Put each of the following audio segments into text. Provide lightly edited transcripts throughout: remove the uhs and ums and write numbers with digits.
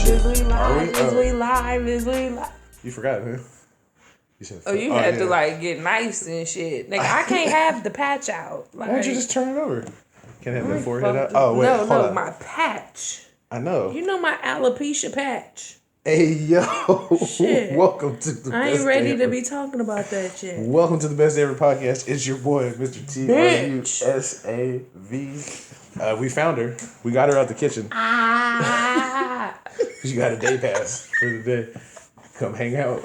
Is we live? Is we live? Is we live? You forgot, huh? You said. You had to like get nice and shit. Nigga, I can't have the patch out. Like, why don't you just turn it over? Can't have that forehead out. Oh wait, hold on. My patch. I know. You know my alopecia patch. Hey yo, shit. Welcome to the. I ain't ready to be talking about that shit. Welcome to the Best Day Ever podcast. It's your boy, Mr. TRUSAV. We found her. We got her out the kitchen. She got a day pass for the day. Come hang out.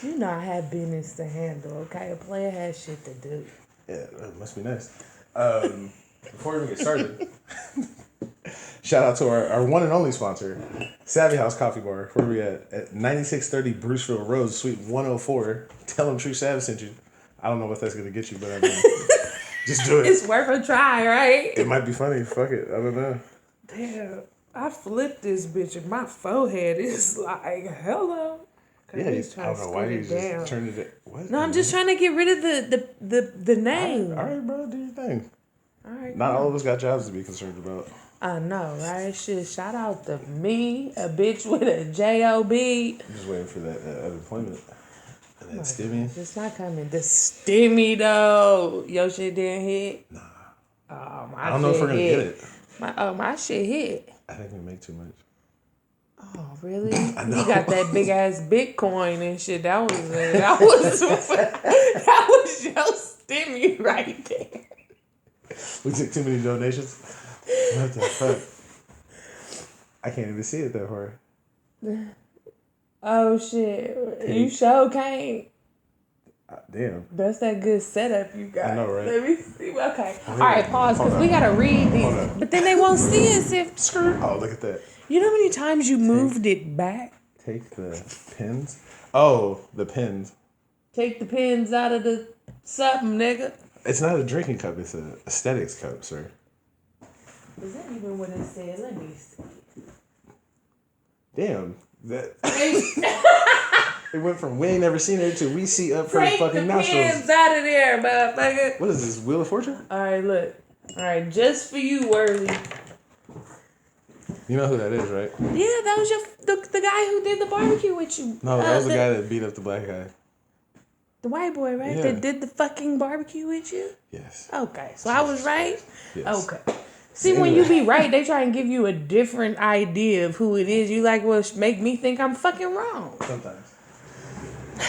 You know I have business to handle. Okay, a player has shit to do. Yeah, that must be nice. Before we even get started. Shout out to our one and only sponsor, Savvy House Coffee Bar. Where we at 9630 Bruceville Road, Suite 104. Tell them Tru Sav sent you. I don't know what that's gonna get you, but I mean, just do it. It's worth a try, right? It might be funny. Fuck it. I don't know. Damn, I flipped this bitch and my forehead is like, hello. Yeah, I don't know why you just turned it. What? No, I'm just trying to get rid of the name. All right, bro, do your thing. All right. Not all of us got jobs to be concerned about. I know, right? Shit, shout out to me, a bitch with a job. I'm just waiting for that unemployment and that stimmy. It's not coming. The stimmy though. Your shit didn't hit. Nah. Oh, I don't know if we're gonna get it. My shit hit. I think we make too much. Oh really? I know. You got that big ass Bitcoin and shit. That was that was your stimmy right there. We took too many donations. What the fuck? I can't even see it that far. Oh shit! You sure can't. Damn. That's that good setup you got. I know, right? Let me see. Okay. All right, pause, because we gotta read these. But then they won't see us if. Oh, look at that. You know how many times you moved it back? Take the pins. Oh, the pins. Take the pins out of the something, nigga. It's not a drinking cup. It's an aesthetics cup, sir. Is that even what it said? Let me see. Damn. That. It went from we ain't never seen it to we see up for Take fucking the nostrils. pins out of there, motherfucker. What is this, Wheel of Fortune? All right, look. All right, just for you, Worley. You know who that is, right? Yeah, that was the guy who did the barbecue with you. No, that was the guy that beat up the black guy. The white boy, right? Yeah. That did the fucking barbecue with you? Yes. Okay, so I was right? Yes. Okay. See, when you be right, they try and give you a different idea of who it is. You like, well, make me think I'm fucking wrong. Sometimes.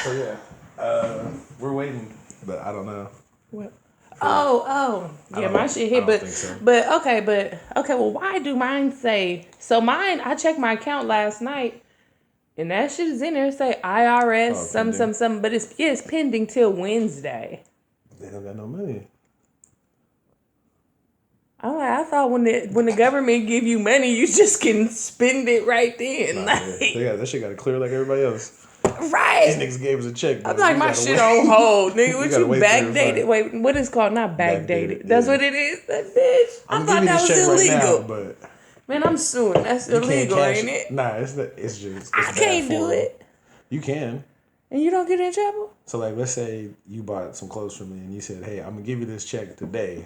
So yeah, we're waiting, but I don't know. What? Oh, yeah, my shit hit, but so. but okay. Well, why do mine say? So mine, I checked my account last night, and that shit is in there. It say IRS, some, but it's pending till Wednesday. They don't got no money. I'm like, I thought when the government give you money, you just can spend it right then. Nah, that shit got to clear like everybody else. Right. These niggas gave us a check. I'm like, my shit on hold, nigga. What you backdated? Wait, what is called? Not backdated. That's what it is. That bitch. I thought that was illegal. Right now, but man, I'm suing. That's illegal, ain't it? Nah, it's not. It's just. I can't do it. You can. And you don't get in trouble? So like, let's say you bought some clothes from me and you said, hey, I'm gonna give you this check today,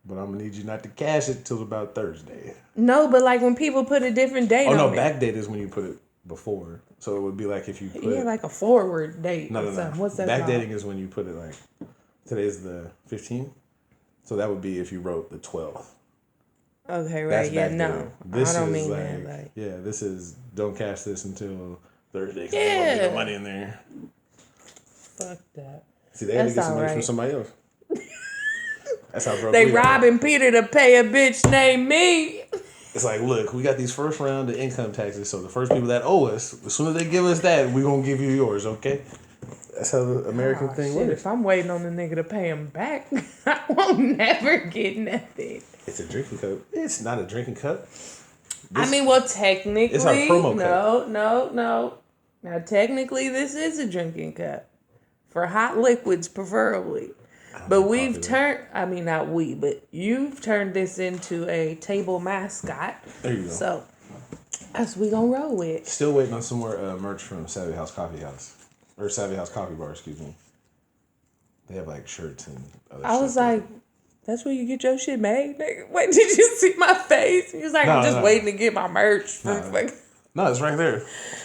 but I'm gonna need you not to cash it till about Thursday. No, but like when people put a different date on it. Oh no, backdate is when you put it before. So it would be like if you put like a forward date. No. What's that Backdating called? is when you put it like today's the 15th. So that would be if you wrote the 12th. Okay, right. That's yeah, backdating. no. This I don't is mean like, that. yeah, this is don't cash this until Thursday. Yeah. They won't get no money in there. Fuck that. See, they had to get some money from somebody else. That's how broke they we robbing Peter to pay a bitch named me. It's like, look, we got these first round of income taxes, so the first people that owe us, as soon as they give us that, we're going to give you yours, okay? That's how the American thing works. If I'm waiting on the nigga to pay him back, I won't never get nothing. It's a drinking cup. It's not a drinking cup. Well, technically, it's our promo cup. No. Now, technically, this is a drinking cup. For hot liquids, preferably. But we've not we, but you've turned this into a table mascot. There you go. So, that's what we gonna roll with. Still waiting on some more merch from Savvy House Coffee House. Or Savvy House Coffee Bar, excuse me. They have like shirts and other stuff. I was like, That's where you get your shit made, nigga. Wait, did you see my face? He was like, I'm just waiting to get my merch. No, it's right there.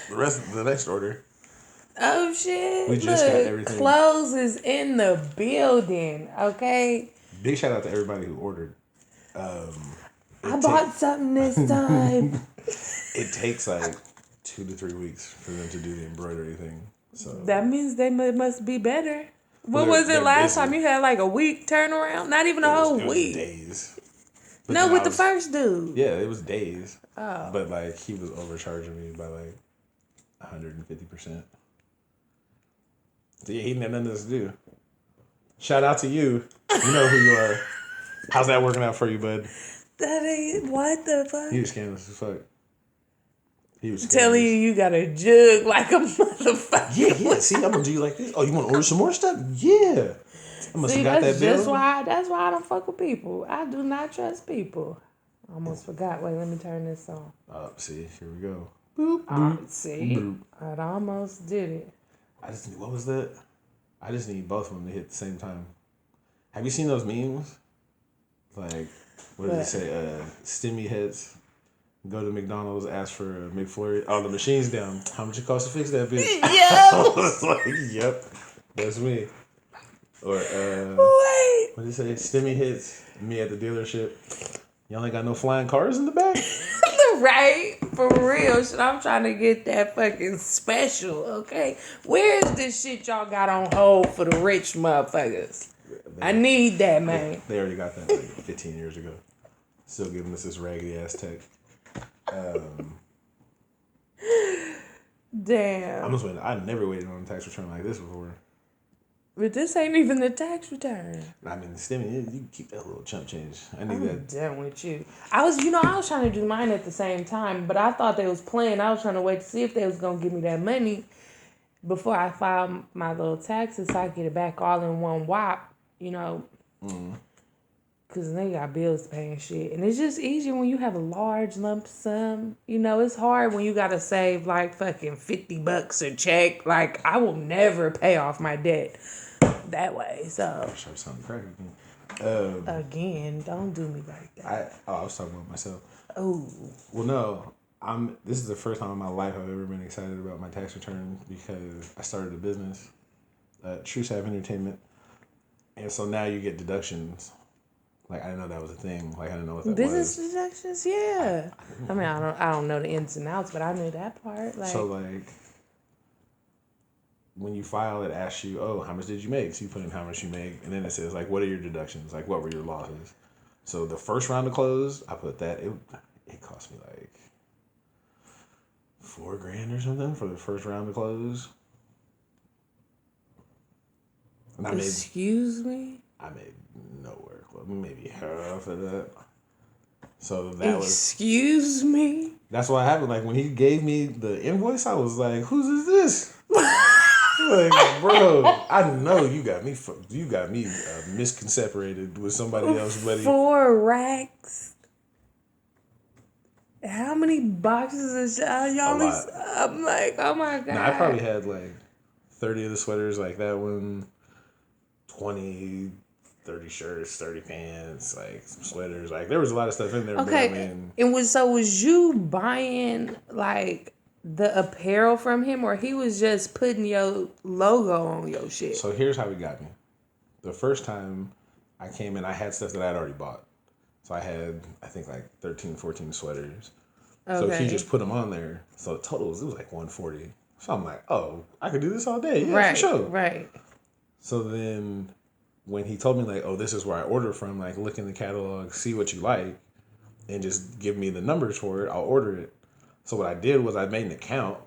The rest of the next order. Oh, shit. We just got everything. Clothes is in the building, okay? Big shout out to everybody who ordered. I bought something this time. It takes like 2 to 3 weeks for them to do the embroidery thing. So that means they must be better. What was it last time? You had like a week turnaround? Not even a whole week. Days. But no, with the first dude. Yeah, it was days. Oh. But like he was overcharging me by like 150%. So yeah, he didn't have nothing else to do. Shout out to you. You know who you are. How's that working out for you, bud? That ain't, what the fuck? He was scandalous as fuck. He was telling you got a jug like a motherfucker. Yeah. See, I'm gonna do you like this. Oh, you want to order some more stuff? Yeah. I must have got that bill. That's why I don't fuck with people. I do not trust people. I almost forgot. Wait, let me turn this on. See, here we go. Boop, boop, see, boop. I almost did it. What was that? I just need both of them to hit at the same time. Have you seen those memes? Like, what does it say? Stimmy heads. Go to McDonald's, ask for a McFlurry. Oh, the machine's down. How much it cost to fix that bitch? Yeah. I was like, yep, that's me. Or, wait. What did it say? Stimmy hits, me at the dealership. Y'all ain't got no flying cars in the back? Right? For real. Shit, I'm trying to get that fucking special, okay? Where's this shit y'all got on hold for the rich motherfuckers? I need that, man. They already got that like 15 years ago. Still giving us this raggedy ass tech. Damn. I'm just waiting. I never waited on a tax return like this before. But this ain't even the tax return. I mean, the stimmy, you keep that little chump change. I need that. I'm done with you. I was trying to do mine at the same time, but I thought they was playing. I was trying to wait to see if they was going to give me that money before I filed my little taxes so I get it back all in one whop, you know. Because they got bills to pay and shit. And it's just easier when you have a large lump sum. You know, it's hard when you got to save like fucking $50 a check. Like, I will never pay off my debt that way. So, Show something crazy. again, don't do me like that. I was talking about myself. Oh. Well, no. This is the first time in my life I've ever been excited about my tax return because I started a business, Tru Sav Entertainment. And so now you get deductions. Like, I didn't know that was a thing. Like, I didn't know what that Business was. deductions, yeah. I mean, I don't know the ins and outs, but I knew that part. Like, so, like, when you file, it asks you, oh, how much did you make? So you put in how much you make, and then it says, like, what are your deductions? Like, what were your losses? So the first round of close, I put that. It cost me, like, $4,000 or something for the first round of close. And excuse me? I made nowhere close, maybe half of that. So that excuse me? That's what happened. Like when he gave me the invoice, I was like, "Whose is this?" Like, bro, I know you got me misconcepted with somebody else, buddy. 4 racks. How many boxes of y'all? I'm like, oh my god. Nah, I probably had like 30 of the sweaters, like that one. 20, 30 shirts, 30 pants, like some sweaters. Like there was a lot of stuff in there. Okay. But I mean, was you buying like the apparel from him or he was just putting your logo on your shit? So here's how he got me. The first time I came in, I had stuff that I had already bought. So I had, I think like 13, 14 sweaters. Okay. So he just put them on there. So the total it was like $140. So I'm like, oh, I could do this all day. Yeah, right, for sure. Right. So then when he told me like, oh, this is where I order from, like look in the catalog, see what you like, and just give me the numbers for it, I'll order it. So what I did was I made an account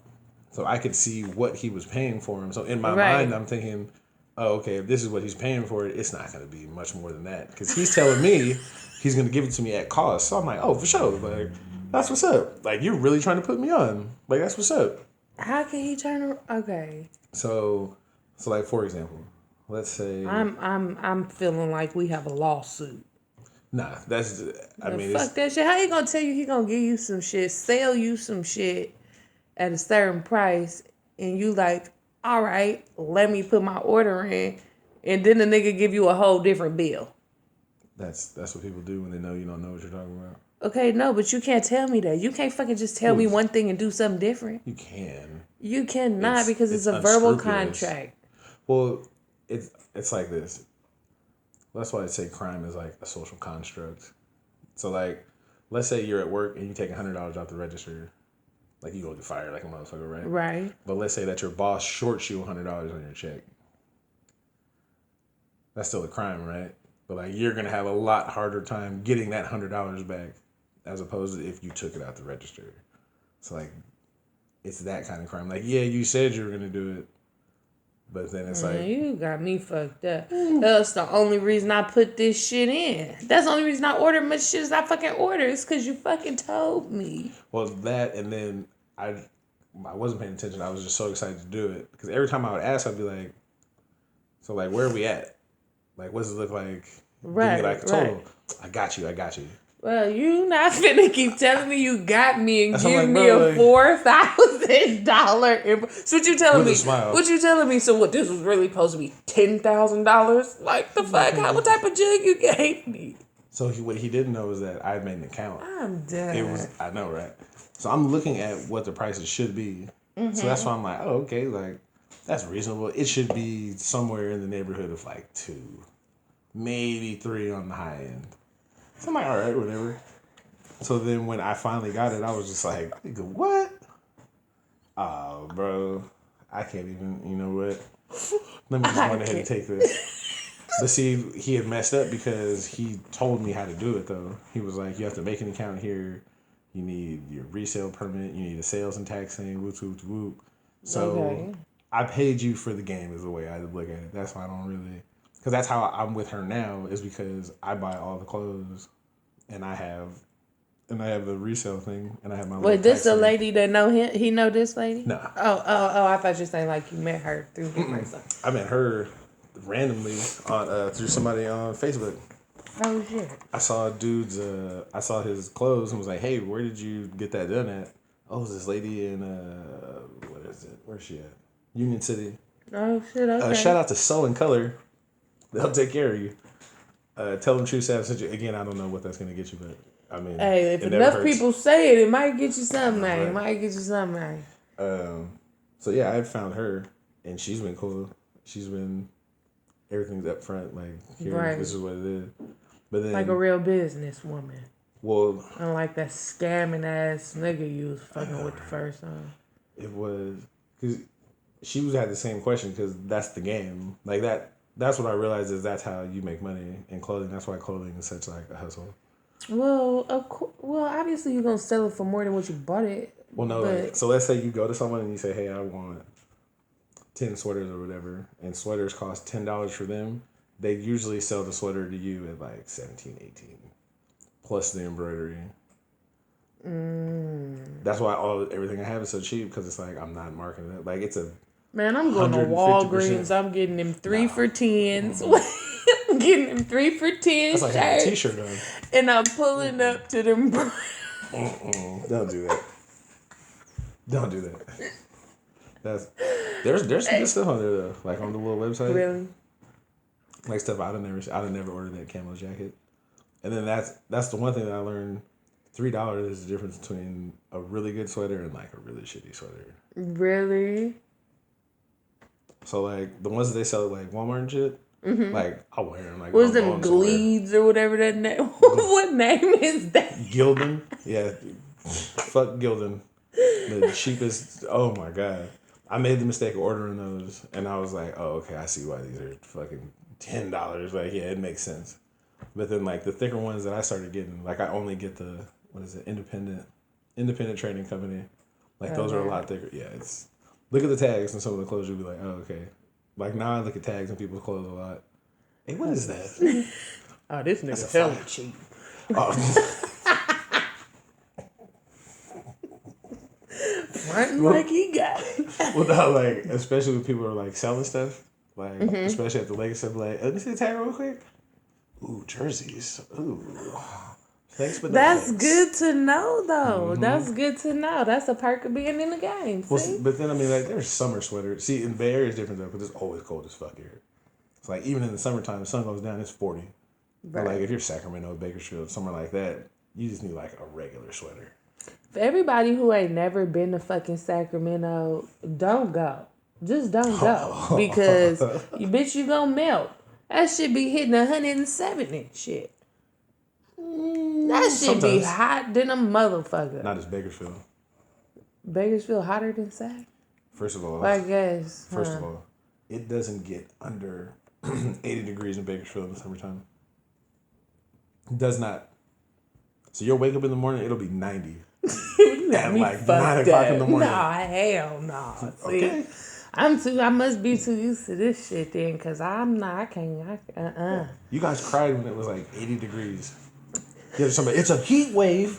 so I could see what he was paying for him. So in my mind, I'm thinking, oh, okay, if this is what he's paying for it, it's not going to be much more than that. Because he's telling me he's going to give it to me at cost. So I'm like, oh, for sure. Like, that's what's up. Like, you're really trying to put me on. Like, that's what's up. How can he turn around? Okay. So like, for example, let's say I'm feeling like we have a lawsuit. Nah, that's fuck that shit. How he gonna tell you he gonna give you some shit, sell you some shit at a certain price, and you like, all right, let me put my order in, and then the nigga give you a whole different bill. That's what people do when they know you don't know what you're talking about. Okay, no, but you can't tell me that. You can't fucking just tell me one thing and do something different. You can. You cannot because it's a verbal contract. Well, it's like this. That's why I say crime is like a social construct. So like, let's say you're at work and you take $100 off the register. Like you go get fired like a motherfucker, right? Right. But let's say that your boss shorts you $100 on your check. That's still a crime, right? But like you're gonna have a lot harder time getting that $100 back as opposed to if you took it out the register. So like, it's that kind of crime. Like, yeah, you said you were gonna do it, but then it's like, you got me fucked up. That's the only reason I put this shit in. That's the only reason I order much shit as I fucking order. It's because you fucking told me. Well, that, and then I wasn't paying attention. I was just so excited to do it because every time I would ask, I'd be like, so like, where are we at? Like, what does it look like? Right. Give me like a total. Right. I got you. Well, you not finna keep telling me you got me and That's give like, me a $4,000. So what you telling me? What you telling me? So what? This was really supposed to be $10,000? Like the fuck? What type of jug you gave me? So what he didn't know is that I had made an account. I'm done. I know, right? So I'm looking at what the prices should be. Mm-hmm. So that's why I'm like, oh, okay, like that's reasonable. It should be somewhere in the neighborhood of like 2, maybe 3 on the high end. So I'm like, all right, whatever. So then when I finally got it, I was just like, what? Oh, bro, I can't even, you know what? Let me just go ahead and take this. But see, he had messed up because he told me how to do it, though. He was like, you have to make an account here. You need your resale permit. You need a sales and tax thing, whoop, whoop, whoop. So I paid you for the game is the way I look at it. That's why I don't really... Because that's how I'm with her now, is because I buy all the clothes, and I have the resale thing, and I have my. Wait, this the lady that know him? He know this lady? No. Oh! I thought you were saying like you met her through him or something. I met her randomly on through somebody on Facebook. Oh shit! I saw I saw his clothes and was like, "Hey, where did you get that done at?" Oh, it's this lady in what is it? Where's she at? Union City. Oh shit! Okay. Shout out to Sew and Color. They'll take care of you. Tell them Tru Sav sent you. Again, I don't know what that's going to get you, but I mean... Hey, if enough people say it, it might get you something, man. It might get you something, man. So yeah, I found her, and she's been cool. She's been... Everything's up front, like, here, this is what it is. But then... Like a real business woman. Well... Unlike that scamming ass nigga you was fucking with the first time. It was... Because she had the same question, because that's the game. Like, that's what I realized is that's how you make money in clothing. That's why clothing is such like a hustle. Well, obviously you're gonna sell it for more than what you bought it. Well, no. Like, so let's say you go to someone and you say, "Hey, I want 10 sweaters or whatever," and sweaters cost $10 for them. They usually sell the sweater to you at like 17, 18, plus the embroidery. That's why everything I have is so cheap because it's like I'm not marketing it. Like it's a man, I'm going to Walgreens. I'm getting them 3 for 10s. I'm getting them 3 for 10 That's like having a t-shirt on. And I'm pulling up to them. Don't do that. Don't do that. There's some good stuff on there though. Like on the little website. Really? Like stuff I'd have never ordered that camo jacket. And then that's the one thing that I learned. $3 is the difference between a really good sweater and like a really shitty sweater. Really? So like the ones that they sell at like Walmart and shit, like I'll wear them. Like what's them Gleeds or whatever that name? What name is that? Gildan, yeah, fuck Gildan, the cheapest. Oh my god, I made the mistake of ordering those, and I was like, oh okay, I see why these are fucking $10. Like yeah, it makes sense. But then like the thicker ones that I started getting, like I only get the independent trading company. Like those are a lot thicker. Yeah, it's. Look at the tags and some of the clothes, you'll be like, oh, okay. Like, now I look at tags and people's clothes a lot. Hey, what is that? Oh, this nigga's hella cheap. Oh. Frontin' like he got it. Well, no, like, especially when people are, like, selling stuff. Like, especially at the Lakers stuff, like, let me see the tag real quick. Ooh, jerseys. Ooh. Thanks, but that's good to know, though. That's good to know. That's a perk of being in the game. See? Well, but then, I mean, like, there's summer sweaters. See, in Bay Area, it's different, though, because it's always cold as fuck here. It's like, even in the summertime, the sun goes down, it's 40. But like if you're Sacramento, Bakersfield, somewhere like that, you just need like a regular sweater. For everybody who ain't never been to fucking Sacramento, don't go. Just don't go. Because, you gonna melt. That shit be hitting 107 and shit. That shit be hot than a motherfucker. Not as Bakersfield. Bakersfield hotter than Sac? First of all. I guess. First of all, it doesn't get under 80 degrees in Bakersfield in the summertime. It does not. So you'll wake up in the morning, it'll be 90. At like 9 o'clock in the morning. Nah, hell no. See, okay. I must be too used to this shit then, because I can't. You guys cried when it was like 80 degrees. Somebody, it's a heat wave.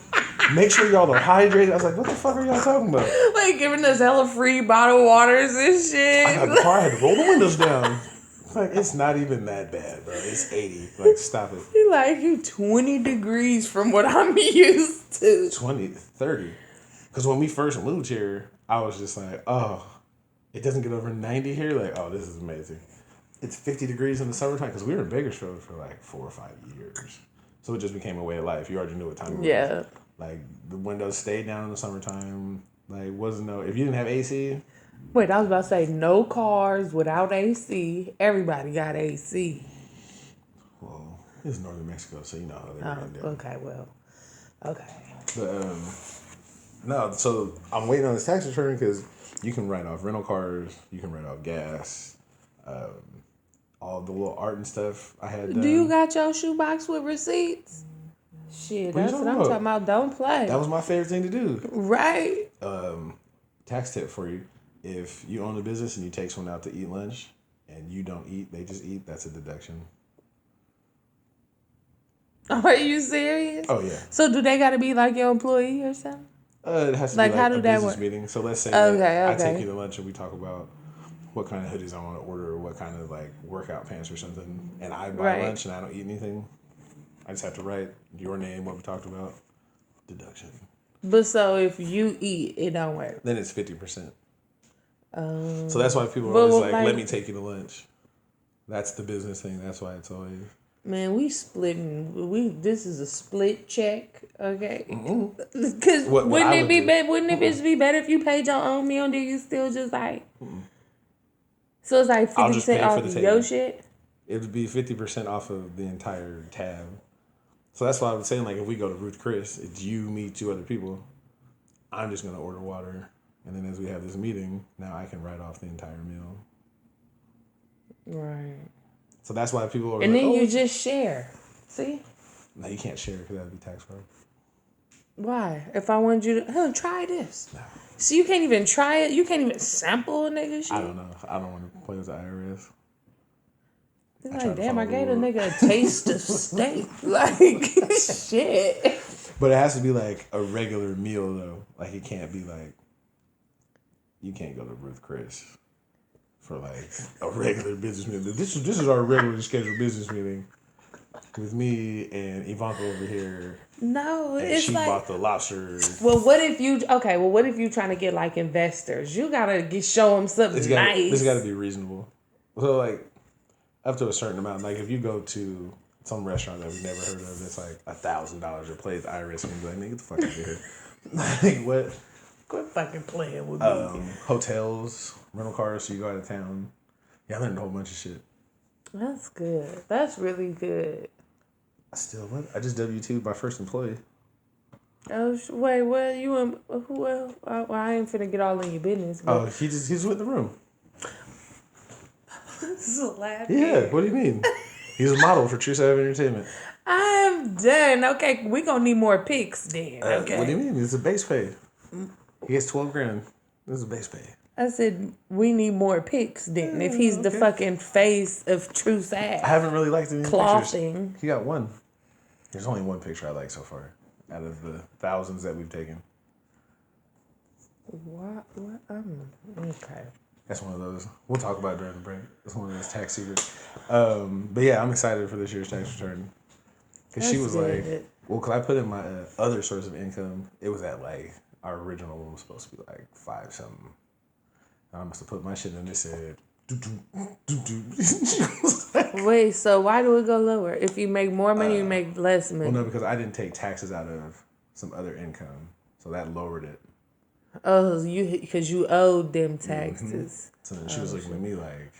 Make sure y'all are hydrated. I was like, what the fuck are y'all talking about? Like giving us hella free bottled waters and shit. I got the car, I had to roll the windows down. Like, it's not even that bad, bro. It's 80. Like, stop it. You 20 degrees from what I'm used to. 20, 30. Because when we first moved here, I was just like, oh, it doesn't get over 90 here? Like, oh, this is amazing. It's 50 degrees in the summertime because we were in Bakersfield for like 4 or 5 years. So it just became a way of life. You already knew what time it was. Yeah. Like, the windows stayed down in the summertime. Like, if you didn't have AC. Wait, I was about to say, no cars without AC. Everybody got AC. Well, it's northern Mexico, so you know how they're going to do. Okay, well. Okay. But, no, so I'm waiting on this tax return because you can write off rental cars, you can write off gas, all the little art and stuff I had done. Do you got your shoebox with receipts? Shit, that's what I'm talking about. Don't play. That was my favorite thing to do. Right. Tax tip for you. If you own a business and you take someone out to eat lunch and you don't eat, they just eat, that's a deduction. Are you serious? Oh, yeah. So do they got to be like your employee or something? It has to be like how do a that business work? meeting. So let's say I take you to lunch and we talk about what kind of hoodies I want to order or what kind of like workout pants or something. And I buy lunch and I don't eat anything. I just have to write your name, what we talked about, deduction. But so if you eat, it don't work. Then it's 50%. So that's why people are always like, let me take you to lunch. That's the business thing. That's why it's always. Man, we splitting. This is a split check, okay? Because wouldn't it be better if you paid your own meal and then you still just like. So it's like 50% off of your shit? It would be 50% off of the entire tab. So that's why I was saying, like, if we go to Ruth Chris, it's you, me, 2 other people. I'm just going to order water. And then as we have this meeting, now I can write off the entire meal. Right. So that's why people are and like, then you just share. See? No, you can't share because that would be tax fraud. Why? If I wanted you to, try this. No. So you can't even try it? You can't even sample a nigga shit? I don't know. I don't want to play with the IRS. It's like, damn, I gave a nigga a taste of steak. Like, shit. But it has to be like a regular meal, though. Like, it can't be like, you can't go to Ruth Chris for like a regular business meeting. This is our regularly scheduled business meeting with me and Ivanka over here. No, and it's she like, bought the lobster. What if you trying to get like investors? You gotta show them something nice. It's gotta be reasonable. So like, up to a certain amount. Like if you go to some restaurant that we've never heard of, it's like $1,000 a plate. The IRS can be like, nigga, get the fuck out of here. Like what? Quit fucking playing with me. Hotels, rental cars, so you go out of town. Yeah, I learned a whole bunch of shit. That's good. That's really good. I just W-2'd my first employee. Oh, wait, what? You and who else? Well, I ain't finna get all in your business. But... Oh, he's with the room. This is a yeah, what do you mean? He's a model for Tru Sav and Aintee. I'm done. Okay, we gonna need more pics then. Okay. What do you mean? It's a base pay. He gets $12,000. This is a base pay. I said we need more pics then. If he's the fucking face of Tru Sav. I haven't really liked any clothing. Pictures. He got one. There's only one picture I like so far out of the thousands that we've taken. What? Okay. That's one of those. We'll talk about it during the break. It's one of those tax secrets. But yeah, I'm excited for this year's tax return. Because she was good. Like, well, because I put in my other source of income, it was at like, our original one was supposed to be like 5 something. I must have put my shit in and it said, she was like, Wait, so why do it go lower? If you make more money, you make less money. Well, no, because I didn't take taxes out of some other income, so that lowered it. Oh, because you owed them taxes. So then she was looking at me like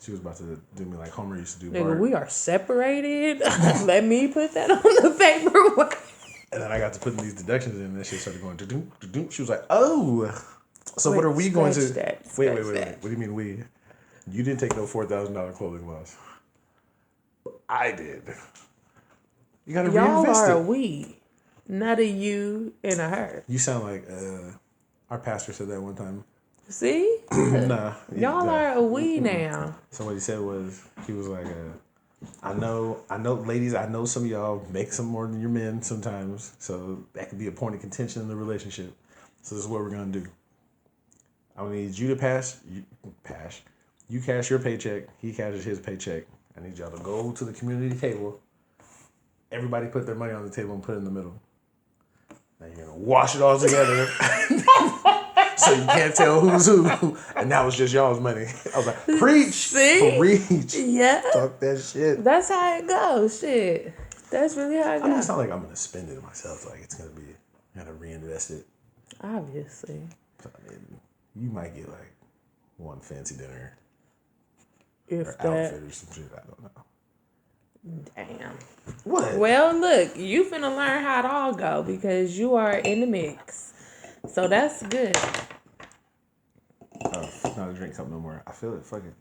she was about to do me like Homer used to do. Nigga, Bart. we are separated. Let me put that on the paperwork. And then I got to putting these deductions in, and that shit started going do do. She was like, "Oh, so what are we going to?" Wait. What do you mean we? You didn't take no $4,000 clothing loss. I did. You gotta Y'all reinvest are it. a we, not a you and a her. You sound like our pastor said that one time. See? Nah. Y'all are a we now. So what he said was, he was like, I know, ladies, I know some of y'all make some more than your men sometimes, so that could be a point of contention in the relationship. So this is what we're gonna do. I need you to you cash your paycheck, he cashes his paycheck. I need y'all to go to the community table. Everybody put their money on the table and put it in the middle. Now you're gonna wash it all together. So you can't tell who's who. And that was just y'all's money. I was like, preach. See? Preach. Yeah. Talk that shit. That's how it goes. Shit. That's really how it goes. I mean, it's not like I'm going to spend it myself. Like, it's going to be, I got to reinvest it. Obviously. So, I mean, you might get like one fancy dinner. If or that. outfit or some shit. I don't know. Damn. What? Well, look, you finna learn how it all go because you are in the mix. So that's good. Oh, not a drink cup no more. I feel it. Fuck it.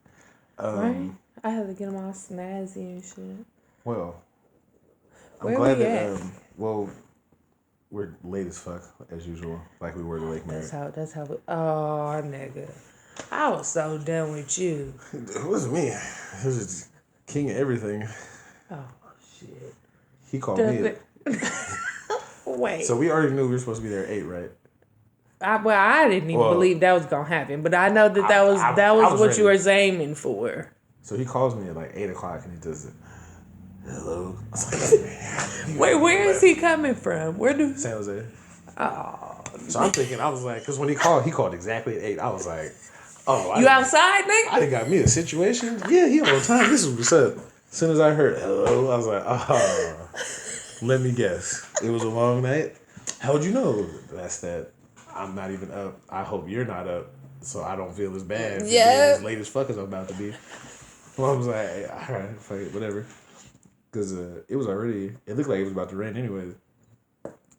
Right? I had to get them all snazzy and shit. Well, I'm Where glad we that, at? we're late as fuck, as usual. Like we were to Lake Merritt. That's how we, oh, nigga. I was so done with you. It wasn't me. It was just king of everything. Oh, shit. He called me. Wait. So we already knew we were supposed to be there at 8, right? I didn't even believe that was gonna happen, but I know that that was what you were aiming for. So he calls me at like 8 o'clock and he does it. Hello. I was like, wait, where is he coming from? San Jose. Oh. So I'm thinking, I was like, because when he called exactly at 8. I was like, oh, you outside, nigga? I done got me a situation. Yeah, he on time. This is what's up. As soon as I heard hello, I was like, oh, let me guess. It was a long night. How'd you know? That's that. I'm not even up. I hope you're not up, so I don't feel as bad for being as late as fuck as I'm about to be. Well, I was like, all right, fuck it, whatever. Because it was already, it looked like it was about to rain anyway.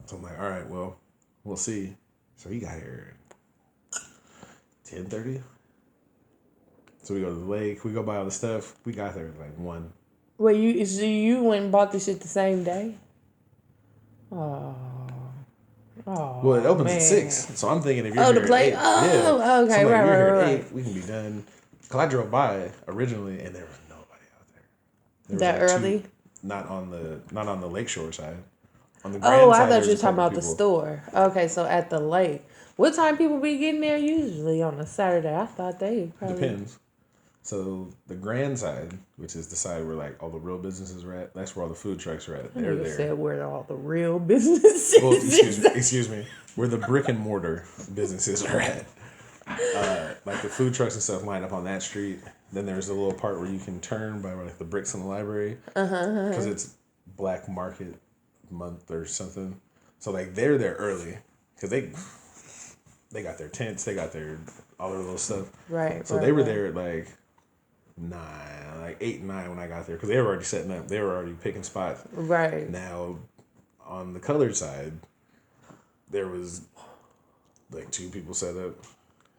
So I'm like, all right, well, we'll see. So he got here at 10:30. So we go to the lake, we go buy all the stuff. We got there at like 1. Wait, you went and bought the shit the same day? Oh. Oh, well, it opens man. at 6, so I'm thinking if you're here the play. at 8, yeah. Okay, so like, right, you're here right. at 8, we can be done. Cause I drove by originally, and there was nobody out there. There was that like early? Not on the lakeshore side. On the grand Oh, side, I thought there you were was a talking couple about the people. store. Okay, so at the lake. What time people be getting there usually on a Saturday? I thought they probably Depends. So the grand side, which is the side where like all the real businesses are at, that's where all the food trucks are at. They're there. said where all the real businesses. Well, excuse me, where the brick and mortar businesses are at. Like the food trucks and stuff line up on that street. Then there's a little part where you can turn by like the bricks in the library, because it's Black Market Month or something. So like they're there early because they got their tents, they got their all their little stuff. Right. So they were there at like 9, like 8 and 9 when I got there, because they were already setting up. They were already picking spots. Right. Now, on the colored side, there was like 2 people set up,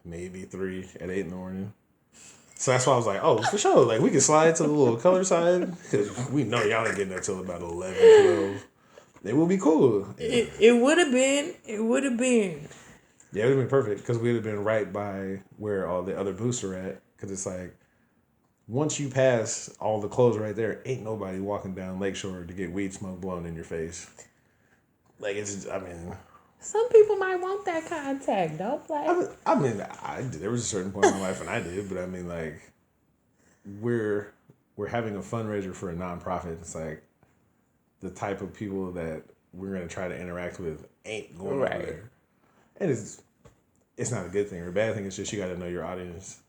maybe 3 at 8 in the morning. So that's why I was like, oh, for sure. Like, we can slide to the little color side, because we know y'all ain't getting there till about 11, 12. It will be cool. It would have been. It would have been. Yeah, it would have been perfect, because we would have been right by where all the other booths are at. Because it's like, once you pass all the clothes right there, ain't nobody walking down Lakeshore to get weed smoke blown in your face. Like, it's, I mean... Some people might want that contact, though. Like, I did. There was a certain point in my life when I did, but I mean, like, we're having a fundraiser for a nonprofit. It's like the type of people that we're gonna try to interact with ain't going over there, and it's not a good thing or a bad thing. It's just you got to know your audience,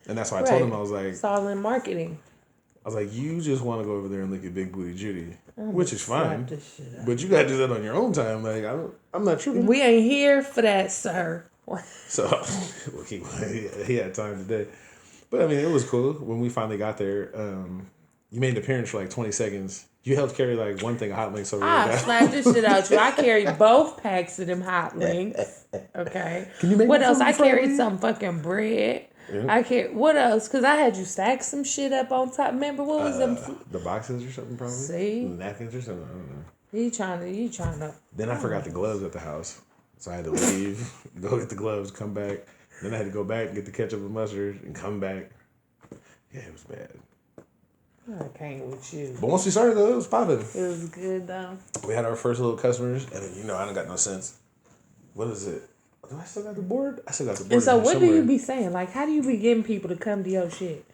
and that's why I told him, I was like, it's all in marketing. I was like, you just want to go over there and look at Big Booty Judy, which is slap fine. this shit out. But you gotta do that on your own time. Like I'm not tripping. We ain't here for that, sir. So well, he had time today. But I mean, it was cool when we finally got there. You made an appearance for like 20 seconds. You helped carry like one thing of hot links over there. I slapped this shit out you. I carried both packs of them hot links. Okay. Can you make what me else? some I carried Friday? some fucking bread. Yeah. I carried what else? Cause I had you stack some shit up on top. Remember what was them? The boxes or something probably. See? The napkins or something. I don't know. You trying to. Then I forgot the gloves at the house, so I had to leave, go get the gloves, come back. Then I had to go back and get the ketchup and mustard and come back. Yeah, it was bad. I can't with you. But once we started though, it was popping. It was good though. We had our first little customers, and then, I don't got no sense. What is it? Do I still got the board? I still got the board. And so, what somewhere. do you be saying? Like, how do you be getting people to come to your shit?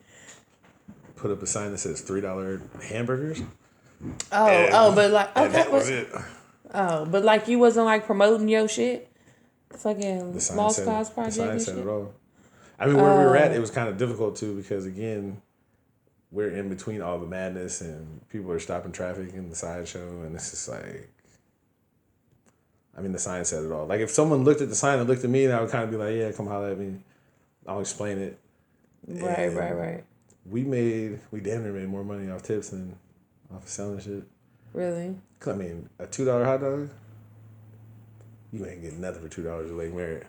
Put up a sign that says $3 hamburgers. But like, okay, And that was it. but like you wasn't like promoting your shit. Fucking The sign Lost said, Cause the Project sign and said shit. it all. I mean, where we were at, it was kind of difficult too because again, we're in between all the madness and people are stopping traffic in the sideshow, and it's just like, I mean, the sign said it all. Like if someone looked at the sign and looked at me, and I would kind of be like, "Yeah, come holler at me. I'll explain it." Right. We damn near made more money off tips than off of selling shit. Really? 'Cause, I mean, a $2 hot dog, you ain't getting nothing for $2 at Lake Merritt.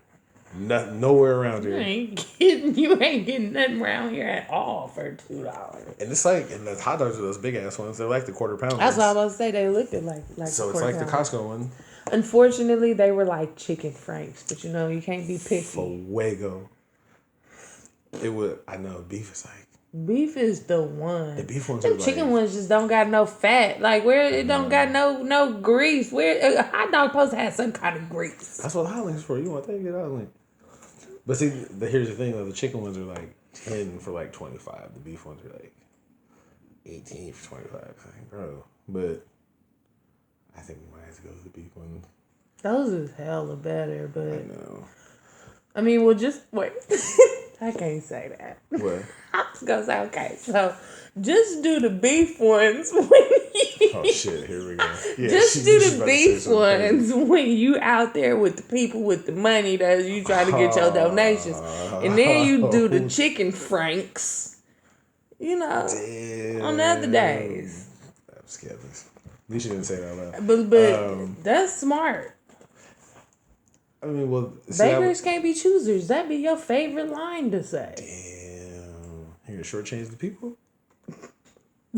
Nowhere around You here. ain't getting nothing around here at all for $2. And it's like, and the hot dogs are those big ass ones. They're like the quarter pound That's ones. what I was about to say. They looked like So it's like the Costco one. Unfortunately, they were like chicken franks, but you can't be picky. Fuego. It would. I know beef is like. Beef is the one. The beef ones. Them chicken ones just don't got no fat. Like where it don't got no grease. Where a hot dog supposed to have some kind of grease. That's what the hot links for. You want that? Get hot link. But see, here's the thing though. The chicken ones are like 10 for like 25. The beef ones are like 18 for 25. Like, bro, but I think we might have to go to the beef one. Those is hella better, but I know. I mean, well, just wait. I can't say that. What? I was gonna say okay. So just do the beef ones when you. Oh shit! Here we go. Yeah, Just do she's the about to say beef something crazy. ones when you out there with the people with the money that you try to get your donations, and then you do the chicken franks. Damn. On the other days. I'm scared. At least you didn't say it out loud. But that's smart. I mean, well, Beggars can't be choosers. That'd be your favorite line to say. Damn. You're gonna shortchange the people?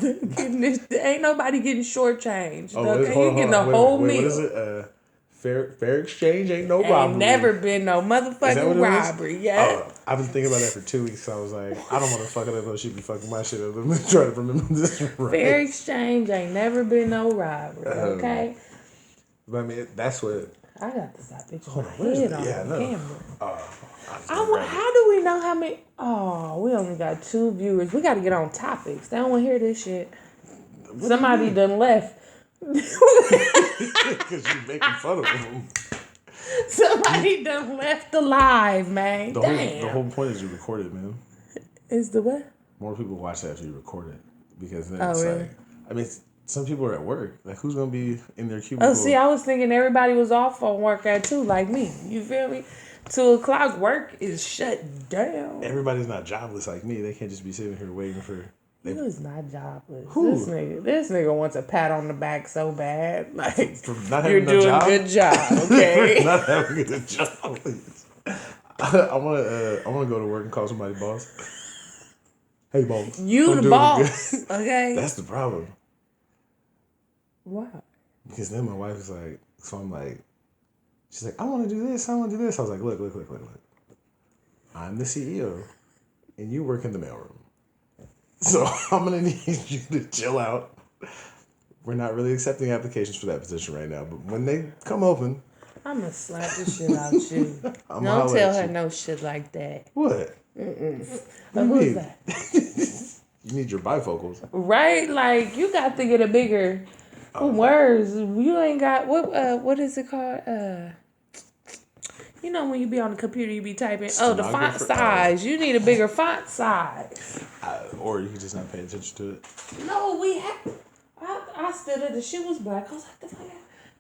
Ain't nobody getting shortchanged. Oh, Okay, hold you on, getting hold on. a whole Wait, meal. what is it? Fair exchange ain't no Ain't robbery. never been no Is that what motherfucking it robbery. is? Yeah. Oh, I've been thinking about that for 2 weeks. So I was like, I don't want to fuck it up, but she be fucking my shit up. I'm trying to remember this right. Fair exchange ain't never been no robbery. Okay. But I mean, that's what. I got to stop bitching my where is head it? on Yeah, I the know. camera. Oh, How do we know how many? Oh, we only got 2 viewers. We got to get on topics. They don't want to hear this shit. Somebody done left. because you making fun of them. Somebody done left the live, man. The whole point is you record it, man. Is the what? More people watch that if you record it because then Oh, it's really? like, I mean, some people are at work. Like, who's gonna be in their cubicle? Oh, see, I was thinking everybody was off on work at 2, like me. You feel me? 2 o'clock work is shut down. Everybody's not jobless like me. They can't just be sitting here waiting for. You is not jobless. Who? This nigga wants a pat on the back so bad. Like, For not you're having doing a job? a good job, okay? Not having a job. I wanna go to work and call somebody boss. Hey, boss. You I'm the doing boss, good. okay? That's the problem. Why? Because then my wife is like, so I'm like, she's like, I want to do this. I want to do this. I was like, look. I'm the CEO, and you work in the mailroom. So I'm gonna need you to chill out. We're not really accepting applications for that position right now, but when they come open, I'm gonna slap the shit out you. I'm Don't tell her no shit like that. What? But who's that? You need your bifocals. Right? Like, you got to get a bigger words. You ain't got, what is it called? You know when you be on the computer, you be typing, oh, the font Stenographer? size. You need a bigger font size. Or you could just not pay attention to it. No, we have. I stood at the shit was black. I was like, the fuck?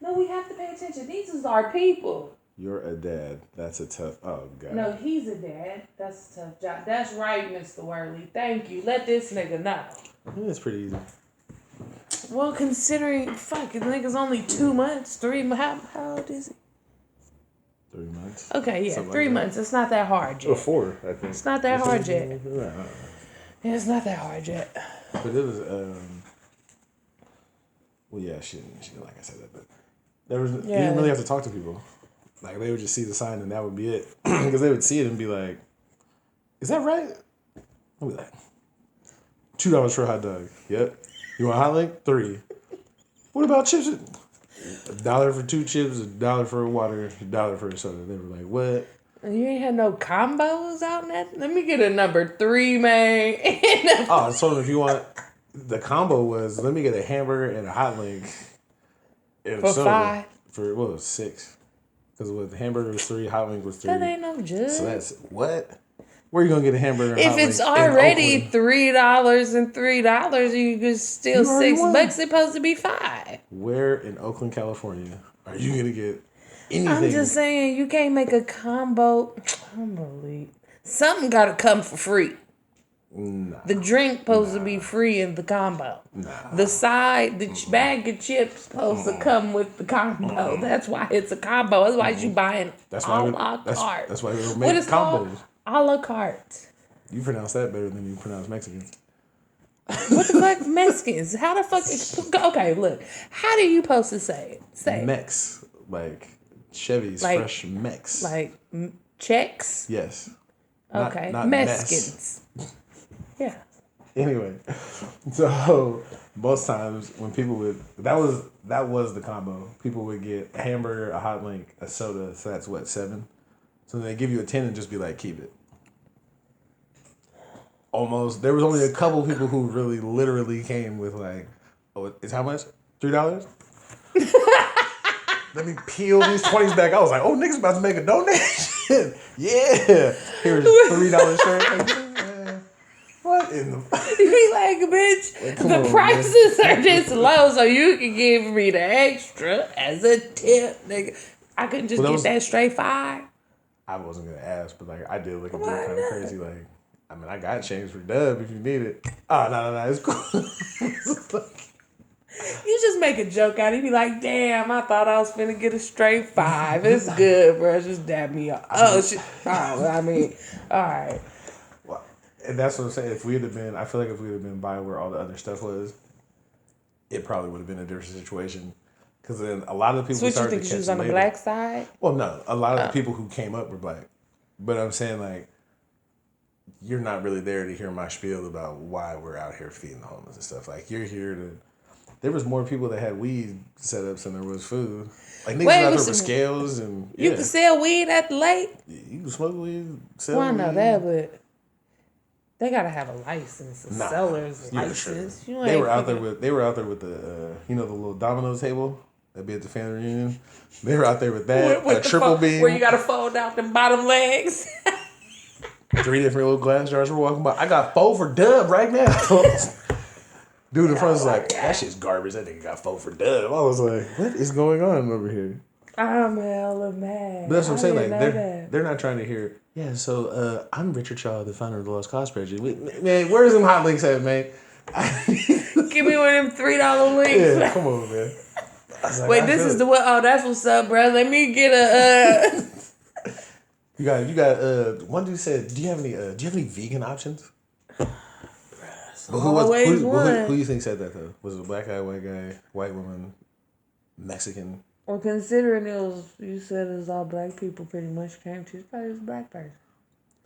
No, we have to pay attention. These is our people. You're a dad. That's a tough. Oh god. No, he's a dad. That's a tough job. That's right, Mr. Worley. Thank you. Let this nigga know. It's pretty easy. Well, considering, fuck, the nigga's only 2 months, 3 months. How old is he? 3 months. Okay, yeah, Something 3 like months. It's not that hard yet. Or 4, I think. It's not that hard yet. Yeah, Yeah, it's not that hard yet. but it was. Well, yeah, she didn't like I said that, but there was. You didn't really have to talk to people. Like they would just see the sign and that would be it, because they would see it and be like, "Is that right?" I'd be like, $2 for a hot dog. Yep. You want a hot link? 3. What about chips? $1 for 2 chips, $1 for a water, $1 for a soda. They were like, what? You ain't had no combos out in that? Let me get a number 3, man. Oh, I told them if you want, the combo was, let me get a hamburger and a hot link. And For soda. 5? For, what was 6? Because the hamburger was 3, hot link was 3. That ain't no judge. So that's, what? Where are you going to get a hamburger and If hot it's link already in $3 and $3, you can still $6. It's supposed to be 5. Where in Oakland, California are you going to get anything? I'm just saying, you can't make a combo. Unbelievable. Something got to come for free. Nah. The drink supposed to be free in the combo. Nah. The side, the bag of chips supposed to come with the combo. That's why it's a combo. That's why you buying a la carte. That's why we don't make combos. Called? A la carte. You pronounce that better than you pronounce Mexican. What the fuck, Mexicans? How the fuck? Okay, look. How do you supposed to say it? Say Mex, like Chevy's like, fresh Mex. Like Czechs. Yes. Okay, not Mexicans. Yeah. Anyway, so most times when people would that was the combo. People would get a hamburger, a hot link, a soda. So that's what, 7. So they give you a 10 and just be like, keep it. Almost. There was only a couple people who really literally came with like, oh, it's how much? $3? Let me peel these 20s back. I was like, oh, niggas about to make a donation. Yeah. Here's $3 shirt. What in the... You be like, bitch, the prices are just low, so you can give me the extra as a tip, nigga. I couldn't just get that straight 5. I wasn't going to ask, but like, I did look at you kind of crazy. Like, I mean, I got change for dub if you need it. Oh, no, it's cool. You just make a joke out of it. You be like, damn, I thought I was finna get a straight 5. It's good, bro. Just dab me up. Oh, shit. Oh, I mean, all right. Well, and that's what I'm saying. If we had been, I feel like if we had been by where all the other stuff was, it probably would have been a different situation. Because then a lot of the people So what you think, she was on the black side? Well, no. A lot of the people who came up were black. But I'm saying, like, you're not really there to hear my spiel about why we're out here feeding the homeless and stuff. Like, you're here to... There was more people that had weed setups than there was food. Like, niggas out there with scales and... You can sell weed at the lake? You can smoke weed, sell weed. I know that, but... They gotta have a license, a seller's license. Sure. They were out there with the the little domino table that'd be at the family reunion. They were out there with that, with a triple beam. Where you gotta fold out them bottom legs. 3 different little glass jars were walking by. I got 4 for dub right now. Dude in front was like, that shit's garbage. That nigga got 4 for dub. I was like, what is going on over here? I'm hella mad. But that's what I'm saying. Like, they're not trying to hear, yeah, so I'm Richard Shaw, the founder of the Lost Cause Project. Man, where's them hot links at, man? Give me one of them $3 links. Yeah, come on, man. Like, wait, this is the what? Oh, that's what's up, bro. Let me get a. You got. One dude said, "Do you have any vegan options?" But who do you think said that though? Was it a black guy, white guy, white woman, Mexican? Well, considering you said it was all black people pretty much came to, it's probably a black person.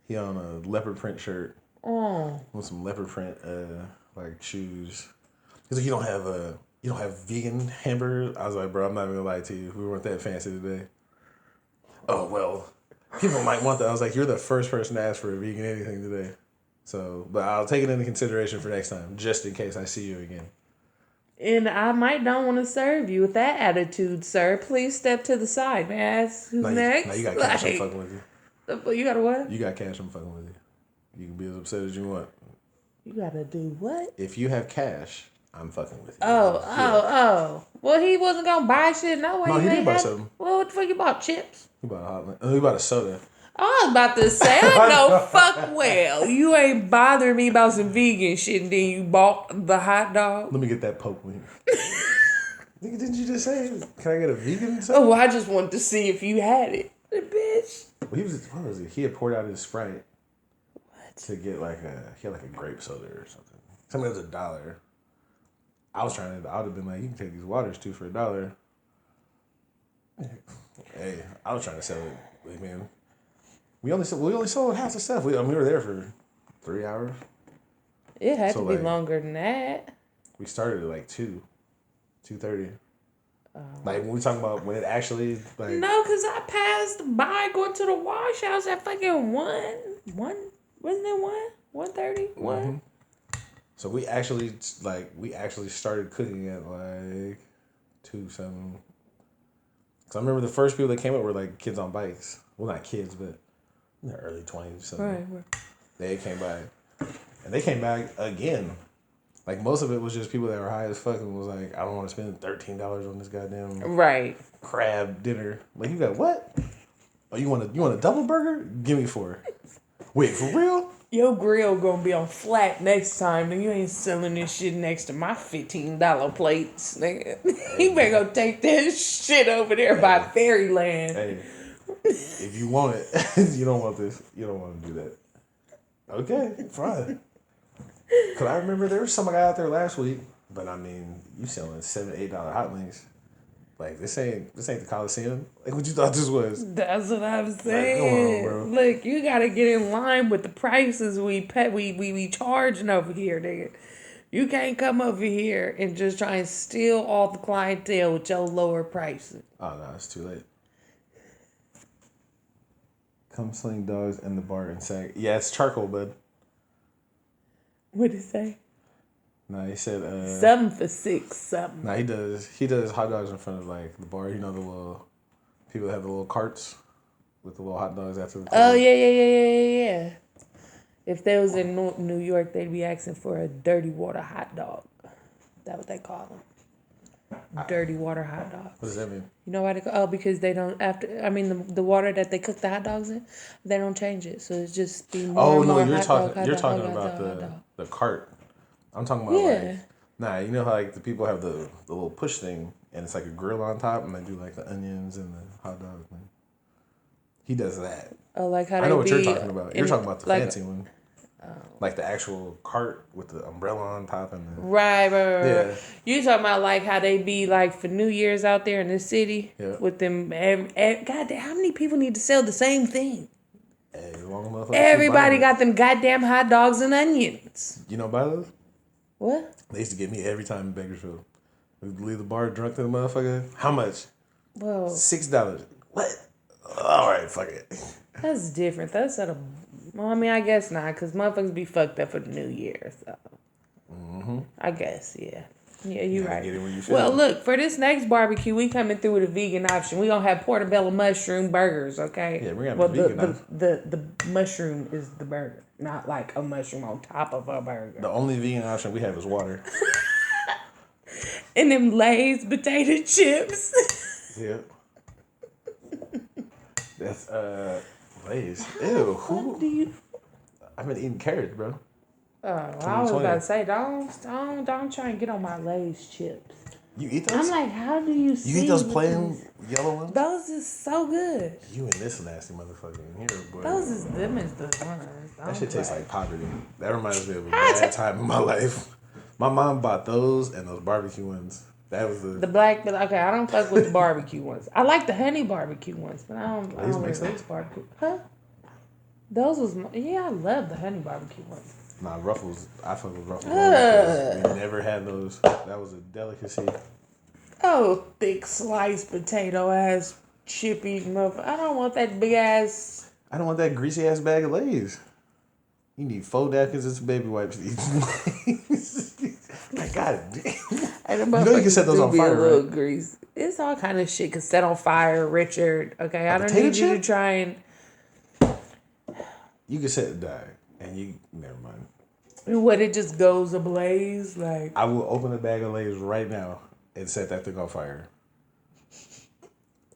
He on a leopard print shirt. Oh. With some leopard print like shoes. He's like, you don't have vegan hamburgers? I was like, bro, I'm not even gonna lie to you. We weren't that fancy today. Oh well, people might want that. I was like, you're the first person to ask for a vegan anything today. So, but I'll take it into consideration for next time, just in case I see you again. And I might don't want to serve you with that attitude, sir. Please step to the side. May I ask who's next? No, you got cash. I'm fucking with you. You got a what? You got cash. I'm fucking with you. You can be as upset as you want. You gotta do what? If you have cash, I'm fucking with you. Oh. Well, he wasn't gonna buy shit. No way. No, he did buy something. Well, what the fuck you bought? Chips? He bought a hot. He bought a soda. I was about to say, I know fuck well you ain't bothering me about some vegan shit, and then you bought the hot dog. Let me get that poke wing. Nigga, didn't you just say, can I get a vegan soda? Oh, I just wanted to see if you had it, bitch. Well, what was it? He had poured out his Sprite. What? To get he had like a grape soda or something. Something that was $1. I would have been like, you can take these waters too for $1. Hey, I was trying to sell it. Like, man, we only sold half the stuff. We were there for 3 hours. It had to be longer than that. We started at 2:30. Like when we talking about when it actually No, cause I passed by going to the wash house at fucking 1, wasn't it 1:30? 1. So we actually started cooking at 2 something. Cause I remember the first people that came up were kids on bikes. Well, not kids, but in their early 20s. Something. Right. They came by, and they came back again. Most of it was just people that were high as fuck and was like, I don't want to spend $13 on this goddamn crab dinner. You got what? Oh, you want a double burger? Give me 4. Wait, for real? Your grill gonna be on flat next time, and you ain't selling this shit next to my $15 plates, nigga. You better go take that shit over there by Fairyland. Hey, if you want it, you don't want this. You don't want to do that. Okay, fine. Cause I remember there was some guy out there last week, but I mean, you selling $7-8 hot wings. This ain't the Coliseum. What you thought this was? That's what I'm saying. Come on, bro. Look, you gotta get in line with the prices we pay. We charging over here, nigga. You can't come over here and just try and steal all the clientele with your lower prices. Oh no, it's too late. Come sling dogs in the bar and say, yeah, it's charcoal, bud. What'd it say? No, he said something for 6 something. No, he does hot dogs in front of the bar. You know the little people that have the little carts with the little hot dogs after the table. Oh yeah. If they was in New York, they'd be asking for a dirty water hot dog. That's what they call them. Dirty water hot dogs. What does that mean? You know why they call? Oh, because they don't the water that they cook the hot dogs in, they don't change it, so it's just be more. Oh no, you're talking about the cart. I'm talking about you know how the people have the little push thing and it's a grill on top and they do the onions and the hot dogs. Man. He does that. Oh, how I know what you're talking about. You're talking about the fancy one. The actual cart with the umbrella on top and the... Right. Yeah. You talking about how they be for New Year's out there in the city with them. Goddamn, how many people need to sell the same thing? Hey, everybody got them goddamn hot dogs and onions. You know buy those? What? They used to get me every time in Bakersfield. We'd leave the bar drunk to the motherfucker. How much? Whoa. $6. What? All right, fuck it. That's different. That's at a... Well, I mean, I guess not, because motherfuckers be fucked up for the New Year, so... I guess, yeah. Yeah, you're right. Get it when you feel it. Look, for this next barbecue, we coming through with a vegan option. We gonna have portobello mushroom burgers, okay? Yeah, we're gonna have vegan the mushroom is the burger, not a mushroom on top of a burger. The only vegan option we have is water. And them Lay's potato chips. Yeah. That's Lay's. Ew. Who do you? I've been eating carrots, bro. Oh, I was about to say, don't try and get on my Lay's chips. You eat those? I'm how do you see? You eat those plain yellow ones? Those is so good. You and this nasty motherfucker in here, boy. Those is them is the ones. That shit tastes like poverty. That reminds me of a bad time in my life. My mom bought those and those barbecue ones. That was the black. But okay, I don't fuck with the barbecue ones. I like the honey barbecue ones, but I don't like barbecue. Huh? Those was I love the honey barbecue ones. Nah, Ruffles. I fuck with Ruffles. We never had those. That was a delicacy. Oh, thick sliced potato ass chippy motherfucker. I don't want that big ass. I don't want that greasy ass bag of Lay's. You need 4 napkins and some baby wipes to eat. God damn. And the You know you can set those do on be fire, a little right? grease. It's all kind of shit can set on fire, Richard. Okay, I don't potato need you to chip? try and. You can set it die, and you never mind. What, it just goes ablaze? Like, I will open a bag of Lay's right now and set that thing on fire.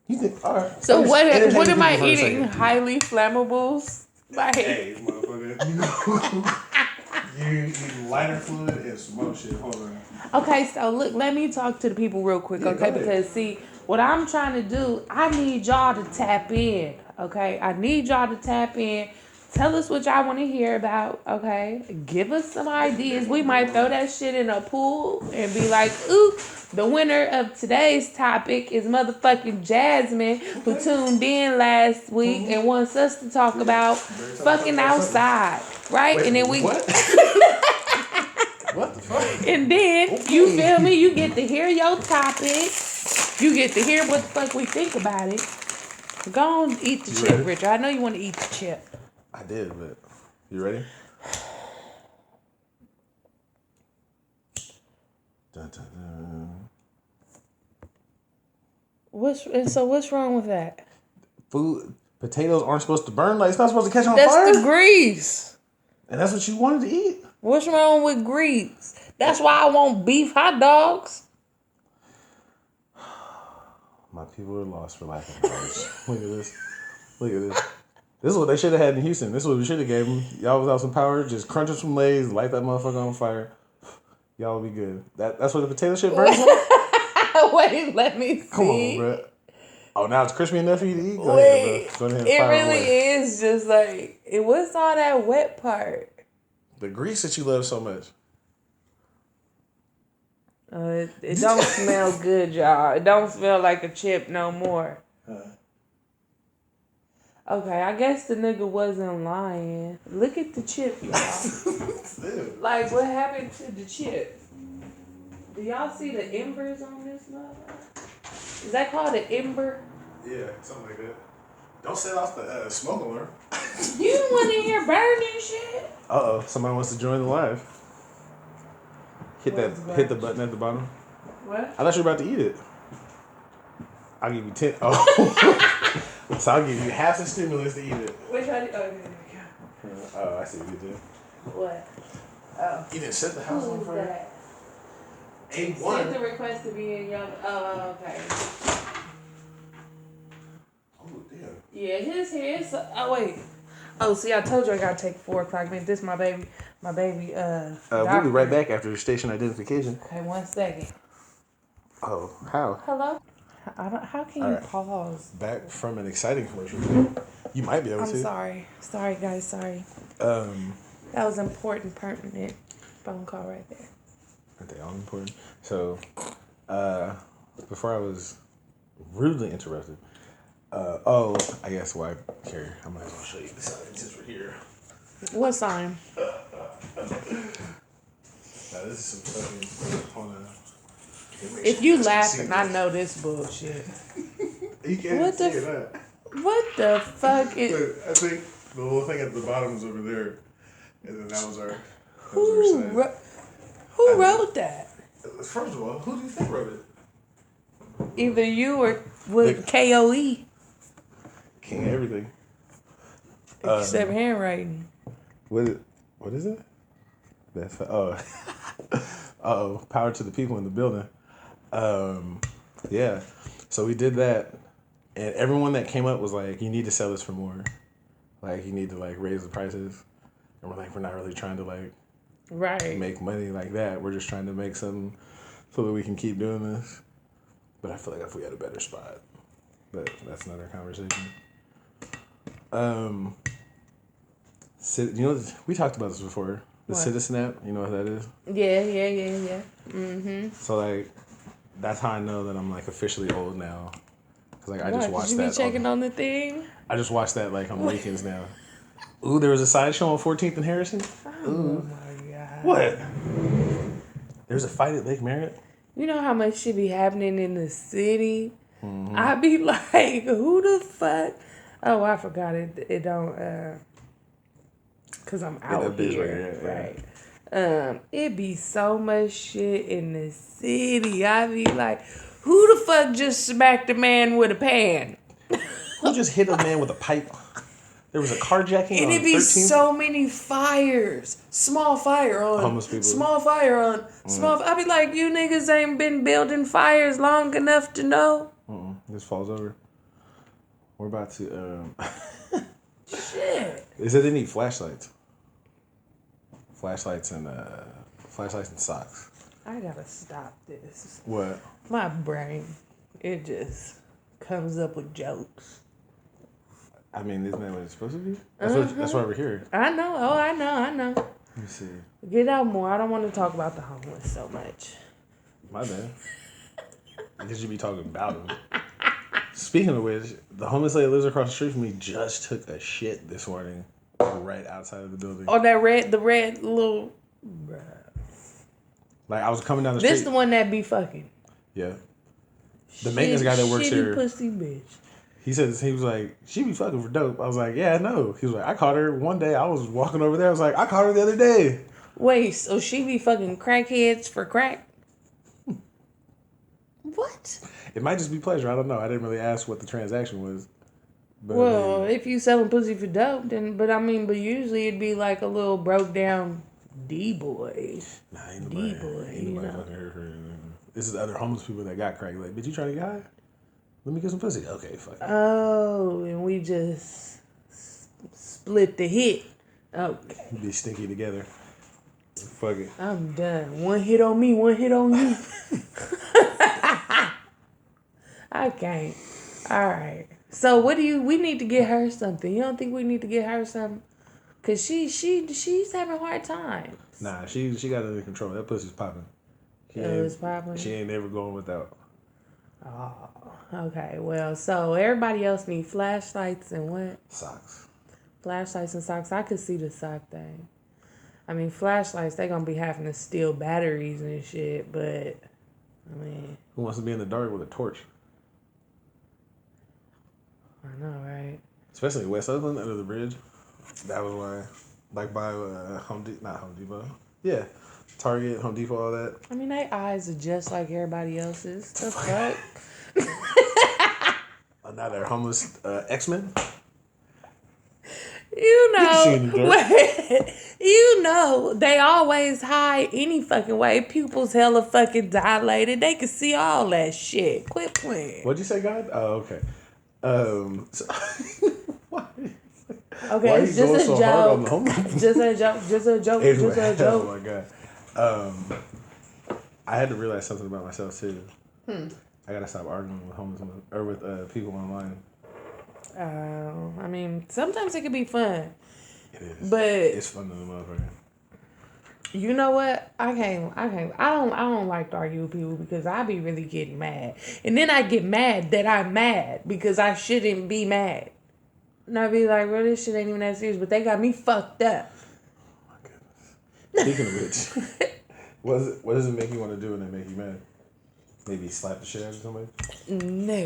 You think? All right. so what Entertain am the I people for a eating? second. Highly flammables? Like, Hey, motherfucker. You eat lighter fluid and smoke shit. Hold on. okay, so look, let me talk to the people real quick, Yeah, okay? go ahead. Because see, what I'm trying to do, I need y'all to tap in, okay? I need y'all to tap in. Tell us what y'all want to hear about, okay? Give us some ideas. We might throw that shit in a pool and be like, ooh, the winner of today's topic is motherfucking Jasmine, who tuned in last week and wants us to talk about fucking outside, right? Wait, and then we what? What the fuck? and then, you feel me? You get to hear your topic. You get to hear what the fuck we think about it. Go on, eat the chip, ready? Richard. I know you want to eat the chip. I did, but you ready? Dun, dun, dun. What's wrong with that? Food, potatoes aren't supposed to burn. Like, it's not supposed to catch on That's fire. the grease. And that's what you wanted to eat. What's wrong with grease? That's why I want beef hot dogs. My people are lost for lack of knowledge. Look at this. Look at this. This is what they should have had in Houston. This is what we should have gave them. Y'all without some power, just crunch up some Lay's, light that motherfucker on fire. Y'all will be good. That's what the potato chip burns on? Wait, let me see. Come on, bro. Oh, now it's crispy enough for you to eat? Go Wait, ahead, bro. Go ahead and it fire really away. is just like, what's all that wet part? The grease that you love so much. It don't smell good, y'all. It don't smell like a chip no more. Okay, I guess the nigga wasn't lying. Look at the chip, y'all. Like, what happened to the chip? Do y'all see the embers on this motherfucker? Is that called an ember? Yeah, something like that. Don't set off the smoke alarm. You don't want to hear burning shit? Uh-oh, somebody wants to join the live. Hit the button at the bottom. What? I thought you were about to eat it. I'll give you 10. Oh. So I'll give you half the stimulus to eat it. Which one? Oh, there we go. Oh, I see what you did. What? Oh. You didn't set the house on Who's fire? that? A1. Sent the request to be in your... Oh, okay. Oh, damn. Yeah, his hair is... Oh, wait. Oh, see, I told you I gotta take 4 o'clock. Man, this my baby... We'll be right back after station identification. Okay, 1 second. Oh, how? Hello? How can you pause? Back from an exciting commercial. You might be able to. I'm sorry. Sorry, guys. Sorry. That was important, pertinent phone call right there. Aren't they all important? So, before I was rudely interrupted. I guess why here. I might as well show you the sign since we're here. What sign? Now this is some fucking. Hold on. If you laughing, I know this bullshit. You can't What see the that. What the fuck is... Look, I think the little thing at the bottom is over there, and then that was our. Who wrote that? First of all, who do you think wrote it? Either you or with KOE. King of everything. Except handwriting. What is it? That's power to the people in the building. Yeah. So we did that, and everyone that came up was like, "You need to sell this for more. Like, you need to like raise the prices." And we're like, "We're not really trying to like make money like that. We're just trying to make something so that we can keep doing this." But I feel like if we had a better spot, but that's another conversation. You know, we talked about this before. The Citizen app, you know what that is? Yeah. Mm-hmm. So like, that's how I know that I'm like officially old now. Cause like I just watched you that. Be checking on the thing? I just watched that like on weekends now. Ooh, there was a sideshow on 14th and Harrison. Ooh. Oh my god. What? There's a fight at Lake Merritt. You know how much shit be happening in the city? Mm-hmm. I be like, who the fuck? Oh, I forgot it. It don't. Cause I'm out here, right? It be so much shit in the city. I be like, who the fuck just smacked a man with a pan? Who just hit a man with a pipe? There was a carjacking And on it be 13th. so many fires. Small fire on. Homeless people. Small fire on. Small. I be like, you niggas ain't been building fires long enough to know. This falls over. We're about to. Shit. They said they need flashlights. Flashlights and socks. I gotta stop this. What? My brain, it just comes up with jokes. I mean, isn't that what it's supposed to be? That's why we're here. I know. Oh, I know. Let me see. Get out more. I don't want to talk about the homeless so much. My bad. Because you be talking about them. Speaking of which, the homeless lady that lives across the street from me just took a shit this morning, right outside of the building. Oh, the red little. Bruh. Like I was coming down the street. This the one that be fucking. Yeah. The maintenance guy that works here. Pussy bitch. He was like, she be fucking for dope. I was like, yeah, I know. He was like, I caught her one day. I was walking over there. I was like, I caught her the other day. Wait, so she be fucking crackheads for crack? What? It might just be pleasure. I don't know. I didn't really ask what the transaction was. But Well, if you selling pussy for dope, then, but usually it'd be like a little broke down D-boy. Nah, ain't nobody fucking heard her. This is the other homeless people that got crack. Like, bitch, you trying to get high? Let me get some pussy. Okay, fuck it. Oh, and we just split the hit. Okay. Be stinky together. Fuck it. I'm done. One hit on me, one hit on you. I can't. All right. So we need to get her something. You don't think we need to get her something? Cause she's having a hard time. Nah, she got it under control. That pussy's popping. It's popping. She ain't never going without. Oh, okay. Well, so everybody else need flashlights and what? Socks. Flashlights and socks. I could see the sock thing. I mean, flashlights, they gonna be having to steal batteries and shit, but I mean, who wants to be in the dark with a torch? I know, right? Especially in West Oakland under the bridge. That was why, like by not Home Depot. Yeah, Target, Home Depot, all that. I mean, their eyes are just like everybody else's. The fuck? Now they're homeless X-Men. You You know, they always hide any fucking way. Pupils hella fucking dilated. They can see all that shit. Quit playing. What'd you say, God? Oh, okay. Why? Okay, Why are you it's just going a so hard on the joke. homeless? Just a joke. Anyway, Just a joke. Oh my God. I had to realize something about myself too. I gotta stop arguing with homeless or with people online. I mean, sometimes it can be fun. It is. But it's fun to the motherfucker. You know what? I don't like to argue with people because I be really getting mad. And then I get mad that I'm mad because I shouldn't be mad. And I be like, well, this shit ain't even that serious, but they got me fucked up. Oh my goodness. Speaking of which, what does it make you want to do when they make you mad? Maybe slap the shit out of somebody? No.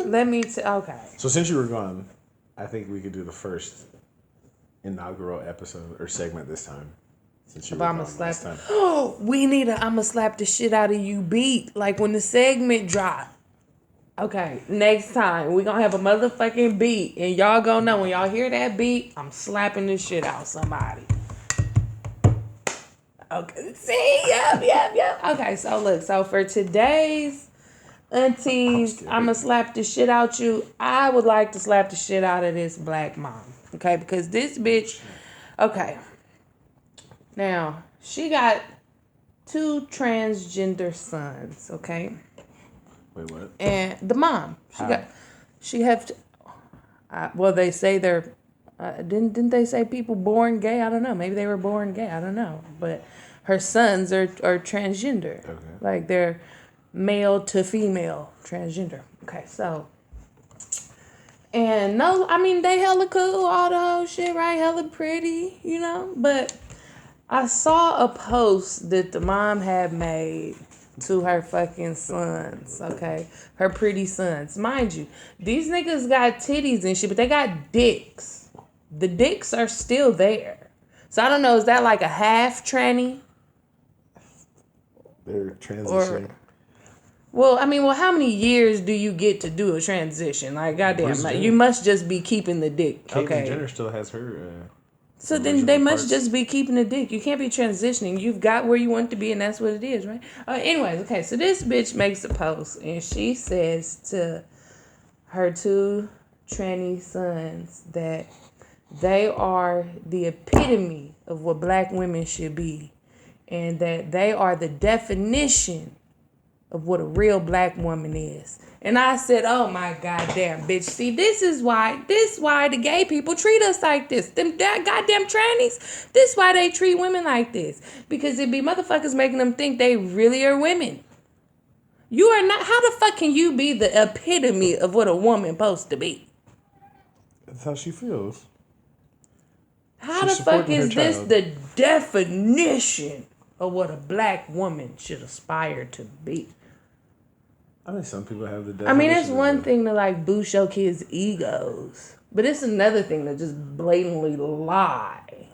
Let me okay. So since you were gone, I think we could do the first inaugural episode or segment this time. Since you were gone last time. Oh, we need a I'ma slap the shit out of you beat. Like when the segment drop. Okay, next time we gonna have a motherfucking beat. And y'all gonna know when y'all hear that beat, I'm slapping the shit out of somebody. Okay, see? Yep. Okay, so look. So for today's aunties, I'ma slap the shit out you. I would like to slap the shit out of this black mom. Okay, because this bitch... Okay. Now, she got 2 transgender sons, okay? Wait, what? And the mom, well, they say they're, didn't they say people born gay? I don't know. Maybe they were born gay. I don't know. But her sons are transgender. Okay. Like they're male to female transgender. Okay, so. And no, I mean, they hella cool, all the whole shit, right? Hella pretty, you know? But I saw a post that the mom had made to her fucking sons, okay? Her pretty sons. Mind you, these niggas got titties and shit, but they got dicks. The dicks are still there. So I don't know, is that like a half tranny? They're transitioning. Well, I mean, how many years do you get to do a transition? Like, goddamn, like, you must just be keeping the dick. Caitlyn Jenner still has her. So then they must just be keeping the dick. You can't be transitioning. You've got where you want to be, and that's what it is, right? Anyways, okay, so this bitch makes a post, and she says to her 2 tranny sons that they are the epitome of what black women should be, and that they are the definition of what a real black woman is. And I said, oh my goddamn bitch. See, this is why the gay people treat us like this. Them goddamn trannies. This why they treat women like this. Because it be motherfuckers making them think they really are women. You are not. How the fuck can you be the epitome of what a woman supposed to be? That's how she feels. How the fuck is this the definition of what a black woman should aspire to be? I mean, some people have the definition. I mean, it's one thing to like boost your kids' egos, but it's another thing to just blatantly lie.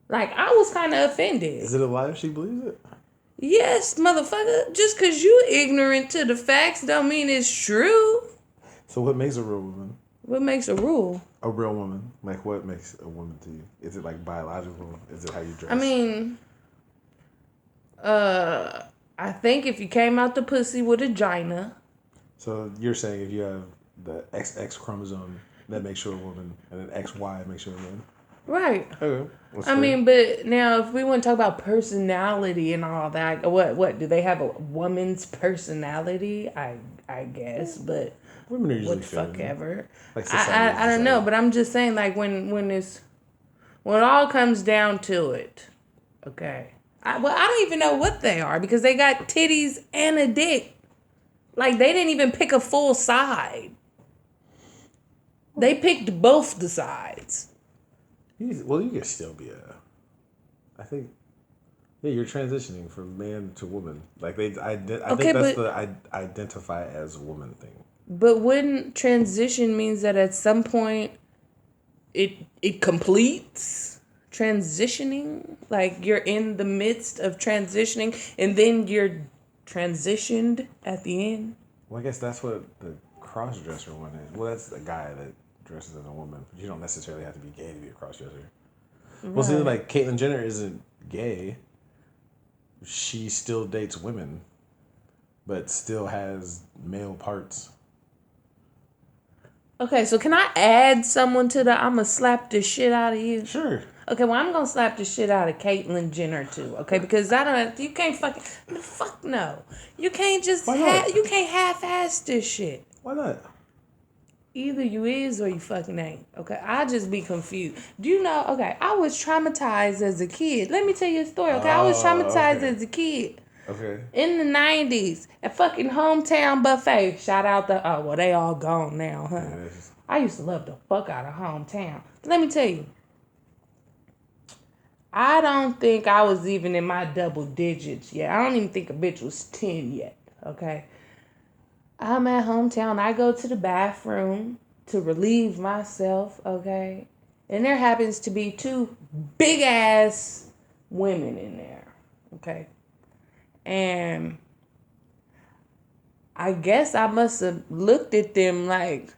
Like, I was kind of offended. Is it a lie if she believes it? Yes, motherfucker. Just because you ignorant to the facts don't mean it's true. So what makes a real woman? What makes a rule? A real woman. Like, what makes a woman to you? Is it like biological? Is it how you dress? I mean, I think if you came out the pussy with a vagina. So you're saying if you have the XX chromosome, that makes you a woman, and then XY makes you a man? Right. Okay. I mean, but now if we want to talk about personality and all that, what do they have a woman's personality? I guess, but women are usually what the fuck ever. Like I don't know, but I'm just saying, like, when it all comes down to it, okay. I don't even know what they are because they got titties and a dick. Like, they didn't even pick a full side. They picked both the sides. Well, you can still be I think, yeah, you're transitioning from man to woman. Like, I think that's the identify as woman thing. But wouldn't transition means that at some point it completes? Transitioning, like you're in the midst of transitioning and then you're transitioned at the end. Well, I guess that's what the cross-dresser one is. Well, that's the guy that dresses as a woman, but you don't necessarily have to be gay to be a cross-dresser. Right. Well, see, like, Caitlyn Jenner isn't gay. She still dates women, but still has male parts. Okay, so can I add someone to the I'ma slap the shit out of you? Sure. Okay, well, I'm going to slap the shit out of Caitlyn Jenner, too, okay? Because you can't fucking, fuck no. You can't just, you can't half-ass this shit. Why not? Either you is or you fucking ain't, okay? I just be confused. Do you know, okay, I was traumatized as a kid. Let me tell you a story, okay? I was traumatized as a kid. Okay. In the 90s, at fucking Hometown Buffet. Shout out they all gone now, huh? Yes. I used to love the fuck out of Hometown. Let me tell you. I don't think I was even in my double digits yet. I don't even think a bitch was 10 yet, okay? I'm at Hometown. I go to the bathroom to relieve myself, okay? And there happens to be 2 big-ass women in there, okay? And I guess I must have looked at them like,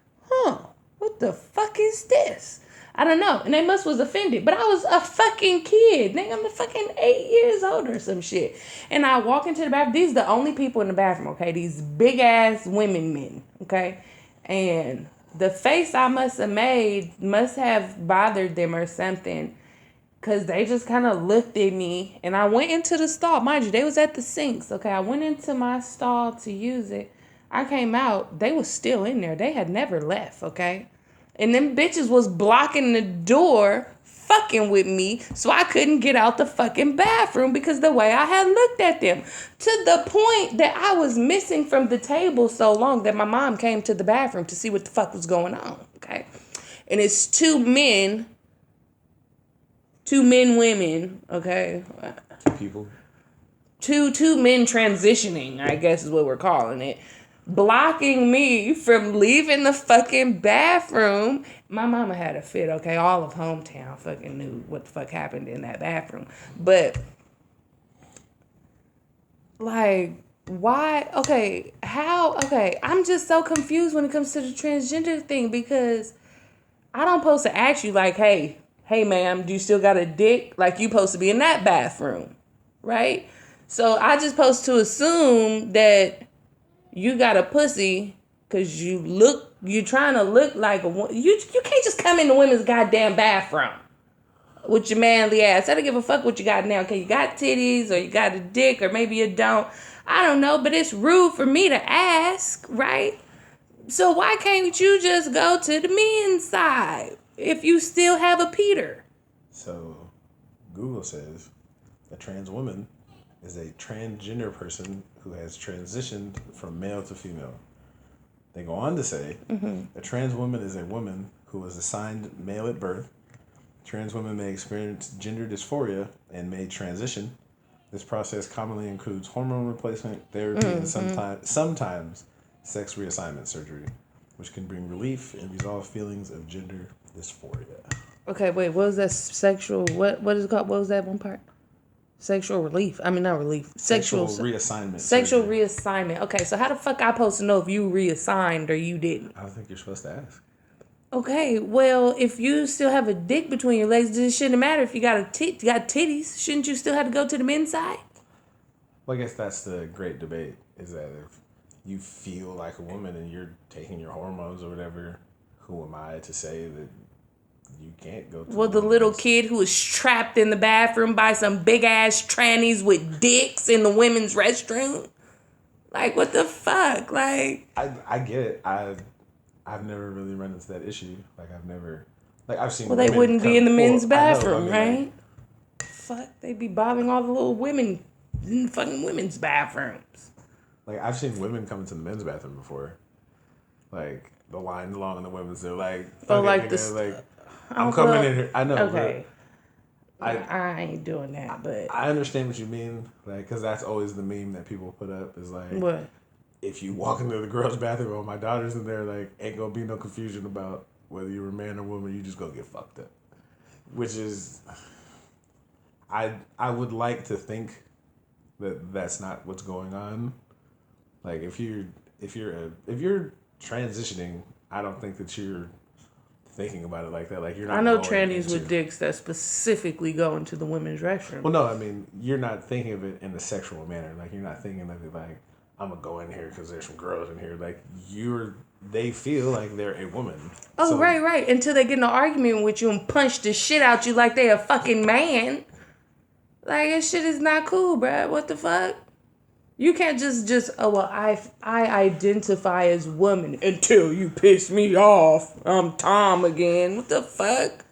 what the fuck is this? I don't know. And they was offended. But I was a fucking kid. Nigga, I'm fucking 8 years old or some shit. And I walk into the bathroom. These are the only people in the bathroom, okay? These big-ass men, okay? And the face I must have made must have bothered them or something. Because they just kind of looked at me. And I went into the stall. Mind you, they was at the sinks, okay? I went into my stall to use it. I came out. They was still in there. They had never left, okay? And them bitches was blocking the door, fucking with me, so I couldn't get out the fucking bathroom because the way I had looked at them. To the point that I was missing from the table so long that my mom came to the bathroom to see what the fuck was going on, okay? And it's 2 men, women, okay? 2 people. Two men transitioning, I guess is what we're calling it. blocking me from leaving the fucking bathroom. My mama had a fit, okay? All of hometown fucking knew what the fuck happened in that bathroom. But, like, why? Okay, how? Okay, I'm just so confused when it comes to the transgender thing because I don't supposed to ask you, like, hey, ma'am, do you still got a dick? Like, you supposed to be in that bathroom, right? So I just supposed to assume that you got a pussy because you trying to look like you can't just come in the women's goddamn bathroom with your manly ass. I don't give a fuck what you got now. Okay, you got titties or you got a dick or maybe you don't. I don't know, but it's rude for me to ask, right? So why can't you just go to the men's side if you still have a Peter? So Google says a trans woman is a transgender person who has transitioned from male to female. They go on to say a trans woman is a woman who was assigned male at birth. Trans women may experience gender dysphoria and may transition. This process commonly includes hormone replacement, therapy, and sometimes sex reassignment surgery, which can bring relief and resolve feelings of gender dysphoria. Okay, wait, what was that sexual, what is it called? What was that one part? Sexual relief. I mean, not relief. Sexual reassignment. Sexual surgery. reassignment. Okay, so how the fuck I supposed to know if you reassigned or you didn't? I don't think you're supposed to ask. Okay, well, if you still have a dick between your legs, it shouldn't matter if you got titties. Shouldn't you still have to go to the men's side? Well, I guess that's the great debate, is that if you feel like a woman and you're taking your hormones or whatever, who am I to say that you can't go to the little kid who was trapped in the bathroom by some big ass trannies with dicks in the women's restroom? Like, what the fuck? Like, I get it. I've never really run into that issue. Like, I've seen. Well, they wouldn't be in the men's bathroom, right? Like, fuck, they'd be bobbing all the little women in fucking women's bathrooms. Like, I've seen women come into the men's bathroom before. Like, the line along in the women's, they're like, I'm coming in here. I know. Okay. I ain't doing that, but I understand what you mean. Like, because that's always the meme that people put up is like, what? If you walk into the girls' bathroom and my daughter's in there, like, ain't gonna be no confusion about whether you're a man or woman. You just gonna get fucked up. Which is, I would like to think that that's not what's going on. Like, if you're transitioning, I don't think that you're thinking about it like that. Like, you're not. I know trannies with dicks that specifically go into the women's restroom. Well, no, I mean, you're not thinking of it in a sexual manner. Like, you're not thinking of it like, I'm gonna go in here because there's some girls in here. Like, they feel like they're a woman. Oh, so, right. Until they get in an argument with you and punch the shit out you like they a fucking man. Like, this shit is not cool, bruh. What the fuck? You can't just I identify as woman until you piss me off. I'm Tom again. What the fuck?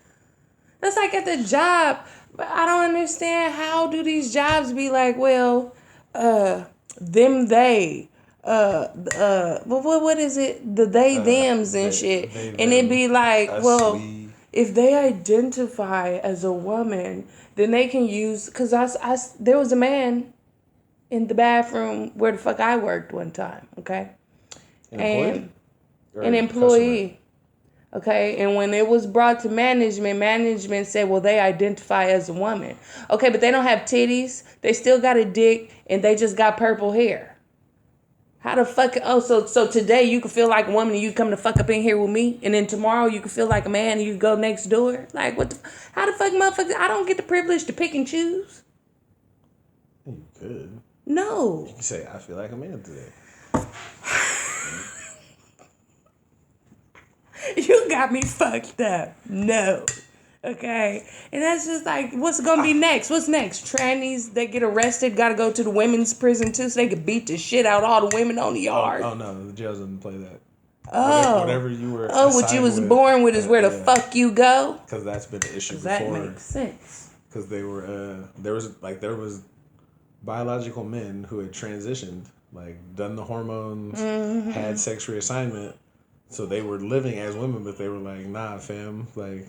That's like at the job. But I don't understand, how do these jobs be like, well, them, they, what is it? The they, thems and shit. And it be like, well, if they identify as a woman, then they can use, because there was a man in the bathroom where the fuck I worked one time, okay? An employee. Okay, and when it was brought to management said, well, they identify as a woman. Okay, but they don't have titties, they still got a dick, and they just got purple hair. How the fuck, so today you can feel like a woman and you come to fuck up in here with me, and then tomorrow you can feel like a man and you go next door? Like, how the fuck, motherfucker, I don't get the privilege to pick and choose? You could. No. You can say, I feel like a man today. You got me fucked up. No. Okay? And that's just like, what's gonna be next? What's next? Trannies, they get arrested, gotta go to the women's prison too, so they can beat the shit out all the women on the yard. Oh no, the jails doesn't play that. Oh. Whatever you were. Oh, what you was born with is where the fuck you go? Because that's been the issue before. That makes sense. Because they were, there was biological men who had transitioned, like, done the hormones, had sex reassignment, so they were living as women, but they were like, nah, fam, like,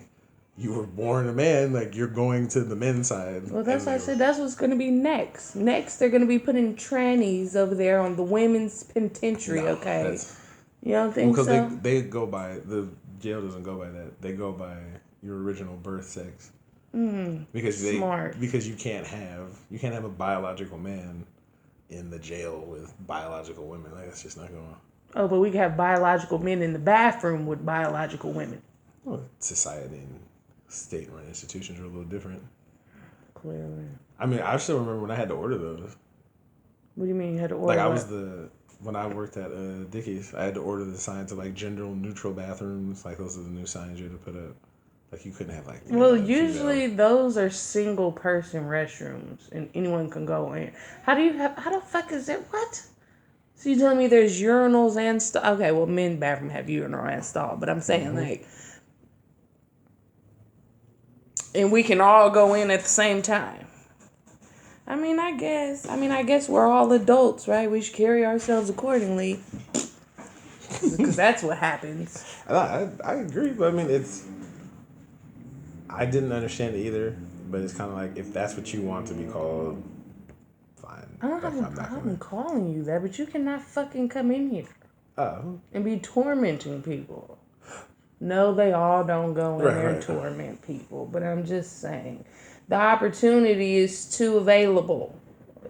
you were born a man, like you're going to the men's side. Well, that's why I said that's what's going to be next. Next, they're going to be putting trannies over there on the women's penitentiary. No, Okay, you don't think because so? they go by the jail doesn't go by that. They go by your original birth sex. Because Smart. because you can't have a biological man in the jail with biological women. Like that's just not going on. Oh, but we can have biological men in the bathroom with biological women. Well, society and state-run institutions are a little different. Clearly. I mean, I still remember when I had to order those. What do you mean you had to order? Like I was when I worked at Dickies, I had to order the signs of like gender neutral bathrooms. Like those are the new signs you had to put up. Like you couldn't have like. Well, usually those are single person restrooms, and anyone can go in. How the fuck is it? What? So you telling me there's urinals and stuff? Okay, well, men's bathroom have urinal and stall, but I'm saying like, and we can all go in at the same time. I mean, I guess we're all adults, right? We should carry ourselves accordingly, because that's what happens. I agree, but I mean I didn't understand it either, but it's kind of like if that's what you want to be called, fine. I don't have a problem calling you that, but you cannot fucking come in here and be tormenting people. No, they all don't go in there and torment people, but I'm just saying the opportunity is too available.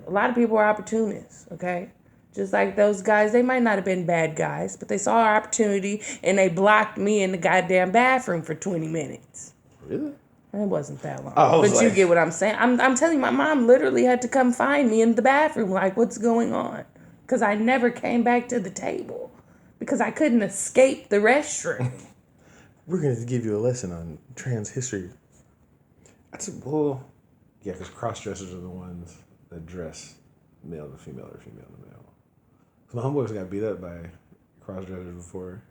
A lot of people are opportunists, okay? Just like those guys, they might not have been bad guys, but they saw our opportunity and they blocked me in the goddamn bathroom for 20 minutes. Really? It wasn't that long. But you get what I'm saying. I'm telling you, my mom literally had to come find me in the bathroom. Like, what's going on? Because I never came back to the table. Because I couldn't escape the restroom. We're going to give you a lesson on trans history. Because cross-dressers are the ones that dress male to female or female to male. So my homeboys got beat up by cross-dressers before.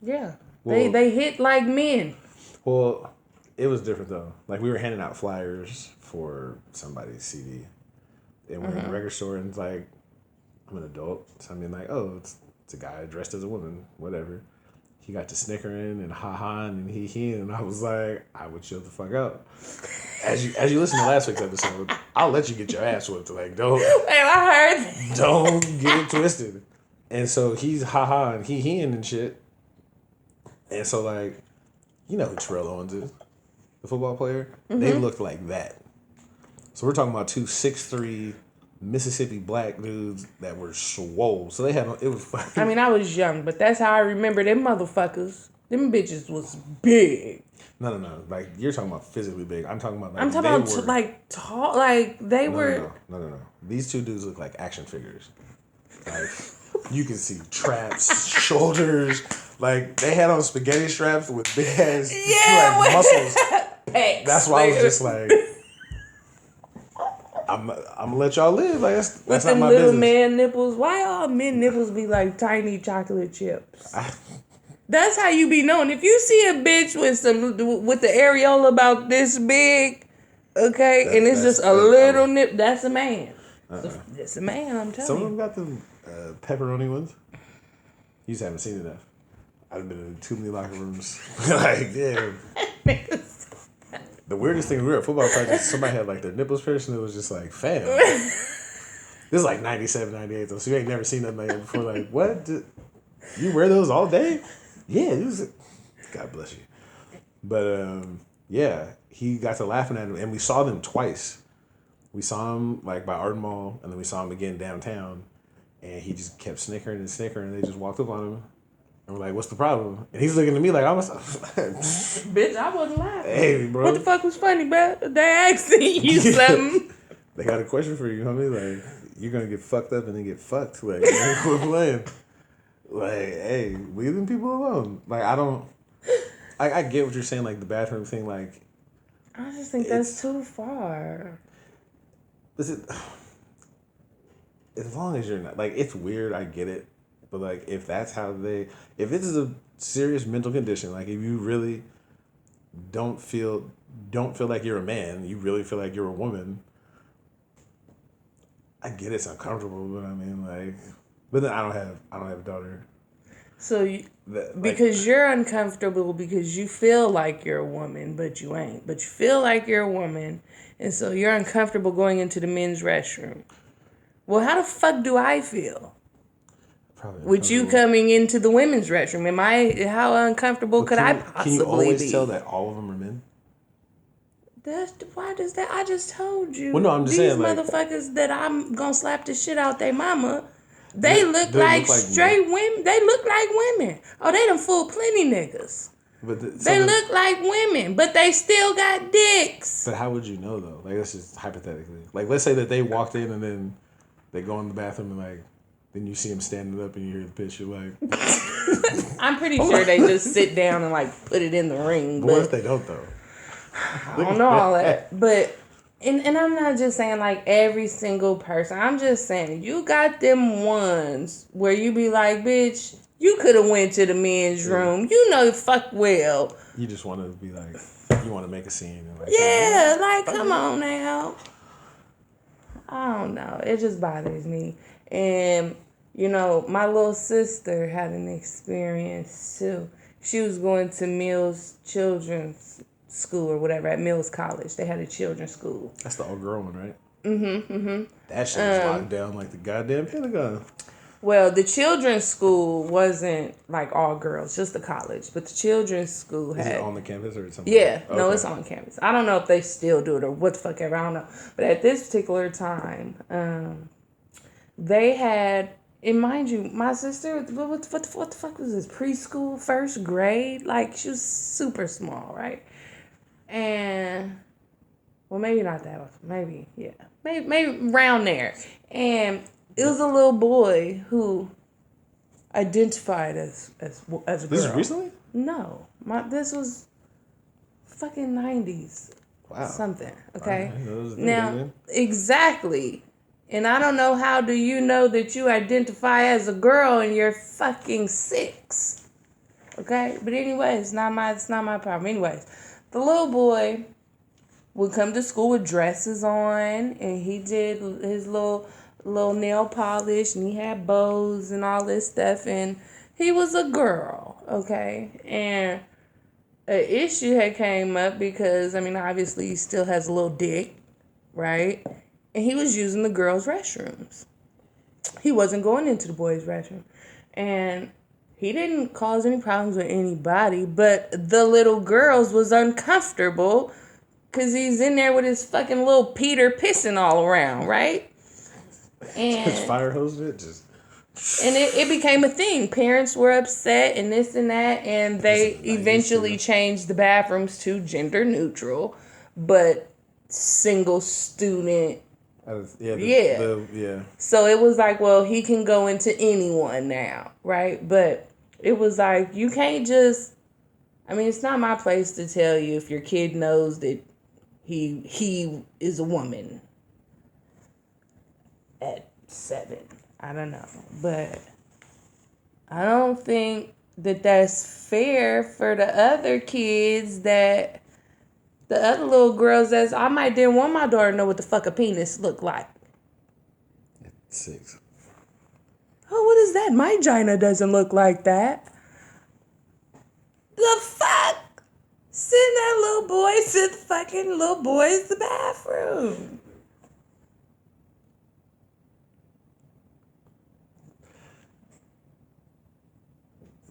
Yeah. Well, they hit like men. Well, it was different though. Like we were handing out flyers for somebody's CD, and we're in the record store, and it's like, I'm an adult, so I mean like, oh, it's a guy dressed as a woman, whatever. He got to snickering and ha-ha and he, and I was like, I would chill the fuck out. As you listen to last week's episode, I'll let you get your ass whipped. Like don't. Hey, I heard. Don't get it twisted. And so he's ha-ha and he-ing and shit. And so like. You know who Terrell Owens is, the football player? Mm-hmm. They looked like that. So we're talking about 2 6'3" Mississippi black dudes that were swole. So they had it was. I mean, I was young, but that's how I remember them motherfuckers. Them bitches was big. No. Like you're talking about physically big. I'm talking about. Like, I'm talking about like tall. Like they were. No. These two dudes look like action figures. Like you can see traps, shoulders. Like, they had on spaghetti straps with big ass muscles. Pecs. That's why I was just like, I'm gonna let y'all live. Like, that's not my business. Little man nipples. Why all men nipples be like tiny chocolate chips? That's how you be known. If you see a bitch with the areola about this big, okay, and it's just a little nip, that's a man. That's a man, I'm telling you. Some of them got the pepperoni ones. You just haven't seen enough. I've been in too many locker rooms. Like, damn. The weirdest thing, we were at football practice, somebody had like their nipples pierced, and it was just like, fam. This is like 97, 98 though, so you ain't never seen nothing like that before. Like, what? You wear those all day? Yeah, God bless you. But yeah, he got to laughing at him, and we saw them twice. We saw him like by Arden Mall, and then we saw him again downtown, and he just kept snickering, and they just walked up on him. And we're like, what's the problem? And he's looking at me like, bitch, I wasn't laughing. Hey, bro. What the fuck was funny, bro? They asking you something. They got a question for you, homie. Like, you're going to get fucked up and then get fucked. Like, quit playing. Like, hey, leave them people alone. Like, I get what you're saying, like, the bathroom thing, like. I just think that's too far. Listen, as long as you're not, like, it's weird, I get it. But, like, if this is a serious mental condition, like, if you really don't feel like you're a man, you really feel like you're a woman, I get it's uncomfortable, but I mean, like, but then I don't have a daughter. So because you're uncomfortable because you feel like you're a woman, but you ain't. But you feel like you're a woman, and so you're uncomfortable going into the men's restroom. Well, how the fuck do I feel? With you coming into the women's restroom, how uncomfortable could I possibly be? Can you always tell that all of them are men? Why does that? I just told you. Well, no, I'm just saying, these motherfuckers that I'm gonna slap the shit out their mama. They look like straight women. They look like women. Oh, they done fooled plenty niggas. They look like women, but they still got dicks. But how would you know though? Like, that's just hypothetically. Like, let's say that they walked in and then they go in the bathroom and like, then you see them standing up and you hear the pitch. You're like, I'm pretty sure they just sit down and like put it in the ring. But what if they don't though? I don't know all that, but. And I'm not just saying like every single person. I'm just saying you got them ones where you be like, bitch, you could have went to the men's room. You know fuck well. You just want to be like, you want to make a scene. And like, yeah, like come on now. I don't know. It just bothers me. And, you know, my little sister had an experience too. She was going to Mills Children's School or whatever at Mills College. They had a children's school. That's the old girl one, right? Mm-hmm. That shit was locked down like the goddamn Pentagon. Well, the children's school wasn't like all girls, just the college. But the children's school had... Is it on the campus or something? Yeah, okay. No, it's on campus. I don't know if they still do it or what the fuck ever. I don't know. But at this particular time, they had... And mind you, my sister, what the fuck was this? Preschool, first grade? Like, she was super small, right? And, well, maybe not that often. Maybe, yeah. Maybe around there. And it was a little boy who identified as a girl. This is recently? No. This was fucking 90s. Wow. Something, okay? Now, exactly. And I don't know how do you know that you identify as a girl and you're fucking 6. Okay? But anyways, it's not my problem. Anyways, the little boy would come to school with dresses on and he did his little nail polish and he had bows and all this stuff and he was a girl, okay? And an issue had came up because, I mean, obviously he still has a little dick, right? And he was using the girls' restrooms. He wasn't going into the boys' restroom. And he didn't cause any problems with anybody, but the little girls was uncomfortable because he's in there with his fucking little Peter pissing all around, right? And just fire hose it, just... And it became a thing. Parents were upset and this and that, and they eventually changed the bathrooms to gender neutral, but single student. Yeah. So it was like, well, he can go into anyone now, right? But it was like, you can't just, I mean, it's not my place to tell you if your kid knows that he is a woman at 7. I don't know. But I don't think that that's fair for the other kids that the other little girls I might didn't want my daughter to know what the fuck a penis looked like. At 6. Oh, what is that? My vagina doesn't look like that. The fuck? Send that little boy to the fucking little boys the bathroom.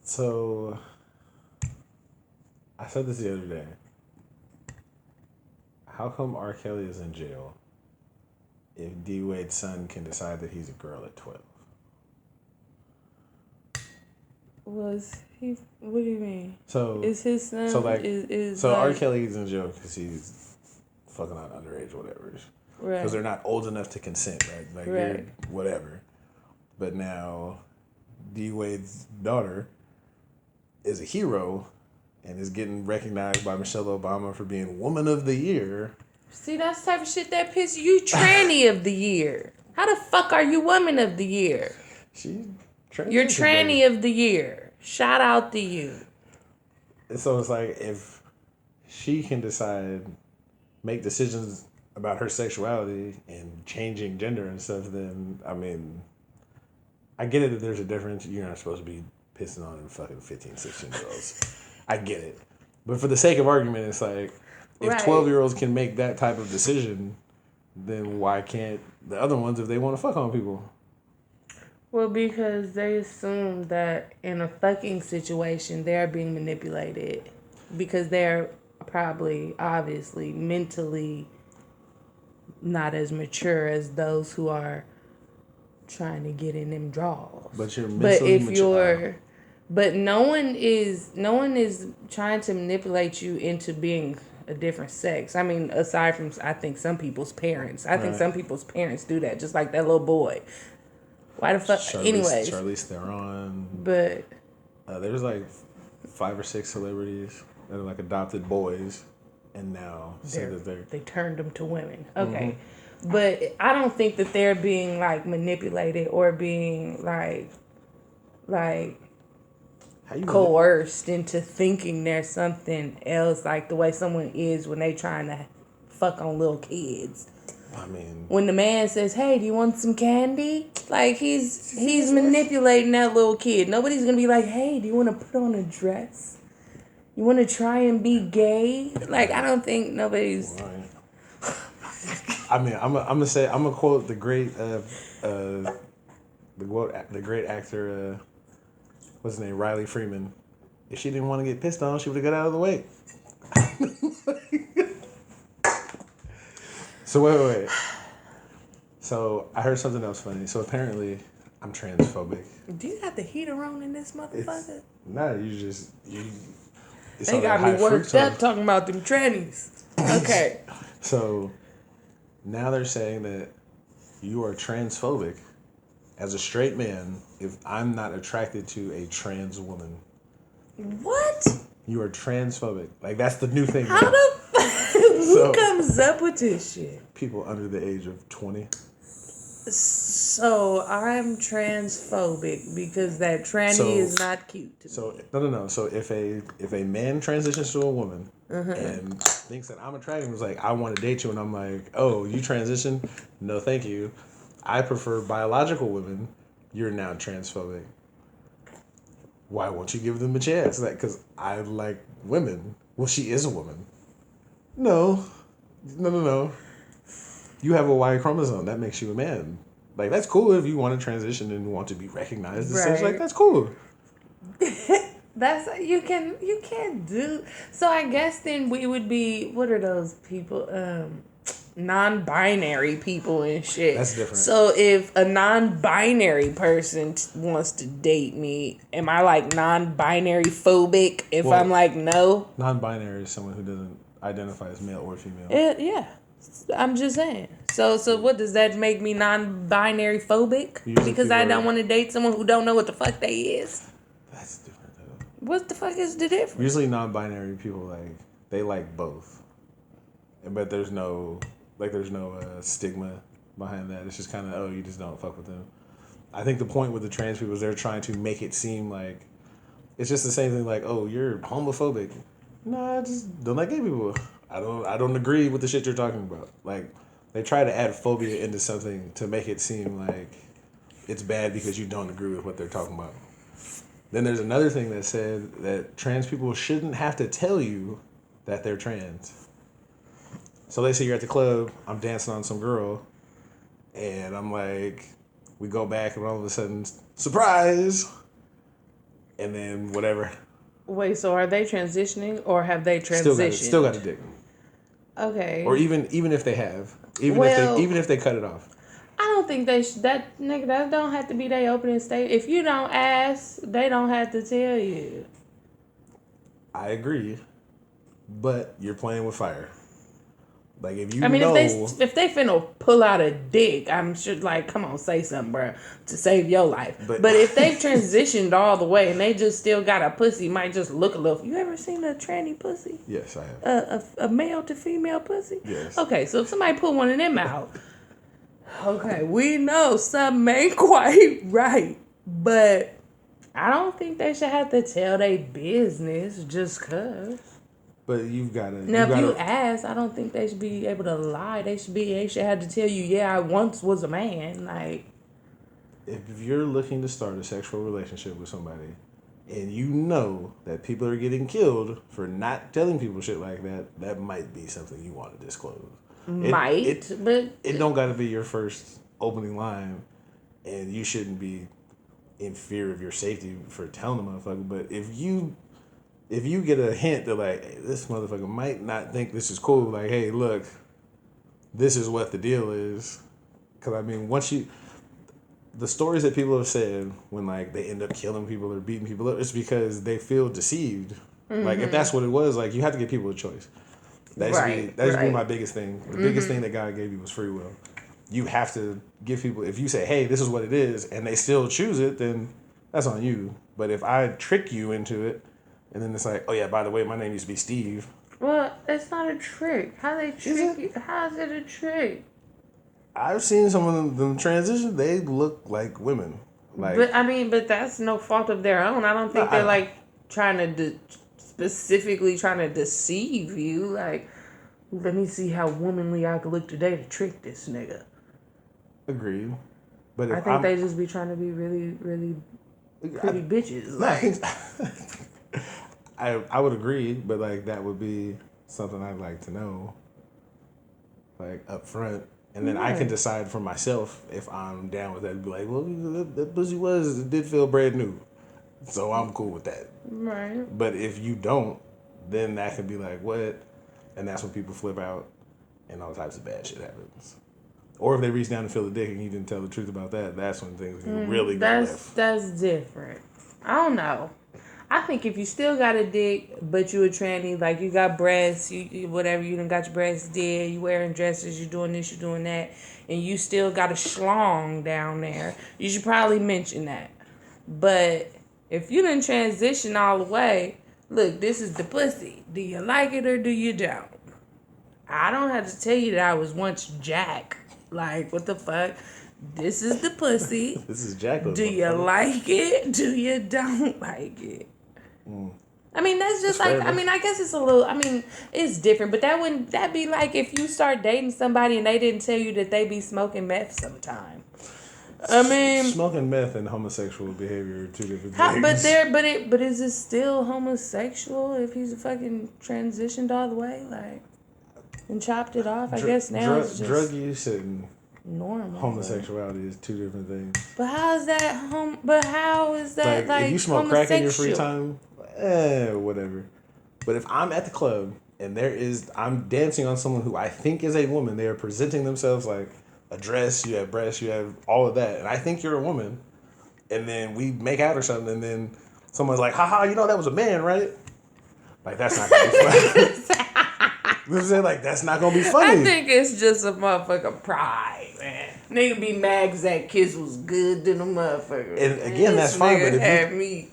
So, I said this the other day. How come R. Kelly is in jail if D. Wade's son can decide that he's a girl at 12? Was he? What do you mean? So is his son? So like, so R. Kelly is in jail because he's fucking on underage, whatever. Right. Because they're not old enough to consent, right? Like, you're whatever. But now, D. Wade's daughter is a hero and is getting recognized by Michelle Obama for being Woman of the Year. See, that's the type of shit that pisses you. Tranny of the Year. How the fuck are you Woman of the Year? You're Tranny of the Year. Shout out to you. So it's like, if she can make decisions about her sexuality and changing gender and stuff, then, I mean, I get it that there's a difference. You're not supposed to be pissing on fucking 15, 16-year-olds. I get it. But for the sake of argument, it's like, if 12-year-olds can make that type of decision, then why can't the other ones if they want to fuck on people? Well, because they assume that in a fucking situation, they're being manipulated. Because they're probably, obviously, mentally not as mature as those who are trying to get in them draws. But you're mentally mature. But no one is trying to manipulate you into being a different sex. I mean, aside from, I think some people's parents. I think some people's parents do that, just like that little boy. Why the fuck? Anyways. Charlize Theron. But there's like 5 or 6 celebrities that are like adopted boys, and now they turned them to women. Okay. Mm-hmm. But I don't think that they're being like manipulated or being like coerced into thinking there's something else, like the way someone is when they trying to fuck on little kids. I mean, when the man says, "Hey, do you want some candy?" Like he's manipulating that little kid. Nobody's gonna be like, "Hey, do you want to put on a dress? You want to try and be gay?" Like I don't think nobody's. Right. I mean, I'm gonna quote the great the great actor. What's his name? Riley Freeman. If she didn't want to get pissed on, she would have got out of the way. So wait. So I heard something else funny. So apparently, I'm transphobic. Do you have the heater on in this motherfucker? They got me worked up talking about them trannies. Okay. So now they're saying that you are transphobic as a straight man if I'm not attracted to a trans woman. What? You are transphobic. Like, that's the new thing. How the who comes up with this shit? People under the age of 20. So I'm transphobic because that tranny is not cute to me. No. So if a man transitions to a woman and thinks that I'm attractive, is like, I want to date you, and I'm like, oh, you transition? No, thank you. I prefer biological women. You're now transphobic. Why won't you give them a chance? Like, because I like women. Well, she is a woman. No. You have a Y chromosome. That makes you a man. Like, that's cool if you want to transition and want to be recognized. Right. Such. Like, that's cool. That's you can't do. So I guess then we would be, what are those people? Non-binary people and shit. That's different. So if a non-binary person wants to date me, am I like non-binary phobic if I'm like no? Non-binary is someone who doesn't identify as male or female. Yeah. I'm just saying. So what does that make me non-binary phobic? Because I don't want to date someone who don't know what the fuck they is. That's different though. What the fuck is the difference? Usually non-binary people they like both, but there's no stigma behind that. It's just kind of, you just don't fuck with them. I think the point with the trans people is they're trying to make it seem like it's just the same thing. Like, oh, you're homophobic. No, I just don't like gay people. I don't agree with the shit you're talking about. Like, they try to add phobia into something to make it seem like it's bad because you don't agree with what they're talking about. Then there's another thing that said that trans people shouldn't have to tell you that they're trans. So let's say you're at the club, I'm dancing on some girl, and I'm like, we go back, and all of a sudden, surprise! And then whatever. Wait, so are they transitioning, or have they transitioned? Still got a dick. Okay. Or even if they have, even if they cut it off. I don't think that don't have to be their opening statement. If you don't ask, they don't have to tell you. I agree, but you're playing with fire. Like, if you if they finna pull out a dick, I'm sure, like, come on, say something, bro, to save your life. But if they've transitioned all the way and they just still got a pussy, might just look a little. You ever seen a tranny pussy? Yes, I have. A male to female pussy? Yes. Okay, so if somebody put one of them out, okay, we know something ain't quite right, but I don't think they should have to tell their business just 'cause. But you've got to... Now, if you ask, I don't think they should be able to lie. They should have to tell you, yeah, I once was a man. Like, if you're looking to start a sexual relationship with somebody and you know that people are getting killed for not telling people shit like that, that might be something you want to disclose. But it don't got to be your first opening line, and you shouldn't be in fear of your safety for telling the motherfucker. But if you get a hint that like, hey, this motherfucker might not think this is cool, like, hey, look, this is what the deal is. Because I mean, the stories that people have said when like they end up killing people or beating people up, it's because they feel deceived. Like if that's what it was, like you have to give people a choice. That used to be my biggest thing. The biggest thing that God gave you was free will. You have to give people, if you say, hey, this is what it is, and they still choose it, then that's on you. But if I trick you into it, and then it's like, oh yeah, by the way, my name used to be Steve. Well, it's not a trick. How they trick you? How is it a trick? I've seen some of them transition. They look like women. Like, but that's no fault of their own. I don't think they're like trying to specifically trying to deceive you. Like, let me see how womanly I could look today to trick this nigga. Agreed. But I think they just be trying to be really, really pretty bitches. Like, I would agree, but like that would be something I'd like to know, like up front, and then I can decide for myself if I'm down with that. Be like, well, that pussy did feel brand new, so I'm cool with that. Right. But if you don't, then that could be like what, and that's when people flip out, and all types of bad shit happens. Or if they reach down and feel the dick and you didn't tell the truth about that, that's when things can really go left. That's different. I don't know. I think if you still got a dick, but you a tranny, like you got breasts, you whatever, you done got your breasts did, you wearing dresses, you doing this, you doing that, and you still got a schlong down there, you should probably mention that. But if you done transition all the way, look, this is the pussy. Do you like it or do you don't? I don't have to tell you that I was once Jack. Like, what the fuck? This is the pussy. This is Jack. Do you like it? Do you don't like it? I mean, that's just like, I mean, I guess it's a little, I mean, it's different, but that'd be like if you start dating somebody and they didn't tell you that they be smoking meth sometime. I mean, smoking meth and homosexual behavior are two different things. But is it still homosexual if he's fucking transitioned all the way, like, and chopped it off? I guess now it's just drug use and normal. Homosexuality is two different things. But how is that But how is that like if you smoke crack in your free time, whatever. But if I'm at the club and I'm dancing on someone who I think is a woman, they are presenting themselves like a dress, you have breasts, you have all of that, and I think you're a woman, and then we make out or something, and then someone's like, haha, you know that was a man, right? Like, that's not gonna be funny. You know what I'm saying? Like, that's not gonna be funny. I think it's just a motherfucking pride, man. Nigga be mad cause that kiss was good to the motherfucker. And again, that's fine, but if had me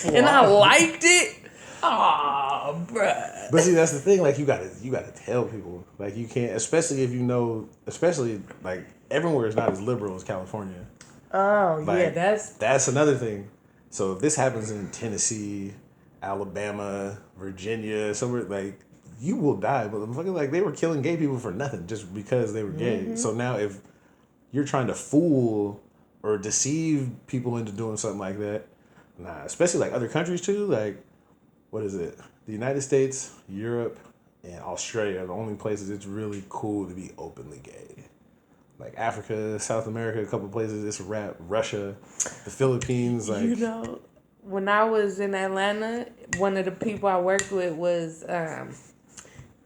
and I liked it. Oh, bruh. But see, that's the thing. Like, you gotta tell people. Like, you can't, especially if you know, especially like everywhere is not as liberal as California. Oh, like, yeah, that's another thing. So if this happens in Tennessee, Alabama, Virginia, somewhere, like, you will die. But fucking, like, they were killing gay people for nothing just because they were gay. Mm-hmm. So now if you're trying to fool or deceive people into doing something like that, nah, especially like other countries too, like, what is it? The United States, Europe, and Australia are the only places it's really cool to be openly gay. Like Africa, South America, a couple places it's a wrap. Russia, the Philippines, like, you know, when I was in Atlanta, one of the people I worked with was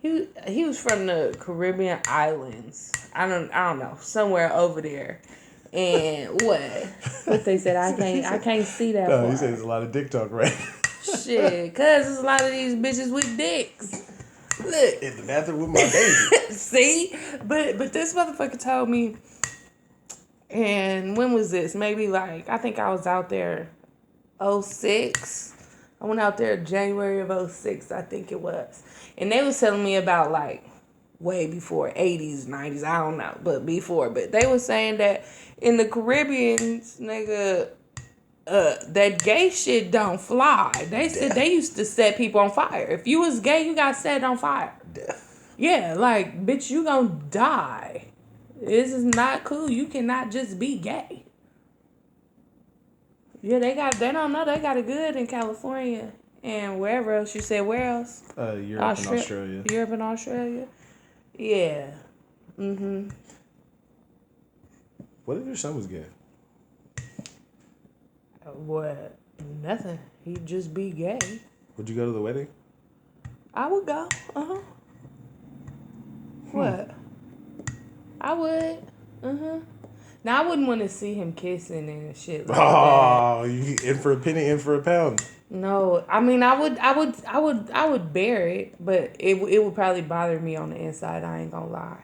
he was from the Caribbean islands. I don't know, somewhere over there. And what they said, I can't see that. No, he said there's a lot of dick talk, right? Shit, cause there's a lot of these bitches with dicks. Look, in the bathroom with my baby. See, but this motherfucker told me, and when was this? Maybe like I think I was out there, 2006. I went out there January of 2006, I think it was, and they was telling me about like way before 80s, 90s, I don't know, but before. But they were saying that in the Caribbean, nigga, that gay shit don't fly. They said they used to set people on fire. If you was gay, you got set on fire. Death. Yeah, like, bitch, you gonna die. This is not cool. You cannot just be gay. Yeah, they don't know they got it good in California and wherever else. You said where else? Europe and Australia. Europe and Australia. Yeah. Mm-hmm. What if your son was gay? What? Nothing. He'd just be gay. Would you go to the wedding? I would go. What? I would. Now I wouldn't want to see him kissing and shit like that. Oh, you in for a penny, in for a pound. No, I mean I would bear it, but it would probably bother me on the inside. I ain't gonna lie.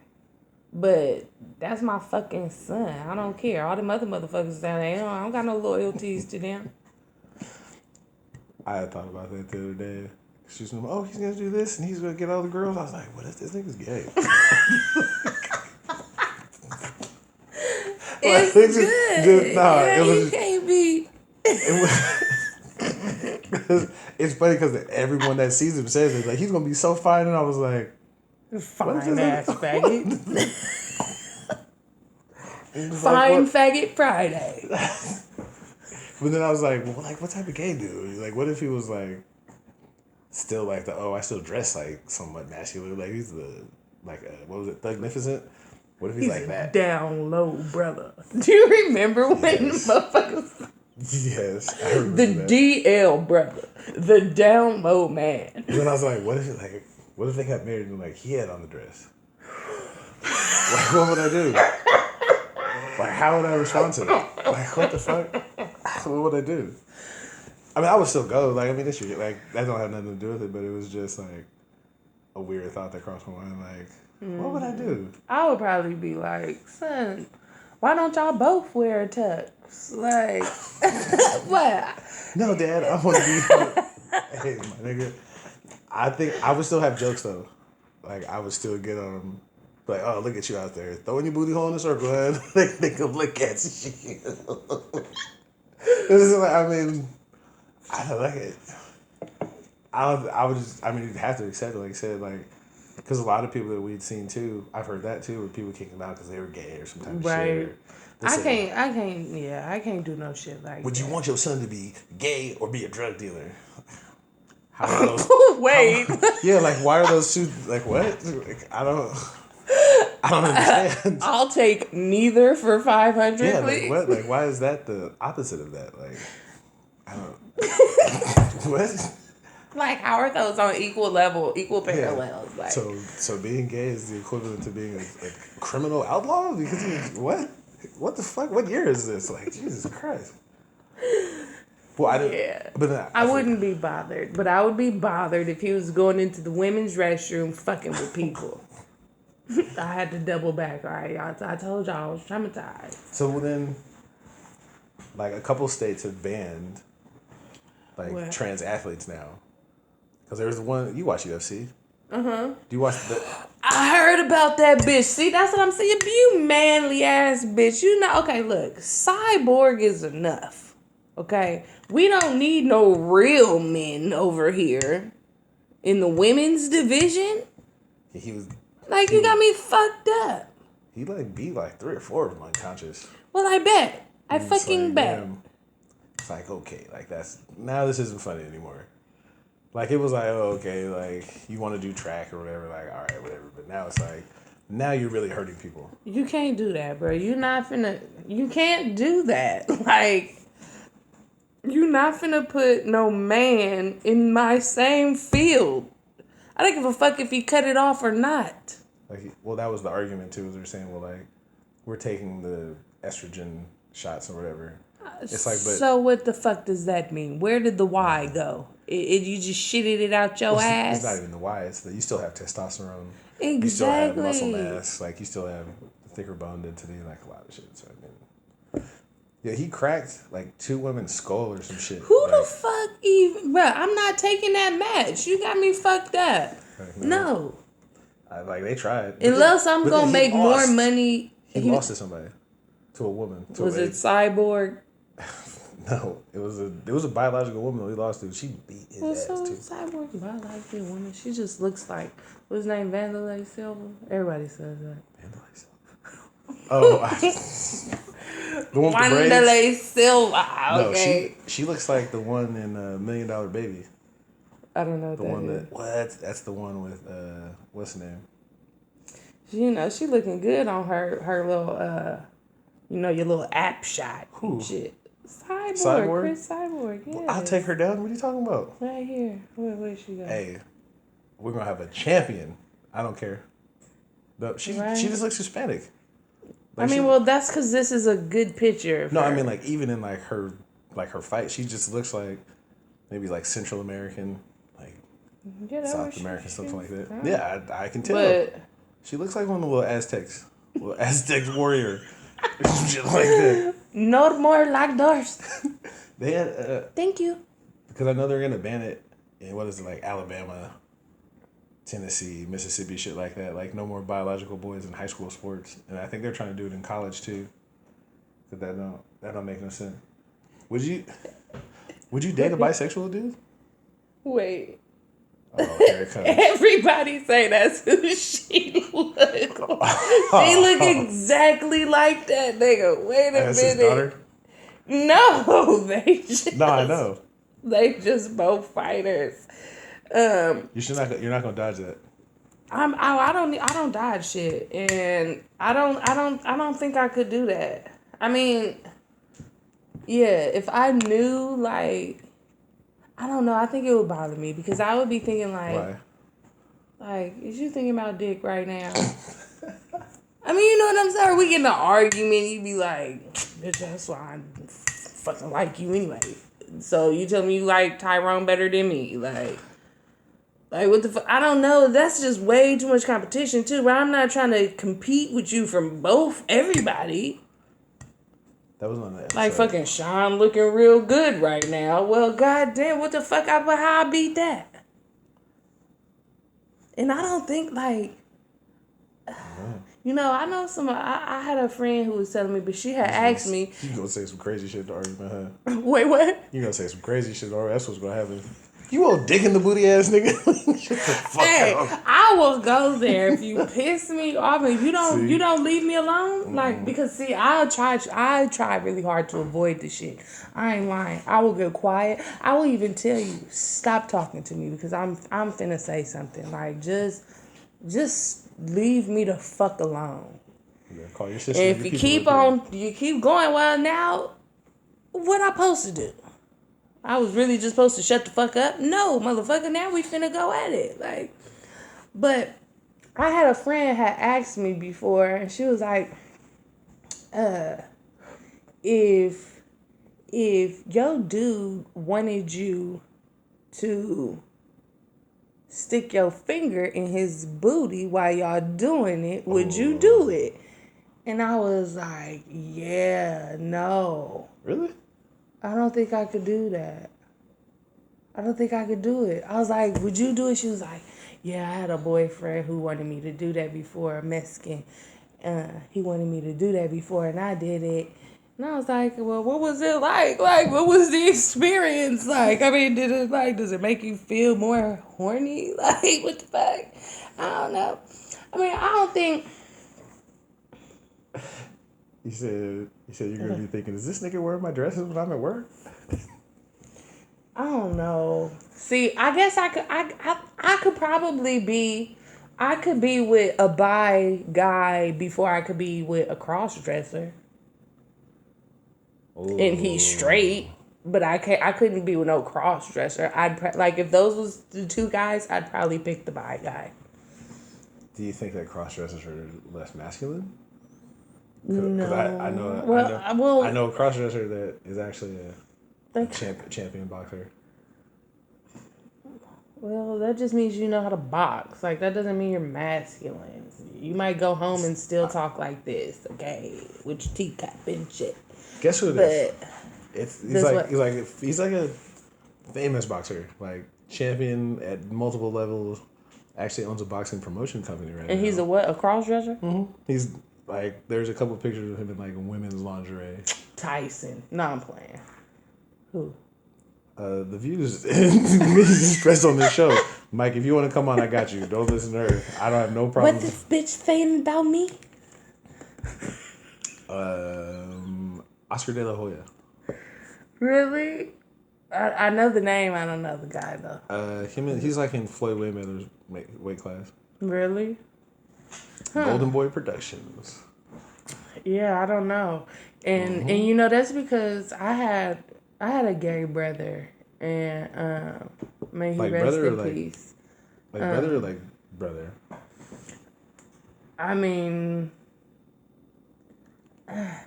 But that's my fucking son. I don't care. All them other motherfuckers down there, I don't got no loyalties to them. I had thought about that the other day. She was like, oh, he's gonna do this and he's gonna get all the girls. I was like, what if this nigga's gay? It's good. You can't be. It's funny because everyone that sees him says it. Like, he's gonna be so fine, and I was like, fine ass faggot. Fine faggot Friday. But then I was like, well, like, what type of gay dude? Like, what if he was like, still like I still dress like somewhat masculine. Like, he's what was it, Thugnificent? What if he's like that? Down low, brother. Do you remember when motherfuckers? Yes, I remember the that. DL brother, the down low man. And then I was like, what if they got married and like he had on the dress? Like, what would I do? Like, how would I respond to that? Like, what the fuck? What would I do? I mean, I would still go. Like, I mean, this year, like, that don't have nothing to do with it, but it was just like a weird thought that crossed my mind. Like, what would I do? I would probably be like, son, why don't y'all both wear a tux? Like, what? No, Dad, I want to be. Hey, my nigga. I think I would still have jokes though. Like, I would still get on them. Like, oh, look at you out there throwing your booty hole in the circle, man. They can look at you. I mean, I don't like it. You'd have to accept it, like I said, like, because a lot of people that we'd seen too, I've heard that too, where people kicking out because they were gay or some type of shit. I can't do no shit like that. Would you want your son to be gay or be a drug dealer? How are those? Wait. Yeah, like, why are those two, like, what? Like, I don't understand. I'll take neither for 500, yeah, please. like, what? Like, why is that the opposite of that? Like, I don't. What? Like, how are those on equal level, equal parallels? Yeah. Like, So being gay is the equivalent to being a criminal outlaw? Because what? What the fuck? What year is this? Like, Jesus Christ. Well, I didn't. Yeah. But I wouldn't be bothered, but I would be bothered if he was going into the women's restroom fucking with people. I had to double back. All right, I told y'all I was traumatized. So then, like, a couple states have banned like trans athletes now. Because there's one, you watch UFC. Do you watch the... I heard about that bitch. See, that's what I'm saying. You manly ass bitch. You know, okay, look. Cyborg is enough. Okay? We don't need no real men over here in the women's division. Yeah, he was... Like, you got me fucked up. He, like, beat, like, 3 or 4 of them unconscious. Well, I bet. I fucking bet. Damn. It's like, okay, like, that's... Now this isn't funny anymore. Like, it was like, oh, okay, like, you want to do track or whatever, like, all right, whatever. But now it's like, now you're really hurting people. You can't do that, bro. You can't do that. Like, you're not finna put no man in my same field. I don't give a fuck if he cut it off or not. Like, well, that was the argument, too, was they were saying, well, like, we're taking the estrogen shots or whatever. It's like, but... So what the fuck does that mean? Where did the Y go? You just shitted it out your ass? It's not even the Y. It's that you still have testosterone. Exactly. You still have muscle mass. Like, you still have thicker bone density. Like, a lot of shit. So, I mean... Yeah, he cracked, like, 2 women's skull or some shit. Who the fuck even... Bro, I'm not taking that match. You got me fucked up. Like, no. Like, they tried. Unless I'm going to make more money... He lost to somebody. To a woman. Was it Cyborg? No, it was a biological woman that he lost to. She beat his ass too. Cyborg, biological woman. She just looks like, what's his name, Vandalay Silva? Everybody says that. Vandalay Silva. Oh, The one with the braids? Wanderlei Silva. No, Okay. she looks like the one in $1 Million Baby. I don't know what The that one is. that what? That's the one with what's the name? You know, she looking good on her little your little app shot Who? and shit. Cyborg? Chris Cyborg, yeah. Well, I'll take her down. What are you talking about? Right here. Where she go? Hey, we're gonna have a champion. I don't care. But she just looks Hispanic. Like That's because this is a good picture of no, her. I mean like even in like her fight, she just looks like maybe like Central American, like South American, something like that. Huh? Yeah, I can tell. But she looks like one of the little Aztecs, little Aztec warrior, shit like that. No more locked doors. They had. Thank you. Because I know they're gonna ban it in what is it, like Alabama, Tennessee, Mississippi, shit like that. Like no more biological boys in high school sports, and I think they're trying to do it in college too. But that don't make no sense. Would you date a bisexual dude? Wait. Oh, here it comes. Everybody say that's who she look. She look exactly like that nigga. Wait a minute. His daughter? No, they just. No, I know. They just both fighters. You're not gonna dodge that. I don't dodge shit, and I don't think I could do that. I mean, yeah, if I knew, like, I don't know, I think it would bother me because I would be thinking like, why? Is you thinking about dick right now? I mean, you know what I'm saying? Or we get in an argument, you be like, bitch, that's why I fucking like you anyway. So you tell me you like Tyrone better than me, like what the fuck? I don't know. That's just way too much competition too. But I'm not trying to compete with you from everybody. That was on the episode. Like fucking Sean looking real good right now. Well, goddamn, what the fuck? How I beat that? And I don't think like. You know, I know I had a friend who was telling me, but she had asked me. You gonna say some crazy shit to argument, huh? Wait, what? You gonna say some crazy shit to argument? That's what's gonna happen. You old dick in the booty ass nigga. Shut the fuck up. I will go there if you piss me off. If you don't leave me alone. Like because I try really hard to avoid this shit. I ain't lying. I will get quiet. I will even tell you stop talking to me because I'm finna say something. Like just leave me the fuck alone. Yeah, call your sister. And if you keep going, well now, what I supposed to do? I was really just supposed to shut the fuck up? No, motherfucker, now we finna go at it. Like, but I had a friend had asked me before, and she was like, if your dude wanted you to stick your finger in his booty while y'all doing it, would you do it? And I was like, yeah, no. Really? I don't think I could do that. I don't think I could do it. I was like, would you do it? She was like, yeah, I had a boyfriend who wanted me to do that before, Mexican. He wanted me to do that before, and I did it. And I was like, well, what was it like? Like, what was the experience like? I mean, does it make you feel more horny? Like, what the fuck? I don't know. I mean, I don't think... You said you're going to be thinking, is this nigga wearing my dresses when I'm at work? I don't know. See, I guess I could probably be... I could be with a bi guy before I could be with a cross-dresser. Ooh. And he's straight, but I couldn't be with no cross-dresser. Like, if those was the two guys, I'd probably pick the bi guy. Do you think that cross-dressers are less masculine? No. I know a cross-dresser that is actually a champion boxer. Well, that just means you know how to box. Like, that doesn't mean you're masculine. You might go home and still talk like this, okay? With your teacup and shit. Guess who it is? He's like a famous boxer, like champion at multiple levels. Actually owns a boxing promotion company right now. And he's a what? A cross-dresser? Mm-hmm. He's like, there's a couple of pictures of him in like women's lingerie. Tyson. No, I'm playing. Who? The views expressed on this show. Mike, if you want to come on, I got you. Don't listen to her. I don't have no problem. What this bitch saying about me? Oscar De La Hoya. Really? I know the name. I don't know the guy though. He's like in Floyd Mayweather's weight class. Really? Huh. Golden Boy Productions. Yeah, I don't know, and you know that's because I had a gay brother, and may he Like rest brother or in like peace. brother or like brother. I mean, it's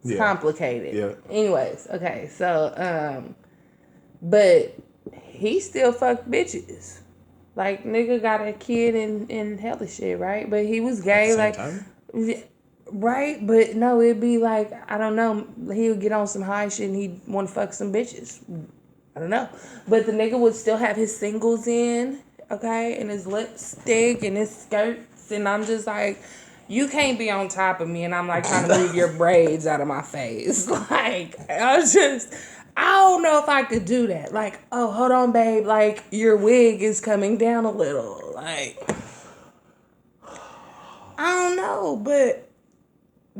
Yeah. complicated. Yeah. Anyways, okay, so but he still fucked bitches. Like nigga got a kid and hella shit, right? But he was gay, At the same like. Time? Right, but no, it'd be like, I don't know, he would get on some high shit and he'd want to fuck some bitches. I don't know. But the nigga would still have his singles in, okay, and his lipstick and his skirts, and I'm just like, you can't be on top of me, and I'm like trying to move your braids out of my face. Like, I don't know if I could do that. Like, oh, hold on, babe, like, your wig is coming down a little. Like, I don't know, but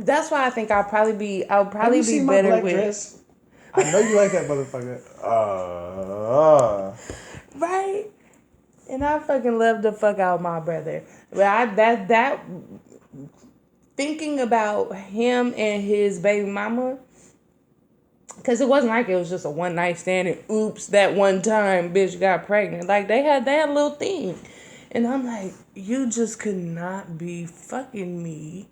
that's why I think I'll probably be seen better my black with dress? I know you like that motherfucker. Right? And I fucking love the fuck out my brother. But that thinking about him and his baby mama, because it wasn't like it was just a one night stand and oops, that one time bitch got pregnant. Like they had a little thing. And I'm like, you just could not be fucking me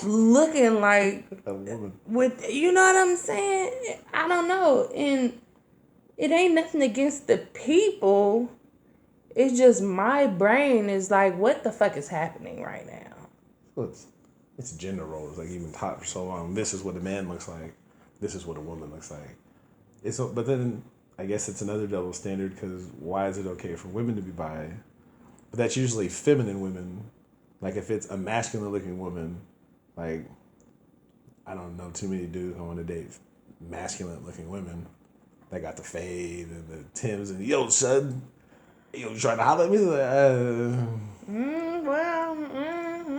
looking like A woman. with, you know what I'm saying? I don't know. And it ain't nothing against the people. It's just my brain is like, what the fuck is happening right now? Well, it's gender roles. Like even taught for so long. This is what a man looks like. This is what a woman looks like. But then I guess it's another double standard because why is it okay for women to be bi? But that's usually feminine women. Like if it's a masculine looking woman, like I don't know too many dudes I want to date masculine looking women. They got the fade and the Timbs and yo son, you trying to holler at me?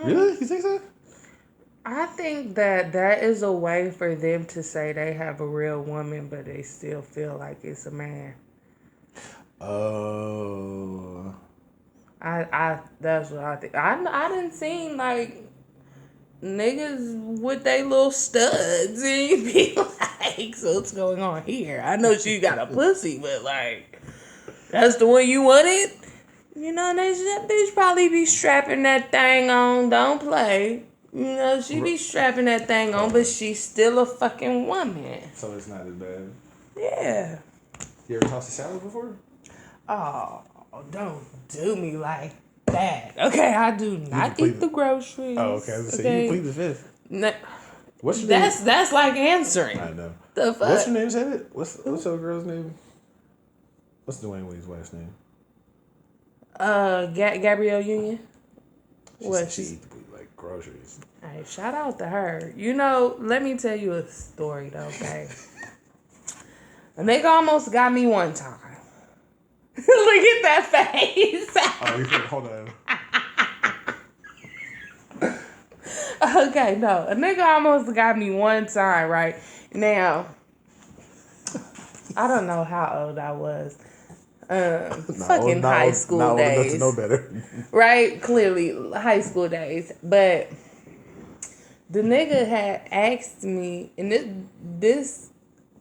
Really? You think so? I think that is a way for them to say they have a real woman, but they still feel like it's a man. Oh. That's what I think. I didn't see like niggas with they little studs and you be like, so what's going on here? I know she got a pussy, but like, that's the one you wanted? You know, that bitch probably be strapping that thing on. Don't play. You know, she be strapping that thing on, but she's still a fucking woman. So it's not as bad. Yeah. You ever tossed a salad before? Oh, don't do me like that. Okay, I do not eat the groceries. Oh, okay. I was gonna say you plead the fifth. No, What's your name? that's like answering. I know. The fuck? What's your name? Say it. What's your girl's name? What's Dwayne Wade's wife's name? Gabrielle Union. She eat like groceries. Hey, shout out to her. You know, let me tell you a story though, okay? A nigga almost got me one time. Look at that face. Oh, you can hold on. Okay, no. A nigga almost got me one time, right? Now, I don't know how old I was. Fucking high school days. Not old enough to know better. Right? Clearly, high school days. But the nigga had asked me, and this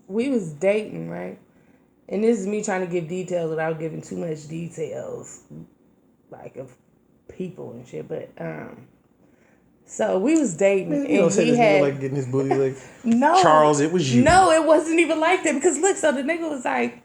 we was dating, right? And this is me trying to give details without giving too much details, like of people and shit. But so we was dating, Man, and you don't say he this had nigga like getting his booty like no Charles. It was you. No, it wasn't even like that because look, so the nigga was like,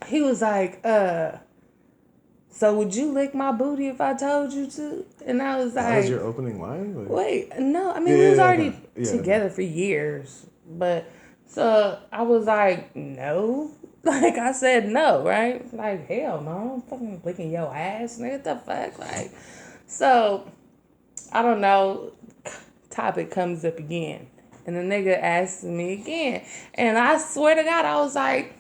he was like, so would you lick my booty if I told you to? And I was like, that was your opening line. Like, wait, no, I mean we was already together for years, but so I was like, no. Like, I said no, right? Like, hell no, I'm fucking licking your ass, nigga, what the fuck? Like, so, I don't know, topic comes up again. And the nigga asks me again. And I swear to God, I was like,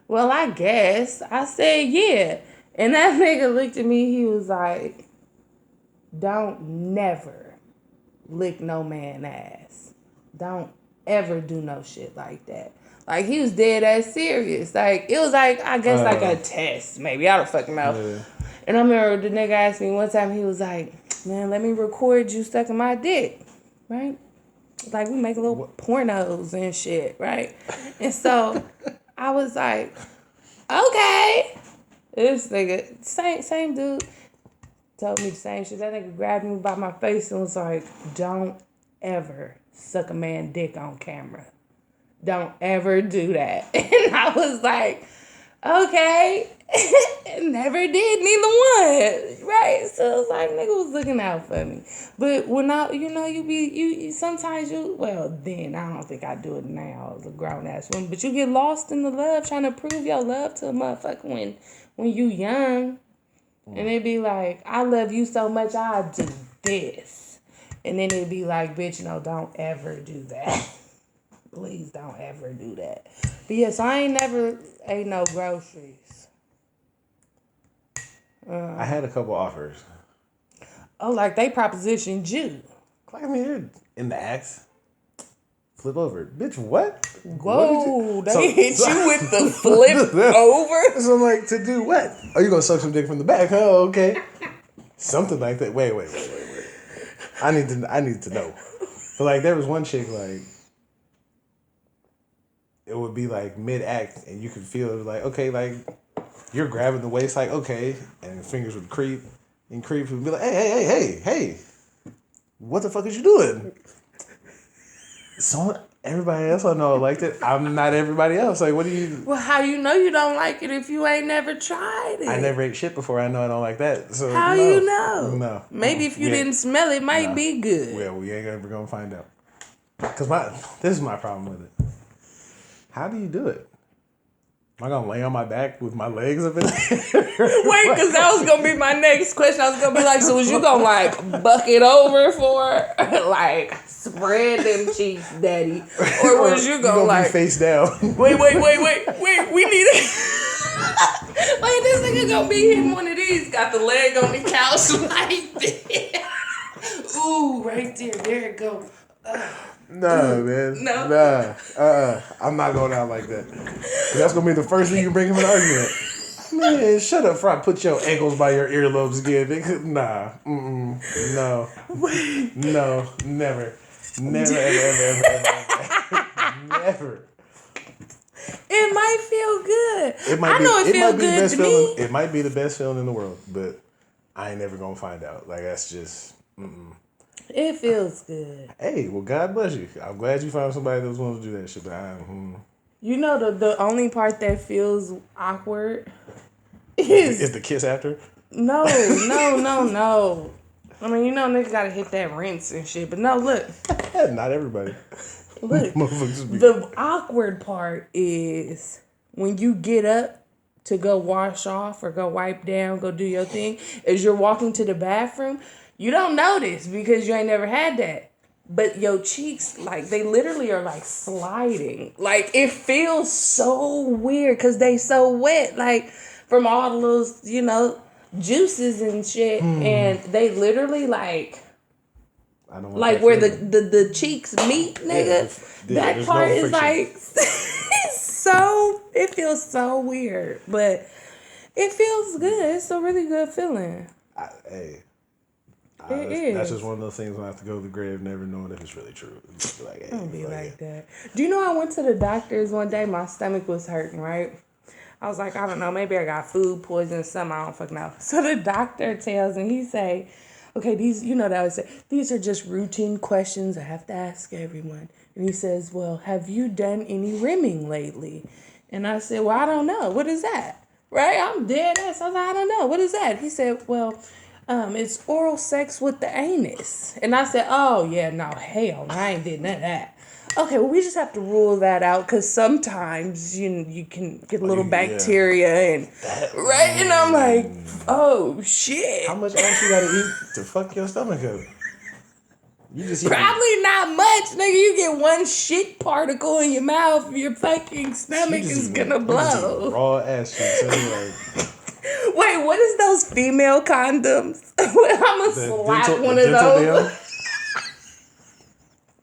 well, I guess. I said, yeah. And that nigga looked at me, he was like, don't never lick no man ass. don't ever do no shit like that. Like, he was dead ass serious. Like, it was like, I guess, like a test, maybe. I don't fucking know. Yeah. And I remember the nigga asked me one time, he was like, man, let me record you sucking my dick, right? Like, we make little pornos and shit, right? And so, I was like, okay. This nigga, same dude, told me the same shit. That nigga grabbed me by my face and was like, don't ever suck a man's dick on camera. Don't ever do that. And I was like, okay. Never did neither one. Right? So it was like, nigga was looking out for me. But when you sometimes then I don't think I do it now as a grown ass woman. But you get lost in the love, trying to prove your love to a motherfucker when you young. And it be like, I love you so much, I'll do this. And then it'd be like, bitch, no, don't ever do that. Please don't ever do that. But yeah, so I ain't never ate no groceries. I had a couple offers. Oh, like they propositioned you. I mean, you're in the axe. Flip over. Bitch, what? Whoa, they hit you with the flip over? So I'm like, to do what? Oh, you gonna suck some dick from the back? Oh, okay. Something like that. Wait. I need to know. But like, there was one chick, like, it would be like mid-act and you could feel it was like, okay, like, you're grabbing the waist, like, okay, and fingers would creep, and creep would be like, hey, what the fuck is you doing? Everybody else I know liked it. I'm not everybody else. Like, what do you... Well, how you know you don't like it if you ain't never tried it? I never ate shit before. I know I don't like that. So how you know? No. Maybe if you didn't smell it, might be good. Well, we ain't ever gonna find out. Because this is my problem with it. How do you do it? Am I gonna lay on my back with my legs up in there? Wait, because that was gonna be my next question. I was gonna be like, so was you gonna like bucket over for like spread them cheeks, daddy, or was you gonna like be face down? Wait. We need it. Wait, this nigga gonna be hitting one of these. Got the leg on the couch like this. Ooh, right there. There it go. No, man. No. I'm not going out like that. That's going to be the first thing you bring him in an argument. Man, shut up before I put your ankles by your earlobes again. Nah. No. No. Never. Never. It might feel good. I know it feels good to me. It might be the best feeling in the world, but I ain't never going to find out. Like, that's just... It feels good. Hey, well, God bless you. I'm glad you found somebody that was willing to do that shit. But you know the only part that feels awkward is the kiss after. No. I mean, niggas gotta hit that rinse and shit. But no, look. Not everybody. Look, the awkward part is when you get up to go wash off or go wipe down, go do your thing. As you're walking to the bathroom. You don't notice because you ain't never had that. But your cheeks, like, they literally are, like, sliding. Like, it feels so weird because they so wet. Like, from all those, juices and shit. And they literally, like... I don't like, where the cheeks meet, nigga. That part is, like... it feels so weird. But it feels good. It's a really good feeling. That's just one of those things when I have to go to the grave never knowing if it's really true. It's like, hey, don't be like that. Do you know I went to the doctor's one day? My stomach was hurting, right? I was like, I don't know, maybe I got food poisoning, something, I don't fucking know. So the doctor tells me, he say, okay, these, they always say, these are just routine questions I have to ask everyone. And he says, well, have you done any rimming lately? And I said, well, I don't know. What is that? Right? I'm dead ass. I was like, I don't know. What is that? He said, well... it's oral sex with the anus. And I said, oh, yeah, no, hell, I ain't did none of that. Okay, well, we just have to rule that out because sometimes you can get a little bacteria and right. And I'm like, oh, shit. How much ass you got to eat to fuck your stomach up? You just probably not much, nigga. You get one shit particle in your mouth, your fucking stomach is going to blow. Raw ass shit. So wait, what is those female condoms? I'm going to slap one of those.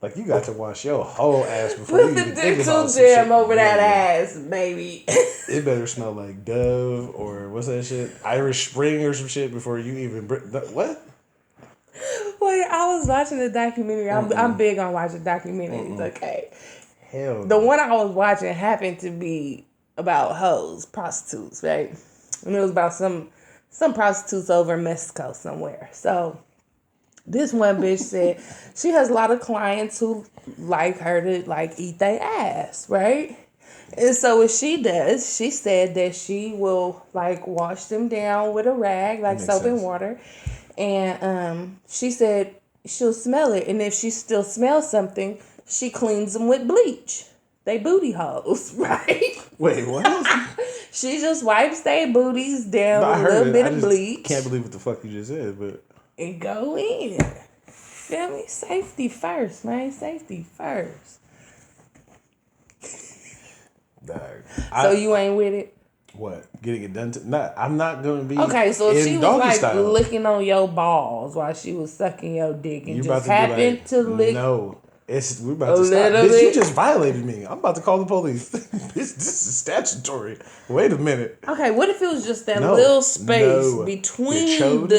Like, you got to wash your whole ass before Put you the even think dental about some shit. jam over that Yeah. ass, baby. It better smell like Dove or what's that shit? Irish Spring or some shit before you even... What? Wait, I was watching a documentary. I'm big on watching documentaries, okay? Hell The no. one I was watching happened to be about hoes, prostitutes, right? And it was about some prostitutes over in Mexico somewhere. So this one bitch said she has a lot of clients who like her to like eat their ass, right? And so what she does, she said that she will like wash them down with a rag, like soap and water. And she said she'll smell it. And if she still smells something, she cleans them with bleach. They booty holes, right? Wait, what? She just wipes their booties down No, I with a heard little it. bit I of just bleach. can't believe what the fuck you just said, but... And go in. Feel me? Safety first, man. Safety first. Dog. So you ain't with it? What? Getting it done to... Nah, I'm not going to be... Okay, so if in she was doggy like style. licking on your balls while she was sucking your dick and You just about to be happened like, to lick no. We're about a to stop. little Bitch, you bit. just violated me. I'm about to call the police. this is statutory. Wait a minute. Okay, what if it was just that No. little space No. between chode?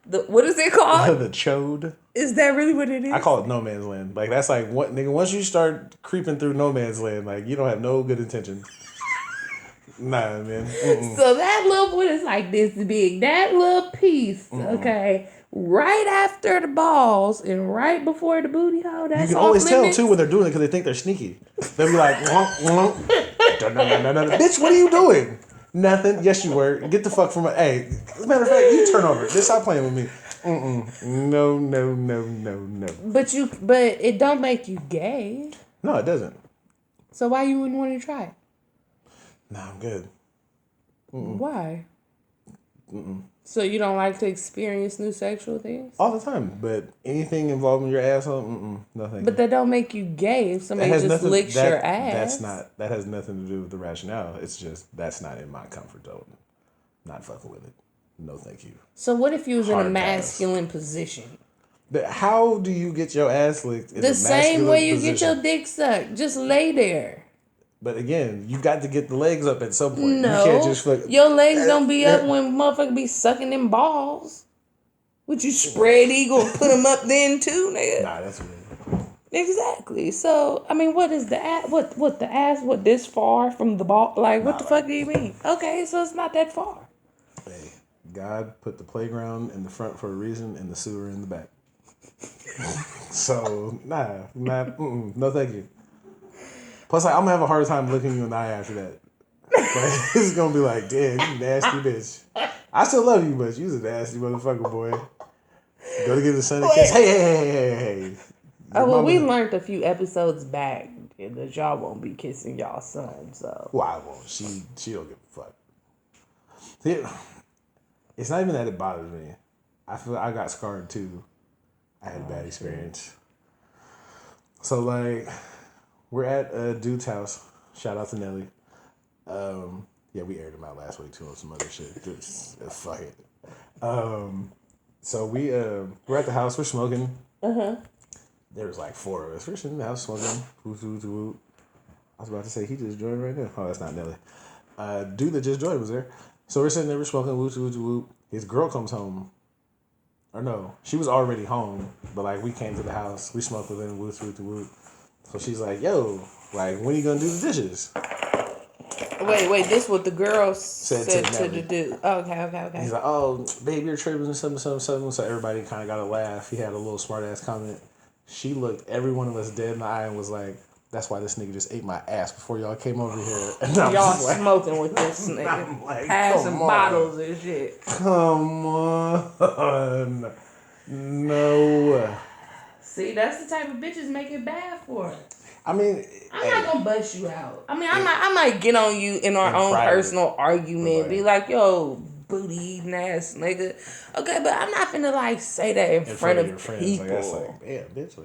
the what is it called? The chode. Is that really what it is? I call it no man's land. Like, that's like, what, nigga, once you start creeping through no man's land, like, you don't have no good intention. Nah, man. Mm-mm. So that little one is like this big. That little piece, okay, right after the balls and right before the booty hole. That's You can off always tell, limits? too, when they're doing it because they think they're sneaky. They'll be like, bitch, what are you doing? Nothing. Yes, you were. Get the fuck from my... Hey, as a matter of fact, you turn over. Just stop playing with me. No. But it don't make you gay. No, it doesn't. So why you wouldn't want to try it? Nah, I'm good. Why? So you don't like to experience new sexual things? All the time. But anything involving your asshole, no thank you. But that don't make you gay if somebody just licks your ass. That has nothing to do with the rationale. It's just, that's not in my comfort zone. Not fucking with it. No thank you. So what if you was in a Hard masculine position? How do you get your ass licked in The a same way you position? get your dick sucked. Just lay there. But again, you got to get the legs up at some point. No. You can't just Your legs don't be up when motherfucker be sucking them balls. Would you spread eagle and put them up then too, nigga? Nah, that's weird. Exactly. So, I mean, what is the ass? What the ass? What, this far from the ball? Like, what the fuck do you mean? Okay, so it's not that far. Hey, God put the playground in the front for a reason and the sewer in the back. So, no thank you. Plus, like, I'm going to have a hard time looking you in the eye after that. Like, it's going to be like, damn, you nasty bitch. I still love you, but you's a nasty motherfucker, boy. Go to give the son a kiss. Hey. Oh, well, we learned a few episodes back that y'all won't be kissing y'all's son, so. Well, I won't. She don't give a fuck. See, it's not even that it bothers me. I feel I got scarred, too. I had a bad experience. So, like... We're at a dude's house. Shout out to Nelly. Yeah, we aired him out last week too on some other shit. Just fuck it. So we're at the house. We're smoking. There was like 4 of us. We're sitting in the house smoking. Woo. I was about to say he just joined right now. Oh, that's not Nelly. Dude that just joined was there. So we're sitting there. We're smoking. Woo. His girl comes home. Or no, she was already home. But like we came to the house. We smoked with him. Woo. So she's like, yo, like, when are you going to do the dishes? Wait, this what the girl said to Nelly. the dude. Okay. He's like, oh, babe, you're tripping, something. So everybody kind of got a laugh. He had a little smart-ass comment. She looked every one of us dead in the eye and was like, that's why this nigga just ate my ass before y'all came over here. And I'm y'all just like, smoking with this nigga. I'm like, passing bottles and shit. Come on. No. See, that's the type of bitches make it bad for her. I mean, I'm not gonna bust you out. I mean, I might get on you in our own private, personal argument. Be like, yo, booty eating ass nigga. Okay, but I'm not finna like say that in front of your friends. people. Like, that's like, damn, bitch.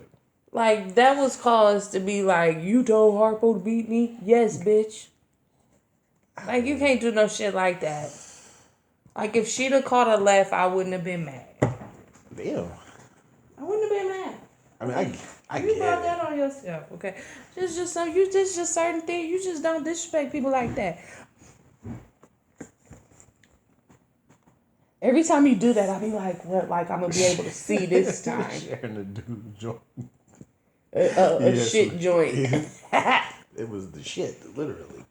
Like, that was cause to be like, you told Harpo to beat me? Yes, bitch. Like, you can't do no shit like that. Like, if she'd have caught a left, I wouldn't have been mad. Damn. I wouldn't have been mad. I mean, I you get brought it. that on yourself, okay? Just certain things. You just don't disrespect people like that. Every time you do that, I be like, what? Like, I'm going to be able to see this time. Sharing a dude joint. A shit joint. It was the shit, literally.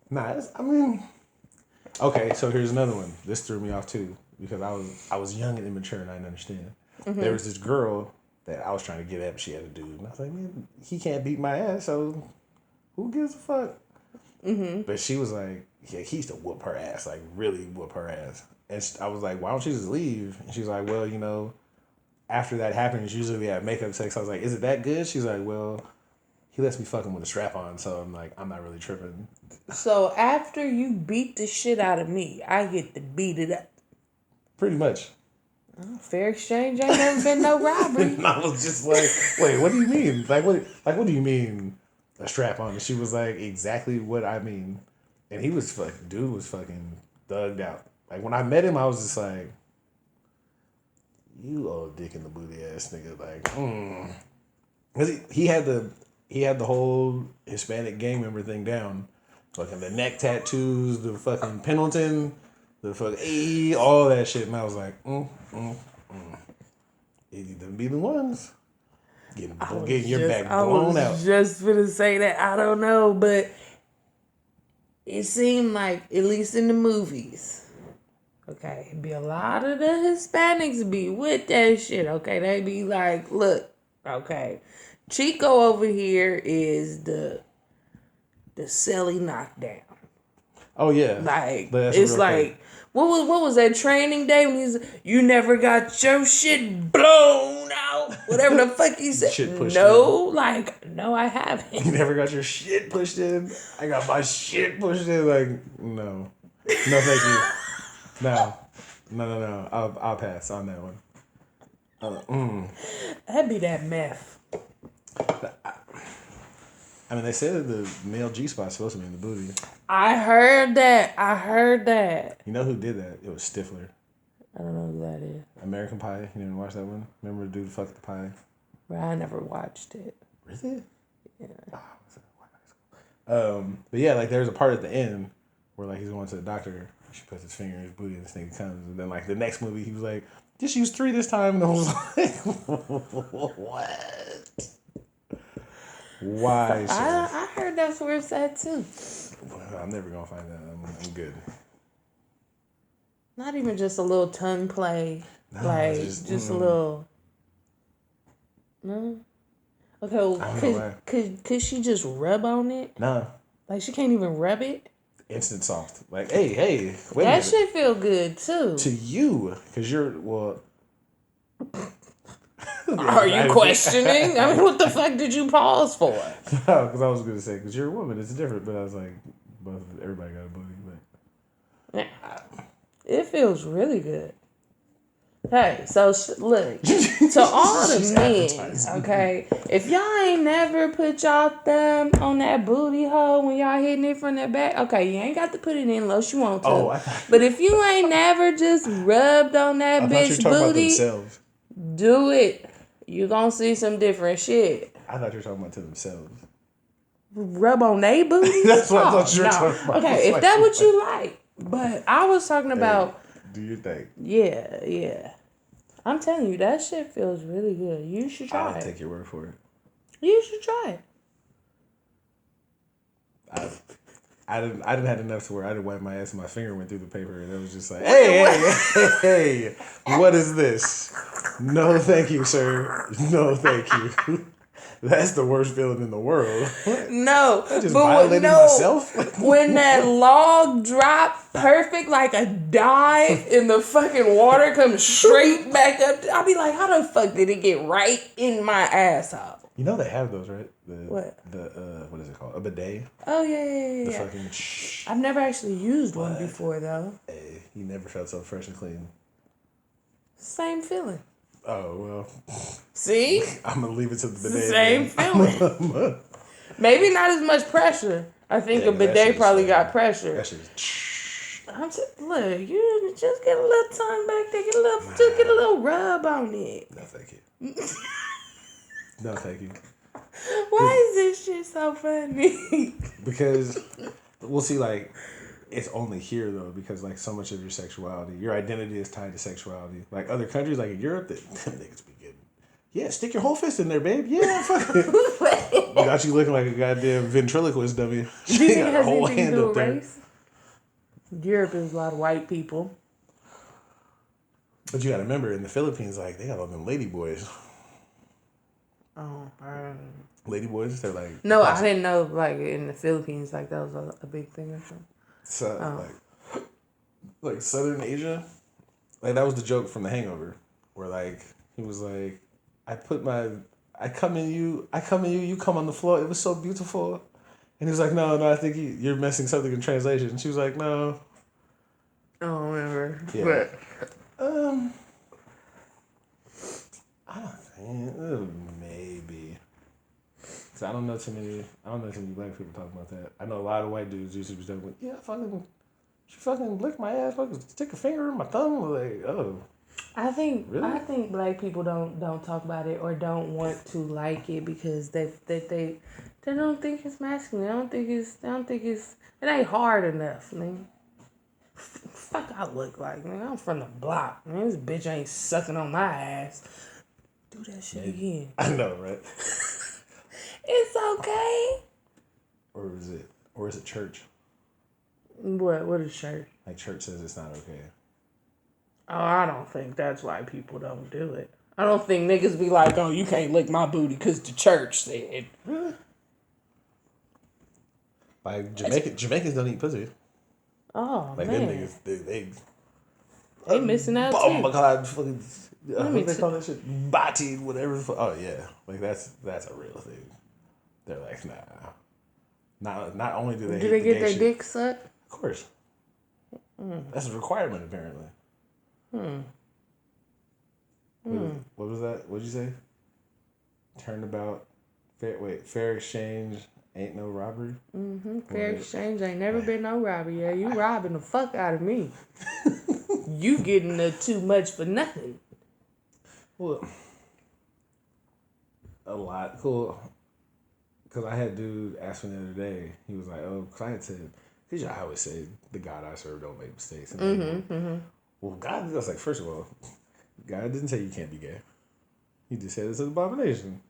Nah, I mean, okay, so here's another one. This threw me off too because I was young and immature and I didn't understand. Mm-hmm. There was this girl that I was trying to get at, but she had a dude. And I was like, man, he can't beat my ass, so who gives a fuck? Mm-hmm. But she was like, yeah, he used to whoop her ass, like really whoop her ass. And I was like, why don't you just leave? And she's like, well, you know, after that happens, usually we have makeup sex. I was like, is it that good? She's like, well, he lets me fuck him with a strap on, so I'm like, I'm not really tripping. So after you beat the shit out of me, I get to beat it up. Pretty much. Fair exchange ain't never been no robbery. And I was just like, wait, what do you mean? Like what do you mean a strap on? And she was like, exactly what I mean. And dude was fucking thugged out. Like when I met him, I was just like, you old dick in the booty ass nigga. Like, Cause he had the whole Hispanic gang member thing down. Fucking the neck tattoos, the fucking Pendleton, the fucking all that shit. And I was like, It them be the ones getting your back blown out. I was just gonna say that. I don't know, but it seemed like, at least in the movies, okay, it'd be a lot of the Hispanics be with that shit, okay? They be like, look, okay, Chico over here is the silly knockdown. Oh yeah, like it's like what was that Training Day when he's you never got your shit blown out, whatever the fuck he said. Shit pushed no, in. Like no, I haven't. You never got your shit pushed in. I got my shit pushed in. Like no, thank you. No. I'll pass on that one. That'd be that meth. I mean, they said the male G-spot's supposed to be in the booty. I heard that. You know who did that? It was Stifler. I don't know who that is. American Pie. You didn't watch that one? Remember the dude who fucked the pie? Well, I never watched it. Really? Yeah. But yeah, like there's a part at the end where like he's going to the doctor. She puts his finger in his booty and this nigga comes. And then like the next movie, he was like, just use 3 this time. And I was like, what? Why? I heard that's where it's at too. Well, I'm never gonna find that. I'm good. Not even just a little tongue play, no, like just a little. No. Okay, well, could she just rub on it? No. Like she can't even rub it. Instant soft. Like hey, wait. That shit feel good too. To you, because you're well. Are you questioning? I mean, what the fuck did you pause for? No, because I was going to say, because you're a woman, it's different. But I was like, everybody got a booty. But it feels really good. Hey, so look, to all the men, okay, if y'all ain't never put y'all thumb on that booty hole when y'all hitting it from the back, okay, you ain't got to put it in unless you want to. But if you ain't never just rubbed on that bitch booty, do it. You gonna see some different shit. I thought you were talking about to themselves. Rub on they booty? That's what I thought you were talking about. Okay, if that's what you like. But I was talking about... Do your thing. Yeah. I'm telling you, that shit feels really good. You should try it. I'll take your word for it. You should try it. I didn't have enough to where I didn't wipe my ass and my finger went through the paper and it was just like, hey, what is this? No, thank you, sir. No, thank you. That's the worst feeling in the world. No, I just violated myself. When that log dropped perfect like a dive and the fucking water comes straight back up, I'll be like, how the fuck did it get right in my asshole? You know they have those, right? What is it called? A bidet? Oh, yeah. The fucking I've never actually used one before, though. Hey, you never felt so fresh and clean. Same feeling. Oh, well. See? I'm going to leave it to the bidet. Same feeling. Maybe not as much pressure. I think a bidet probably got pressure. That shit is... Look, you just get a little tongue back there, get a little rub on it. No, thank you. No, thank you. Why is this shit so funny? Because we'll see, like, it's only here though, because like so much of your sexuality, your identity is tied to sexuality. Like other countries, like in Europe, them niggas be getting, yeah, stick your whole fist in there, babe. Yeah, fuck it. Got you looking like a goddamn ventriloquist dummy. Do you think it has anything to do with race? Europe is a lot of white people. But you gotta remember, in the Philippines, like, they got all them lady boys. Oh, lady boys, they're like... No, I didn't know, like, in the Philippines, like, that was a big thing or something. So, like Southern Asia, like, that was the joke from The Hangover, where, like, he was like, I come in you, you come on the floor, it was so beautiful. And he was like, no, I think you're messing something in translation. And she was like, no. I don't remember. Yeah. But... I don't think, maybe. Cause I don't know too many black people talking about that. I know a lot of white dudes used to be talking about, yeah, she fucking licked my ass, fucking stick a finger in my thumb, like, oh. I think really? I think black people don't talk about it or don't want to like it because they don't think it's masculine. They don't think it's it ain't hard enough, man. Fuck I look like, man. I'm from the block, man. This bitch ain't sucking on my ass. Do that shit again. I know, right? It's okay. Or is it church? What is church? Like church says it's not okay. Oh, I don't think that's why people don't do it. I don't think niggas be like, oh, you can't lick my booty because the church said. Really? Like Jamaicans don't eat pussy. Oh, like man. Them niggas, they missing out oh too. my god, fucking what they call that shit? Bati, whatever. Oh yeah, like that's a real thing. They're like, nah. Not only do they get their dick sucked? Of course. That's a requirement apparently. What was that? What'd you say? Turnabout. Fair exchange ain't no robbery. Fair exchange ain't never been no robbery. Yeah, you robbing the fuck out of me. You getting too much for nothing. Well, a lot. Cool. Because I had a dude ask me the other day. He was like, oh, because I had said, because I always say, the God I serve don't make mistakes. Well, God, I was like, first of all, God didn't say you can't be gay. He just said it's an abomination.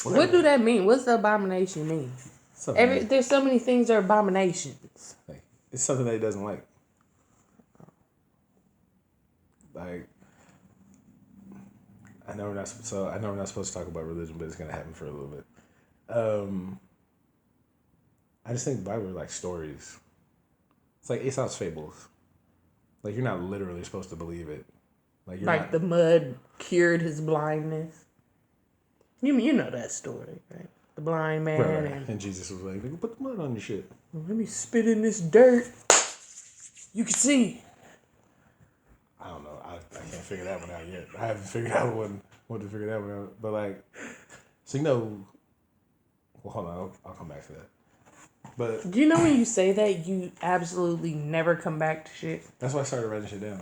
What do that mean? What's the abomination mean? There's so many things that are abominations. Like, it's something that he doesn't like. Like, I know we're not supposed to talk about religion, but it's gonna happen for a little bit. I just think the Bible are like stories. It's like Aesop's fables. Like, you're not literally supposed to believe it. Like the mud cured his blindness. You know that story, right? The blind man. Right. And Jesus was like, put the mud on your shit. Let me spit in this dirt. You can see. I don't know. I can't figure that one out yet. I haven't figured out what to figure that one out. But like, so well, hold on. I'll come back to that. But do you know when you say that, you absolutely never come back to shit? That's why I started writing shit down.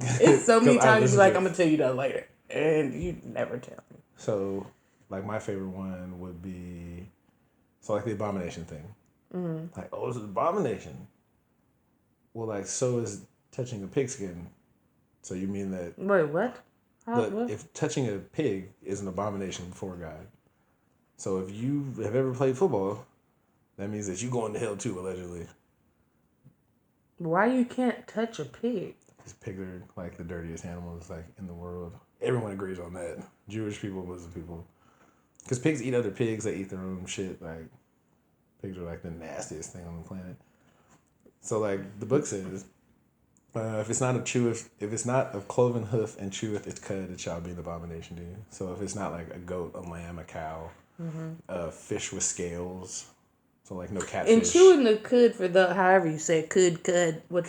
It's so many times you're like, I'm going to tell you that later. And you never tell me. So, like, my favorite one would be, like, the abomination thing. Mm-hmm. Like, oh, it's an abomination. Well, like, so is touching a pigskin. So you mean that... Wait, what? What? If touching a pig is an abomination before God. So if you have ever played football, that means that you going to hell too, allegedly. Why you can't touch a pig? Because pigs are, like, the dirtiest animals, like, in the world. Everyone agrees on that. Jewish people, Muslim people. Because pigs eat other pigs. They eat their own shit. Like, pigs are, like, the nastiest thing on the planet. So, like, the book says, if it's not of cloven hoof and cheweth its cud, it shall be an abomination to you. So if it's not, like, a goat, a lamb, a cow, a fish with scales, so, like, no catfish. And chewing the cud for however you say it, cud,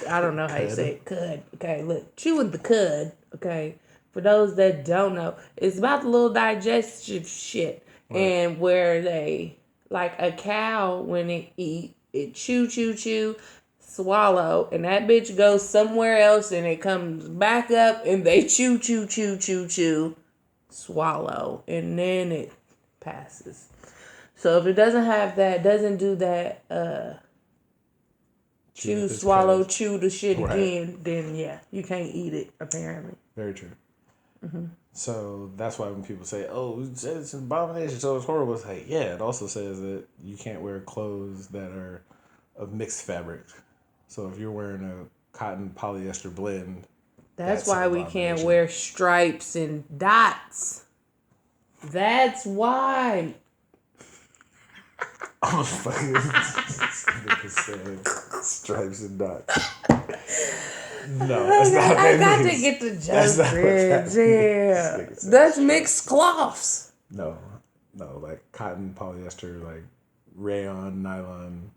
I don't know how you say it, cud. Okay, look, chewing the cud, okay, for those that don't know, it's about the little digestive shit. Right. And where they, like a cow, when it eat, it chew, swallow, and that bitch goes somewhere else and it comes back up and they chew. swallow, and then it passes. So if it doesn't have that, doesn't do that, chew, swallow, chew the shit again, then yeah, you can't eat it, apparently. Very true. Mm-hmm. So that's why when people say, oh, it's an abomination, so it's horrible, it's like, yeah, it also says that you can't wear clothes that are of mixed fabric. So if you're wearing a cotton polyester blend, that's why we can't wear stripes and dots. That's why. Oh, fucking stripes and dots. No, that's not what I that got means. to get the joke, yeah. That's mixed cloths. No, like cotton, polyester, like rayon, nylon.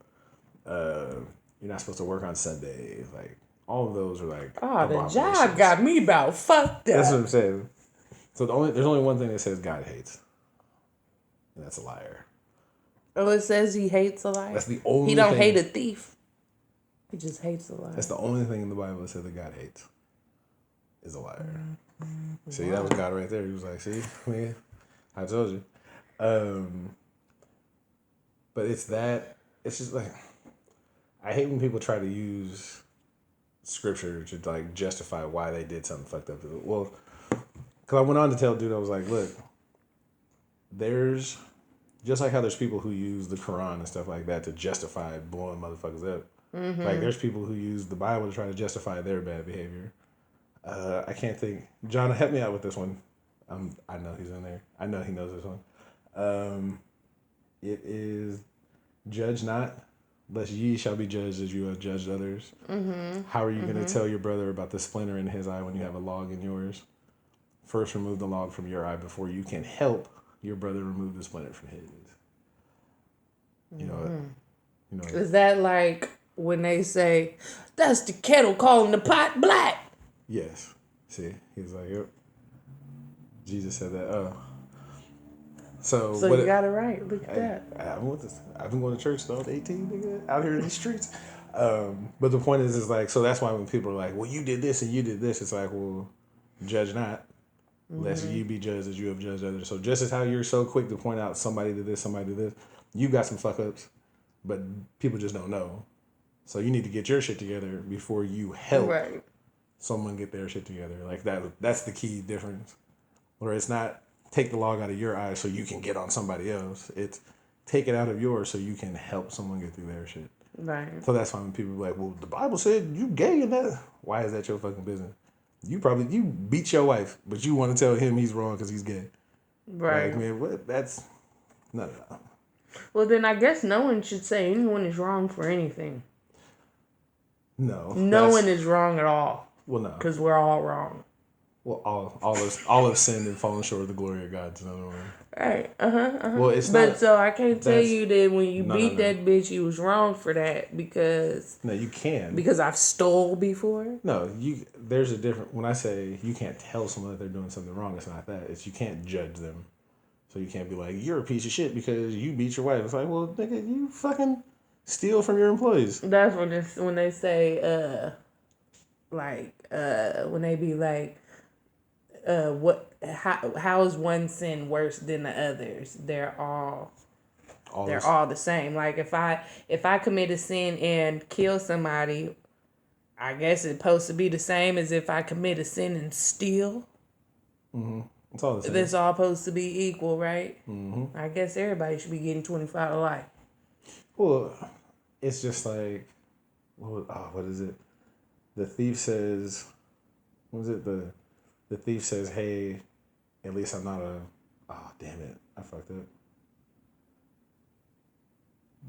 You're not supposed to work on Sunday. Like all of those are like. Oh, the job got me about fucked up. That's what I'm saying. So there's only one thing that says God hates, and that's a liar. Oh, it says he hates a liar. That's the only. He don't hate a thief. He just hates a liar. That's the only thing in the Bible that says that God hates is a liar. See, that was God right there. He was like, see, I told you. But it's that. It's just like I hate when people try to use scripture to like justify why they did something fucked up. Well, because I went on to tell dude, I was like, look, there's just like how there's people who use the Quran and stuff like that to justify blowing motherfuckers up. Mm-hmm. Like there's people who use the Bible to try to justify their bad behavior. I can't think. John, help me out with this one. I know he's in there. I know he knows this one. It is judge not, lest ye shall be judged as you have judged others. Mm-hmm. How are you going to tell your brother about the splinter in his eye when you have a log in yours? First remove the log from your eye before you can help your brother remove the splinter from his. You know what? You know. Is that like when they say, that's the kettle calling the pot black? Yes. See, he's like, yep. Jesus said that. So you got it right. Look at that. I've been going to church since I was 18, nigga, out here in the streets. But the point is like, so that's why when people are like, well, you did this and you did this, it's like, well, judge not, lest you be judged as you have judged others. So just as how you're so quick to point out somebody did this, you got some fuck ups, but people just don't know. So you need to get your shit together before you help someone get their shit together. Like that's the key difference. Where it's not take the log out of your eye so you can get on somebody else. It's take it out of yours so you can help someone get through their shit. Right. So that's why when people are like, well, the Bible said you gay and that. Why is that your fucking business? You beat your wife, but you want to tell him he's wrong because he's gay. Right. Like, man, what? That's no. Well, then I guess no one should say anyone is wrong for anything. No. No one is wrong at all. Well, no. Because we're all wrong. Well, all have sinned and fallen short of the glory of God. Is another one. Right. Well, it's but not. So I can't tell you that when you beat that bitch, you was wrong for that because. No, you can. Because I've stole before. No, there's a different. When I say you can't tell someone that they're doing something wrong, it's not that. It's you can't judge them. So you can't be like, you're a piece of shit because you beat your wife. It's like, well, nigga, you fucking steal from your employees. That's when they say, when they be like, how is one sin worse than the others? They're all the same. Like if I commit a sin and kill somebody, I guess it's supposed to be the same as if I commit a sin and steal. Mm-hmm. It's all the same. It's all supposed to be equal, right? Mm-hmm. I guess everybody should be getting 25 to life. Well, it's just like, what is it? The thief says, what is it? The thief says, hey, at least I'm not damn it, I fucked up.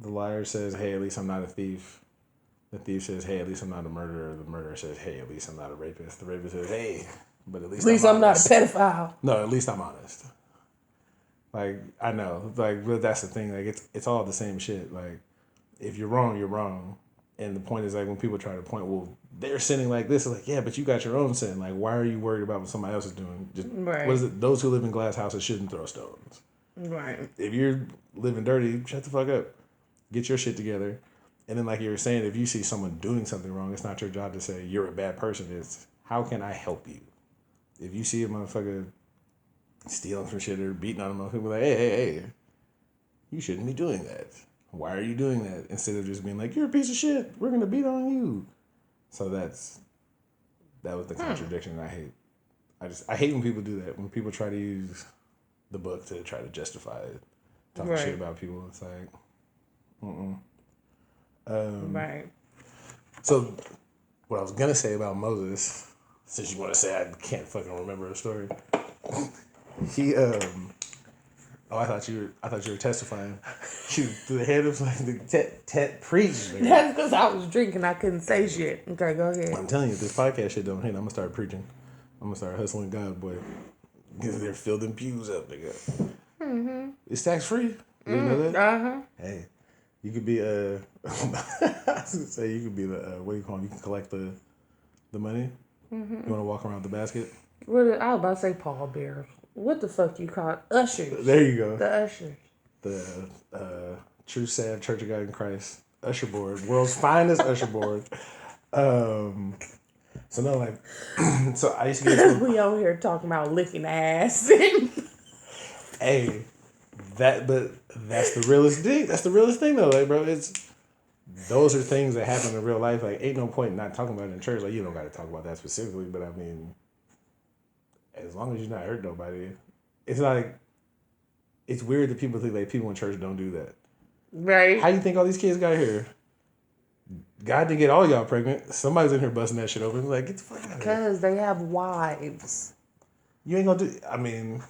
The liar says, hey, at least I'm not a thief. The thief says, hey, at least I'm not a murderer. The murderer says, hey, at least I'm not a rapist. The rapist says, hey, but at least I'm not a pedophile. No, at least I'm honest. Like, I know. Like, but that's the thing. Like, it's all the same shit. Like, if you're wrong, you're wrong. And the point is, like, when people try to point, well, they're sinning like this. It's like, yeah, but you got your own sin. Like, why are you worried about what somebody else is doing? Just, right. What is it? Those who live in glass houses shouldn't throw stones. Right. If you're living dirty, shut the fuck up. Get your shit together. And then, like you were saying, if you see someone doing something wrong, it's not your job to say, you're a bad person. It's, how can I help you? If you see a motherfucker stealing some shit or beating on them. People like, hey, you shouldn't be doing that. Why are you doing that? Instead of just being like, you're a piece of shit. We're gonna beat on you. So that was the contradiction I hate. I hate when people do that. When people try to use the book to try to justify it, talking shit about people. It's like, right. So, what I was gonna say about Moses, since you want to say I can't fucking remember a story, he I thought you were testifying. Shoot, through the head of like the preach. That's because I was drinking. I couldn't say shit. Okay, go ahead. I'm telling you, if this podcast shit don't hit, I'm gonna start preaching. I'm gonna start hustling God, boy. Because they're filling pews up, nigga. Mm-hmm. It's tax free. You know that? Uh-huh. Hey, you could be I was gonna say you could be the what do you call them? You can collect the money. Mm-hmm. You want to walk around with the basket? I was about to say pallbearers. What the fuck you call it? Ushers. There you go. The ushers. The Tru Sav Church of God in Christ usher board, world's finest usher board. So no, like, so I used to get. We over here talking about licking ass. Hey, that's the realest thing. That's the realest thing though, like, bro. Those are things that happen in real life. Like, ain't no point in not talking about it in church. Like, you don't got to talk about that specifically, but I mean, as long as you're not hurt nobody, it's like, it's weird that people think like people in church don't do that. Right. How do you think all these kids got here? God didn't get all y'all pregnant. Somebody's in here busting that shit open. Like, get the fuck out of here. Because they have wives. You ain't gonna do. I mean,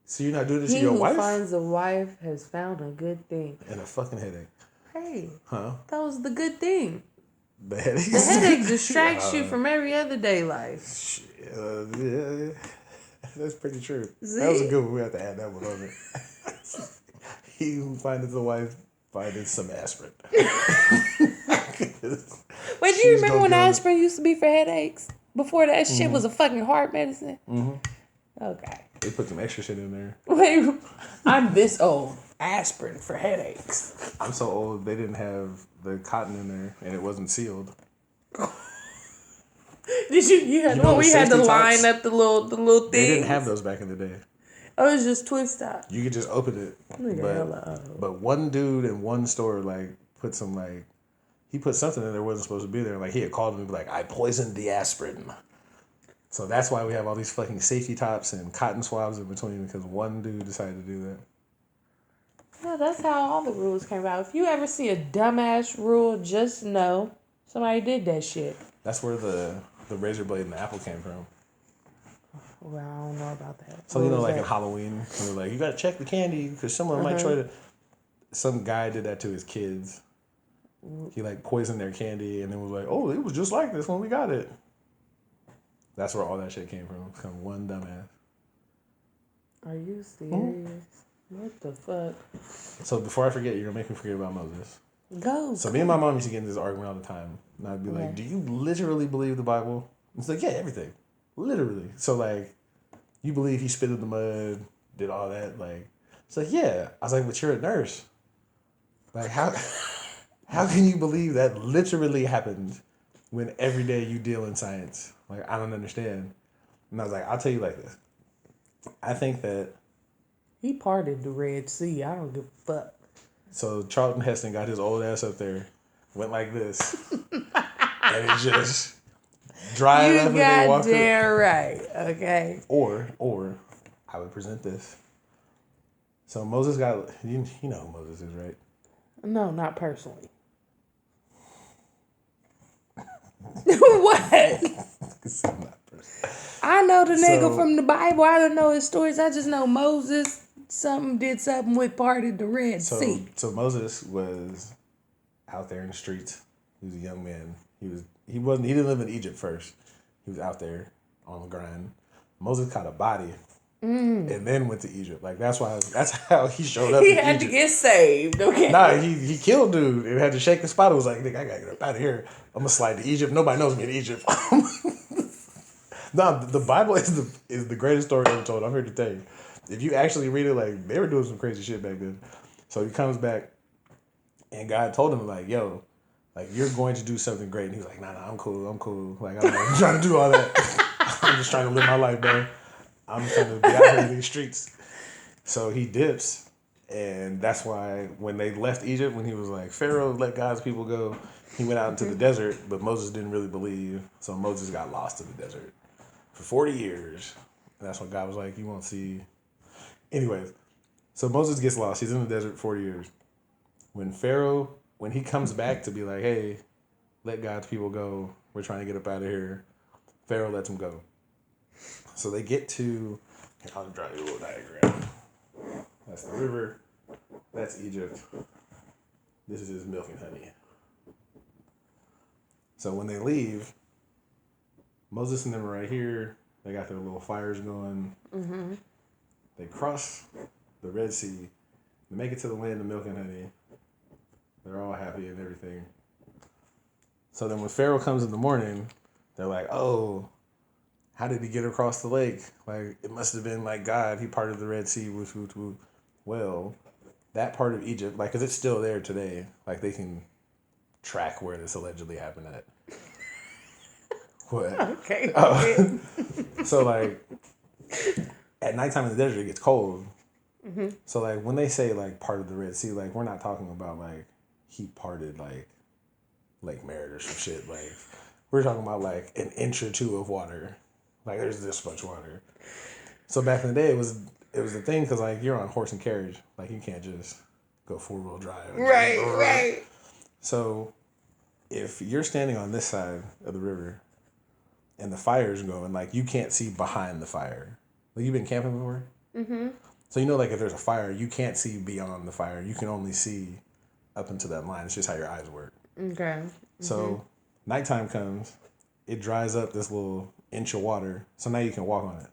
so you're not doing this to your wife? He who finds a wife has found a good thing. And a fucking headache. Hey. Huh? That was the good thing. The headache? The headache distracts you from every other day life. Yeah. That's pretty true. See? That was a good one. We have to add that one on there. He who findeth a wife findeth some aspirin. Wait, do you remember when aspirin used to be for headaches? Before that shit was a fucking heart medicine? Mm-hmm. Okay. They put some extra shit in there. Wait, I'm this old. Aspirin for headaches. I'm so old, they didn't have the cotton in there, and it wasn't sealed. Did you had one where you had to line up the little things? They didn't have those back in the day. Oh, it was just twist out. You could just open it. But one dude in one store like put some like he put something in there wasn't supposed to be there. Like he had called me and be like, I poisoned the aspirin. So that's why we have all these fucking safety tops and cotton swabs in between because one dude decided to do that. Yeah, that's how all the rules came about. If you ever see a dumbass rule, just know somebody did that shit. That's where the razor blade and the apple came from. Well, I don't know about that. So, like in Halloween, they're like, you gotta check the candy because someone might try to. Some guy did that to his kids. He like poisoned their candy and then was like, oh, it was just like this when we got it. That's where all that shit came from. It's kind of one dumbass. Are you serious? What the fuck? So before I forget, you're gonna make me forget about Moses. Go. So me and my mom used to get in this argument all the time. And I'd be like, do you literally believe the Bible? It's like, yeah, everything. Literally. So like, you believe he spit in the mud, did all that? Like, it's like, yeah. I was like, but you're a nurse. Like, how can you believe that literally happened when every day you deal in science? Like, I don't understand. And I was like, I'll tell you like this. I think that he parted the Red Sea. I don't give a fuck. So Charlton Heston got his old ass up there, went like this, and it just dried up and they walked up. You goddamn right, okay. Or I would present this. So Moses got, you know who Moses is, right? No, not personally. What? I know the nigga from the Bible. I don't know his stories. I just know Moses did something with parted the Red Sea. So Moses was out there in the streets. He was a young man. He didn't live in Egypt first. He was out there on the grind. Moses caught a body and then went to Egypt. Like that's how he showed up. He had to get saved. Okay. Nah, he killed dude and had to shake the spot. It was like, nigga, I gotta get up out of here. I'm gonna slide to Egypt. Nobody knows me in Egypt. No, the Bible is the greatest story ever told. I'm here to tell you. If you actually read it, like they were doing some crazy shit back then. So he comes back, and God told him like, "Yo, like you're going to do something great." And he's like, "Nah, I'm cool. Like I'm not trying to do all that. I'm just trying to live my life, bro." I'm trying to be out here in these streets. So he dips, and that's why when they left Egypt, when he was like, Pharaoh, let God's people go, he went out into the desert, but Moses didn't really believe, so Moses got lost in the desert for 40 years. And that's when God was like, you won't see. Anyways, so Moses gets lost. He's in the desert 40 years. When he comes back to be like, hey, let God's people go, we're trying to get up out of here, Pharaoh lets him go. So they get to, I'll draw you a little diagram. That's the river. That's Egypt. This is just milk and honey. So when they leave, Moses and them are right here. They got their little fires going. Mm-hmm. They cross the Red Sea. They make it to the land of milk and honey. They're all happy and everything. So then when Pharaoh comes in the morning, they're like, oh, how did he get across the lake? Like, it must have been like God. He parted the Red Sea. Well, that part of Egypt, like, because it's still there today. Like, they can track where this allegedly happened at. What? Okay. So, like, at nighttime in the desert, it gets cold. Mm-hmm. So, like, when they say, like, part of the Red Sea, like, we're not talking about, like, he parted, like, Lake Merritt or some shit. Like, we're talking about, like, an inch or two of water. Like, there's this much water. So, back in the day, it was the thing because, like, you're on horse and carriage. Like, you can't just go four-wheel drive. Right. So, if you're standing on this side of the river and the fire's going, like, you can't see behind the fire. Like, you've been camping before? Mm-hmm. So, you know, like, if there's a fire, you can't see beyond the fire. You can only see up into that line. It's just how your eyes work. Okay. Mm-hmm. So, nighttime comes. It dries up this little inch of water. So, now you can walk on it.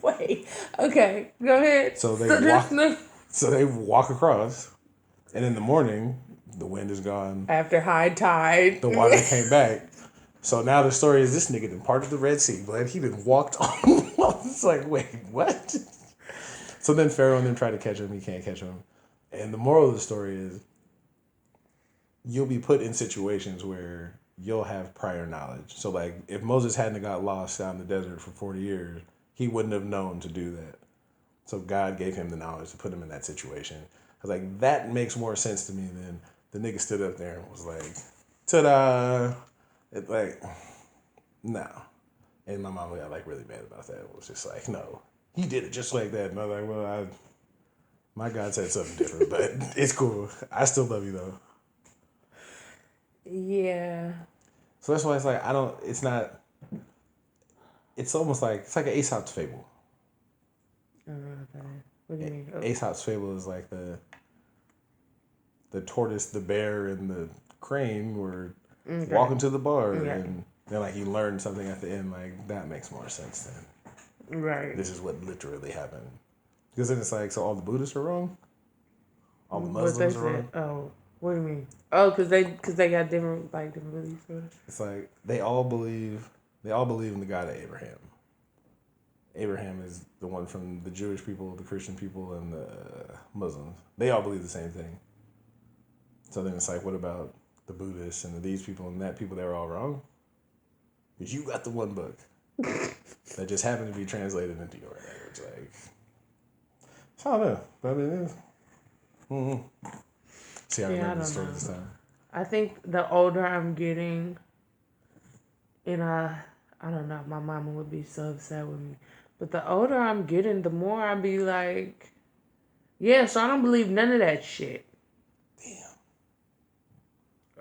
Wait. Okay. Go ahead. So they walk across. And in the morning, the wind is gone. After high tide. The water came back. So now the story is this nigga done parted the Red Sea, but he done walked on. It's like, wait, what? So then Pharaoh and them try to catch him. He can't catch him. And the moral of the story is you'll be put in situations where you'll have prior knowledge. So, like, if Moses hadn't got lost out in the desert for 40 years, he wouldn't have known to do that. So God gave him the knowledge to put him in that situation. I was like, that makes more sense to me than the nigga stood up there and was like, ta-da. It's like, no. And my mom got, like, really mad about that. It was just like, no, he did it just like that. And I was like, well, my God said something different, but it's cool. I still love you, though. Yeah. So that's why it's like, it's almost like, it's like an Aesop's fable. I don't know what that is. What do you mean? Oh. Aesop's fable is like the tortoise, the bear, and the crane were walking to the bar, and then, like, you learn something at the end. Like, that makes more sense then. Right. This is what literally happened. Because then it's like, so all the Buddhists are wrong? All the Muslims are wrong? Oh, what do you mean? Oh, because they got different beliefs. It's like they all believe in the God of Abraham. Abraham is the one from the Jewish people, the Christian people, and the Muslims. They all believe the same thing. So then it's like, what about the Buddhists and these people and that people? They're all wrong? Because you got the one book that just happened to be translated into your language. Like, so I don't know. But it is. Mm-hmm. See, I remember the story this time. I think the older I'm getting, and I don't know, my mama would be so upset with me. But the older I'm getting, the more I be like, yeah, so I don't believe none of that shit. Damn.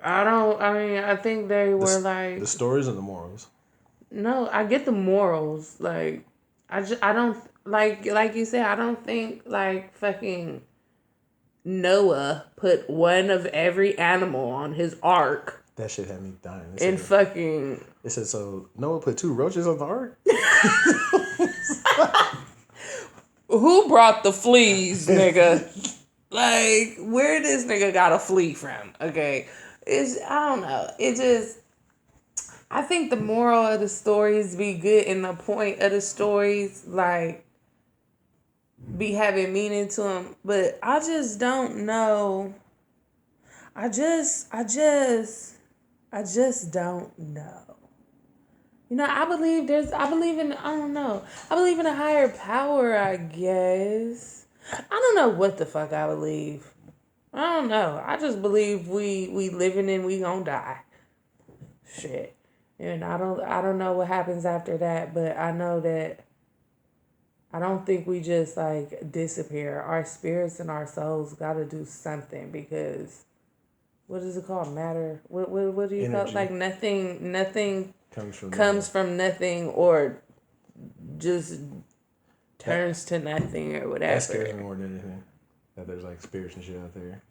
I think they were like... The stories or the morals? No, I get the morals. Like, I don't, like you said, I don't think, like, fucking Noah put one of every animal on his ark. That shit had me dying. It said, so Noah put 2 roaches on the ark? Who brought the fleas, nigga? Like, where this nigga got a flea from? Okay. I don't know. I think the moral of the stories be good and the point of the stories, like, be having meaning to them. But I just don't know. I just don't know. I believe I don't know. I believe in a higher power, I guess. I don't know what the fuck I believe. I don't know. I just believe we living and we gonna die. Shit. And I don't know what happens after that, but I know that I don't think we just like disappear. Our spirits and our souls gotta do something because what is it called? Matter. What do you call it? Like nothing comes from nothing or just turns to nothing or whatever. That scares me more than anything. That there's like spirits and shit out there.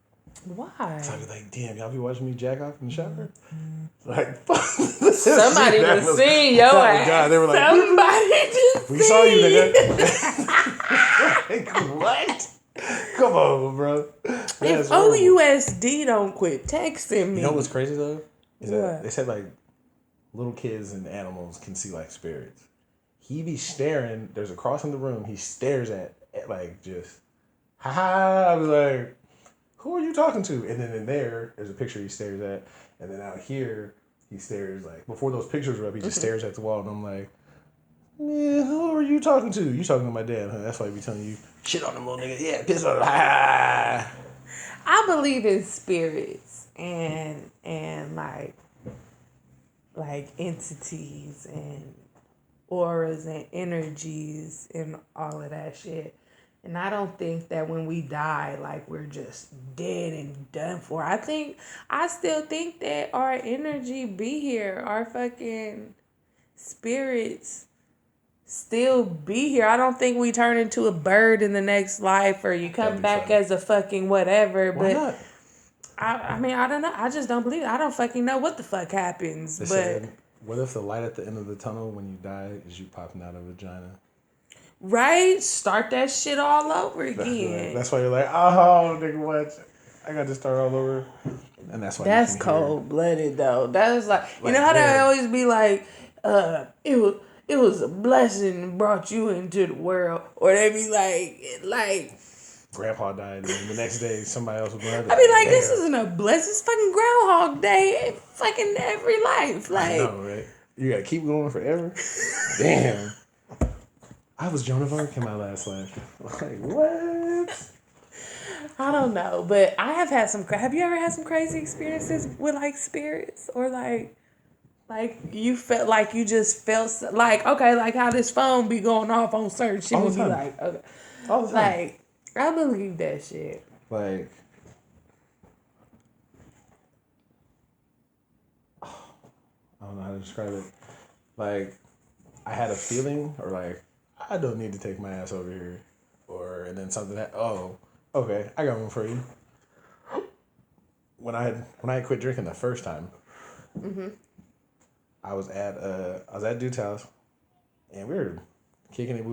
Why? So I be like, damn, y'all be watching me jack off in the shower? Like, somebody was seeing your ass. God, they were like, somebody just we saw you, nigga. Like, what? Come on, bro. If OUSD don't quit texting me. You know what's crazy though? Is that they said like little kids and animals can see like spirits. He be staring. There's a cross in the room. He stares at like just, ha ha. I was like, who are you talking to? And then in there's a picture he stares at. And then out here, he stares like, before those pictures were up, he just stares at the wall. And I'm like, man, who are you talking to? You talking to my dad, huh? That's why I be telling you, shit on them little nigga. Yeah, piss on them. Ha. I believe in spirits and like entities and auras and energies and all of that shit. And I don't think that when we die, like we're just dead and done for. I still think that our energy be here. Our fucking spirits still be here. I don't think we turn into a bird in the next life or you come back as a fucking whatever. Why not? I mean, I don't know. I just don't believe it. I don't fucking know what the fuck happens. What if the light at the end of the tunnel when you die is you popping out a vagina? Right? Start that shit all over again. That's why you're like, oh, nigga, what? I got to start all over. And that's why that's cold-blooded, though. That was like you know how they always be like, it was a blessing brought you into the world. Or they be like... Grandpa died, and the next day somebody else was going to die. I be like, this isn't a blessing. It's fucking Groundhog Day. Fucking every life. Like, I know, right? You got to keep going forever? Damn. I was Joan of Arc in my last life. Like, what? I don't know, but I have had some... Have you ever had some crazy experiences with, like, spirits? Or, like you felt like you just felt... Like, okay, like how this phone be going off on certain shit. Would be like, okay. All the time. Like, I believe that shit. Like... I don't know how to describe it. Like, I had a feeling, or like, I don't need to take my ass over here. And then something that, okay, I got one for you. When I had quit drinking the first time, I was at dude's house, and we were kicking it.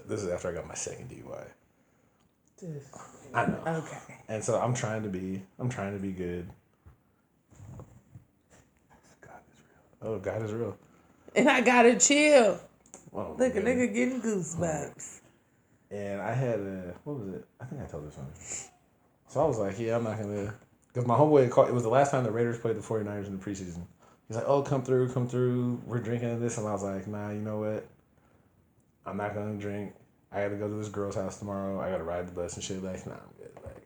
This is after I got my second DUI. I know. Okay. And so I'm trying to be good. God is real. Oh, God is real. And I gotta chill. Oh, look, a nigga getting goosebumps. And I had what was it? I think I told this one. So I was like, yeah, I'm not going to... Because my homeboy called... It was the last time the Raiders played the 49ers in the preseason. He's like, oh, come through. We're drinking this. And I was like, nah, you know what? I'm not going to drink. I got to go to this girl's house tomorrow. I got to ride the bus and shit. Like, nah, I'm good. Like,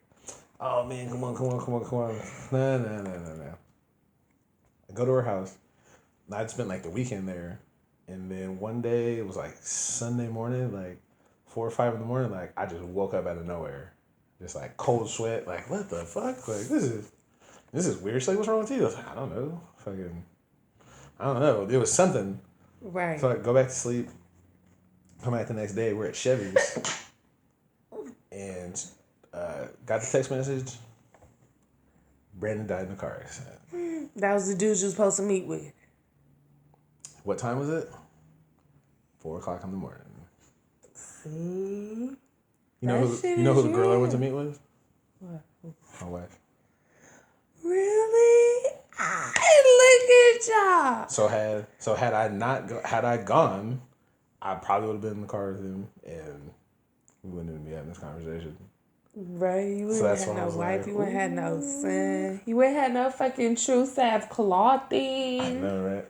oh, man, come on. Nah. I go to her house. And I'd spent, like, the weekend there. And then one day, it was, like, Sunday morning, like, 4 or 5 in the morning, like, I just woke up out of nowhere. Just, like, cold sweat. Like, what the fuck? Like, this is weird. She's like, what's wrong with you? I was like, I don't know. I don't know. It was something. Right. So I go back to sleep. Come back the next day. We're at Chevy's. And got the text message. Brandon died in a car accident. That was the dude you was supposed to meet with. What time was it? 4 o'clock in the morning. See? You know who the girl I went to meet with? What? My wife. Really? Look at y'all. So had I gone, I probably would have been in the car with him, and we wouldn't even be having this conversation. Right, you wouldn't have had no wife, you wouldn't have no son, you wouldn't have no fucking Tru Sav clothing. I know, right?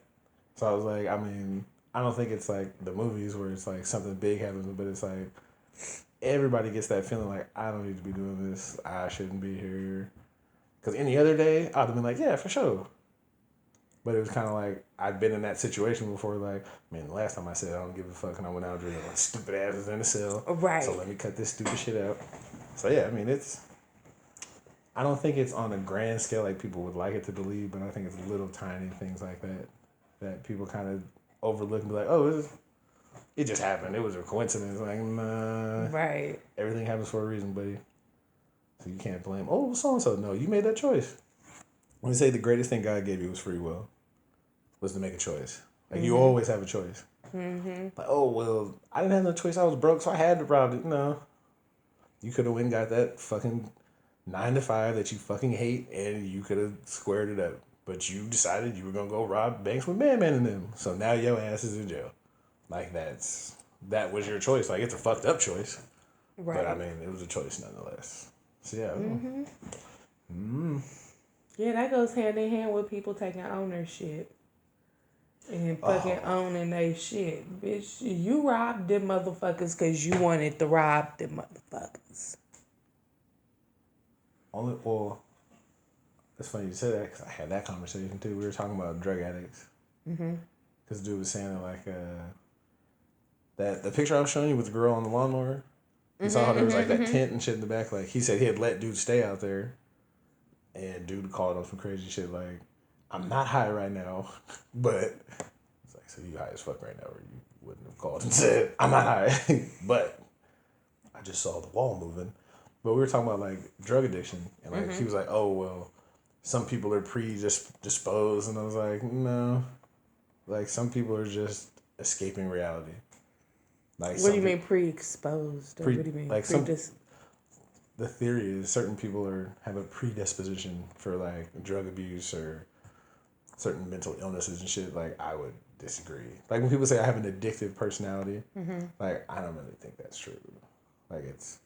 So I was like, I mean, I don't think it's like the movies where it's like something big happens, but it's like everybody gets that feeling like I don't need to be doing this. I shouldn't be here. Because any other day, I'd have been like, yeah, for sure. But it was kind of like I'd been in that situation before. Like, man, the last time I said I don't give a fuck, and I went out drinking, like stupid asses in the cell. Right. So let me cut this stupid shit out. So yeah, I mean, it's. I don't think it's on a grand scale like people would like it to believe, but I think it's little tiny things like that people kind of overlook and be like, oh, it just happened. It was a coincidence. Like, nah. Right. Everything happens for a reason, buddy. So you can't blame, oh, so-and-so. No, you made that choice. When we say the greatest thing God gave you was free will, was to make a choice. Like, you always have a choice. Like, oh, well, I didn't have no choice. I was broke, so I had to rob it. No. You could have went and got that fucking 9 to 5 that you fucking hate, and you could have squared it up. But you decided you were going to go rob banks with Man in them. So now your ass is in jail. Like, that was your choice. Like, it's a fucked up choice. Right. But, I mean, it was a choice nonetheless. So, yeah. Yeah, that goes hand in hand with people taking ownership. And fucking owning they shit. Bitch, you robbed them motherfuckers because you wanted to rob them motherfuckers. That's funny you said that because I had that conversation too. We were talking about drug addicts. Because dude was saying that, like, that the picture I was showing you with the girl on the lawnmower, you saw how there was like that tent and shit in the back. Like, he said he had let dude stay out there, and dude called him some crazy shit like, I'm not high right now, but it's like, so you high as fuck right now, or you wouldn't have called and said, I'm not high, but I just saw the wall moving. But we were talking about like drug addiction, and like he was like, oh well, some people are predisposed, and I was like, no, like some people are just escaping reality. Like, what do you mean pre-exposed? What do you mean? Like the theory is certain people have a predisposition for like drug abuse or certain mental illnesses and shit. Like, I would disagree. Like, when people say I have an addictive personality, like, I don't really think that's true. Like, it's,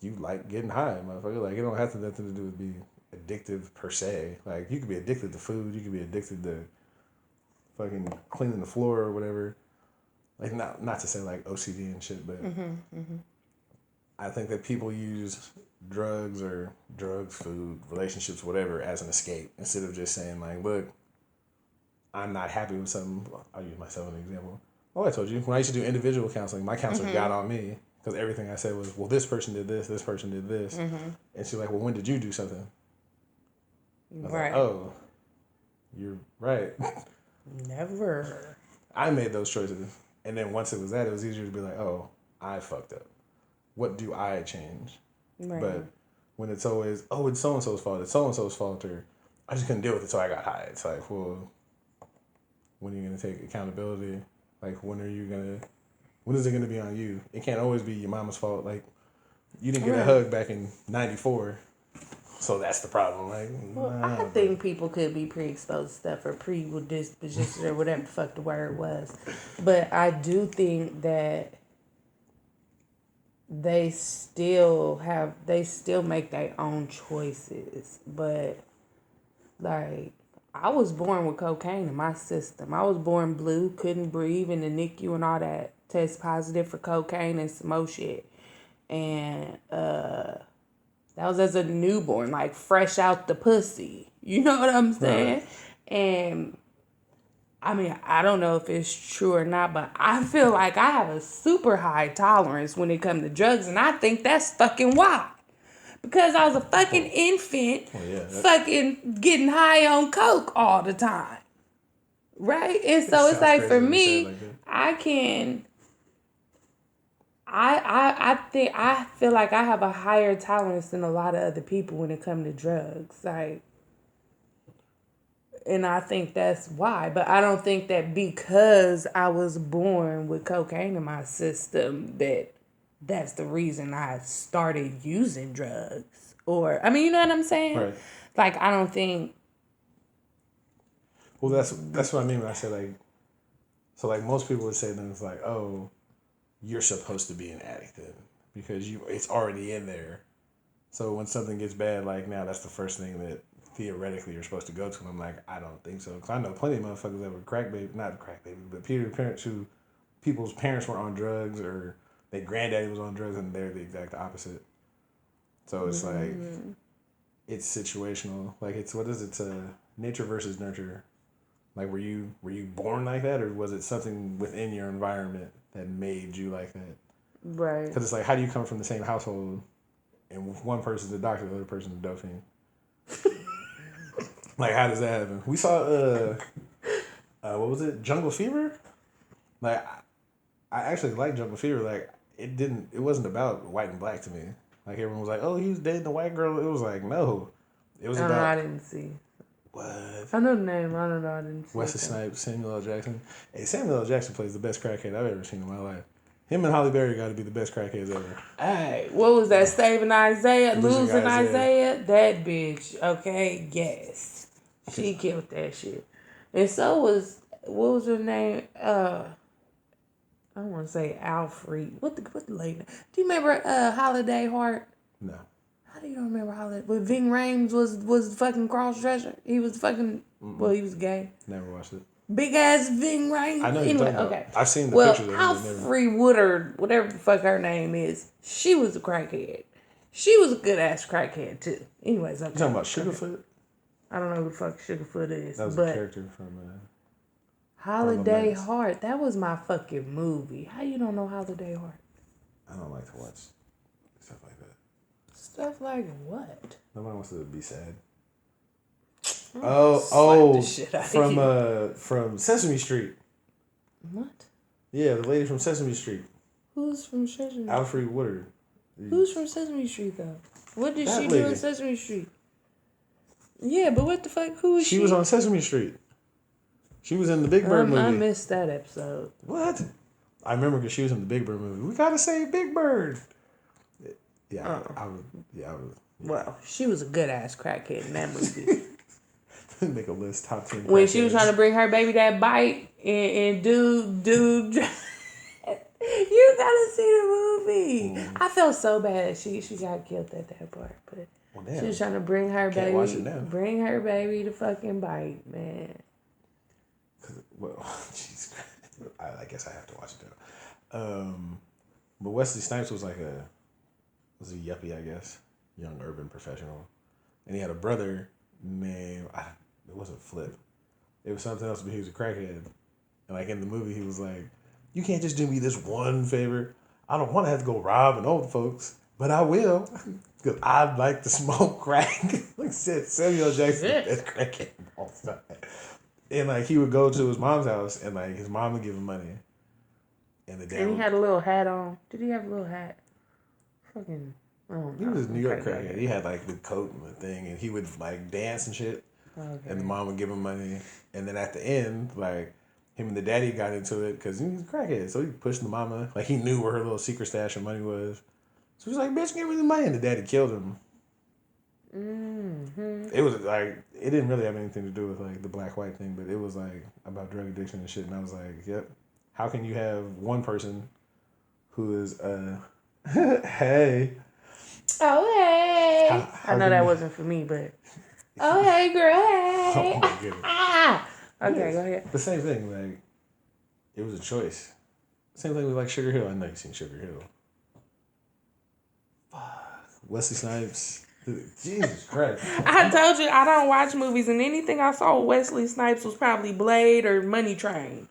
you like getting high, motherfucker. Like, it don't have nothing to do with being addictive per se. Like, you could be addicted to food. You could be addicted to fucking cleaning the floor or whatever. Like, not to say like OCD and shit, but I think that people use drugs, food, relationships, whatever, as an escape instead of just saying like, look, I'm not happy with something. I'll use myself as an example. Oh, I told you, when I used to do individual counseling, my counselor got on me because everything I said was, well, this person did this person did this. And she's like, well, when did you do something? I was like, oh, you're right. Never. I made those choices. And then once it was that, it was easier to be like, oh, I fucked up. What do I change? Right. But when it's always, oh, it's so-and-so's fault, it's so-and-so's fault, or I just couldn't deal with it, so I got high. It's like, well, when are you going to take accountability? Like, when is it going to be on you? It can't always be your mama's fault. Like, you didn't get a hug back in 94, so that's the problem. Like, well, I think people could be pre-exposed to stuff or predisposition or whatever the fuck the word was. But I do think that they still make their own choices. But, like, I was born with cocaine in my system. I was born blue, couldn't breathe in the NICU and all that. Test positive for cocaine and some more shit. And that was as a newborn, like fresh out the pussy. You know what I'm saying? Right. And I mean, I don't know if it's true or not, but I feel like I have a super high tolerance when it comes to drugs, and I think that's fucking why. Because I was a fucking infant, fucking getting high on coke all the time. Right? And so it's like, for me, I feel like I have a higher tolerance than a lot of other people when it comes to drugs. Like, and I think that's why. But I don't think that because I was born with cocaine in my system that's the reason I started using drugs. Or, I mean, you know what I'm saying? Right. Like, I don't think. Well, that's what I mean when I say, like, so, like, most people would say things like, oh, you're supposed to be an addict then because it's already in there. So when something gets bad, like, now that's the first thing that theoretically you're supposed to go to. And I'm like, I don't think so. Because I know plenty of motherfuckers that were not crack baby, but parents who people's parents were on drugs or their granddaddy was on drugs and they're the exact opposite. So it's like, it's situational. Like it's, what is it? It's nature versus nurture. Like, were you born like that, or was it something within your environment that made you like that? Right. Because it's like, how do you come from the same household and one person's a doctor, the other person's a dope fiend? Like, how does that happen? We saw, what was it? Jungle Fever? Like, I actually liked Jungle Fever. Like, it wasn't about white and black to me. Like, everyone was like, oh, he was dating a white girl. It was like, no. It was about... I didn't see. What? I know the name. I don't know. I didn't see Wesley Snipes, Samuel L. Jackson. Hey, Samuel L. Jackson plays the best crackhead I've ever seen in my life. Him and Halle Berry got to be the best crackheads ever. Hey, what was that? Saving Isaiah? Losing Isaiah? That bitch. Okay, yes. She killed that shit. And so was, what was her name? I don't want to say Alfred. What the lady? Do you remember Holiday Heart? No. How do you don't remember Holiday? When Ving Rhames was fucking cross-dresser? He was fucking, well, he was gay. Never watched it. Big ass Ving Rhames. I know you're talking about. Okay. I've seen the pictures of him. Alfred Woodard, whatever the fuck her name is, she was a crackhead. She was a good ass crackhead too. Anyways, I'm talking about Sugarfoot. I don't know who the fuck Sugarfoot is. That was a character from Holiday Heart. That was my fucking movie. How you don't know Holiday Heart? I don't like to watch stuff like that. Stuff like what? Nobody wants to be sad. From Sesame Street. What? Yeah, the lady from Sesame Street. Who's from Sesame Street? Alfred Woodard. Who's from Sesame Street though? What did she do in Sesame Street? Yeah, but what the fuck? Who is she? She was on Sesame Street. She was in the Big Bird movie. I missed that episode. What? I remember because she was in the Big Bird movie. We gotta save Big Bird. Yeah, I was. Well, she was a good ass crackhead in that movie. Make a list, top 10. When she was trying to bring her baby that bite and dude. You gotta see the movie. I felt so bad. She got killed at that part, but she was trying to bring her baby to fucking bite, man. Well, jeez, I guess I have to watch it though. But Wesley Snipes was a yuppie, I guess, young urban professional, and he had a brother named it wasn't Flip, it was something else, but he was a crackhead, and like in the movie he was like, you can't just do me this one favor. I don't want to have to go robbing old folks, but I will, because I'd like to smoke crack. Like I said, Samuel Jackson, that's crackhead all the time. And like he would go to his mom's house, and like his mom would give him money, and he had a little hat on. Did he have a little hat? Fucking. He was a New York crackhead. He had like the coat and the thing, and he would like dance and shit. Okay. And the mom would give him money, and then at the end, like him and the daddy got into it because he was a crackhead, so he pushed the mama. Like he knew where her little secret stash of money was, so he was like, "Bitch, give me the money," and the daddy killed him. Mm-hmm. It was like it didn't really have anything to do with like the black-white thing, but it was like about drug addiction and shit. And I was like, "Yep, how can you have one person who is hey." Oh, hey. How I know that wasn't for me, but. Oh, hey, girl, hey. Oh, my goodness. Okay, go ahead. The same thing, like, it was a choice. Same thing with, like, Sugar Hill. I know you've seen Sugar Hill. Wesley Snipes. Jesus Christ. I told you I don't watch movies, and anything I saw with Wesley Snipes was probably Blade or Money Train.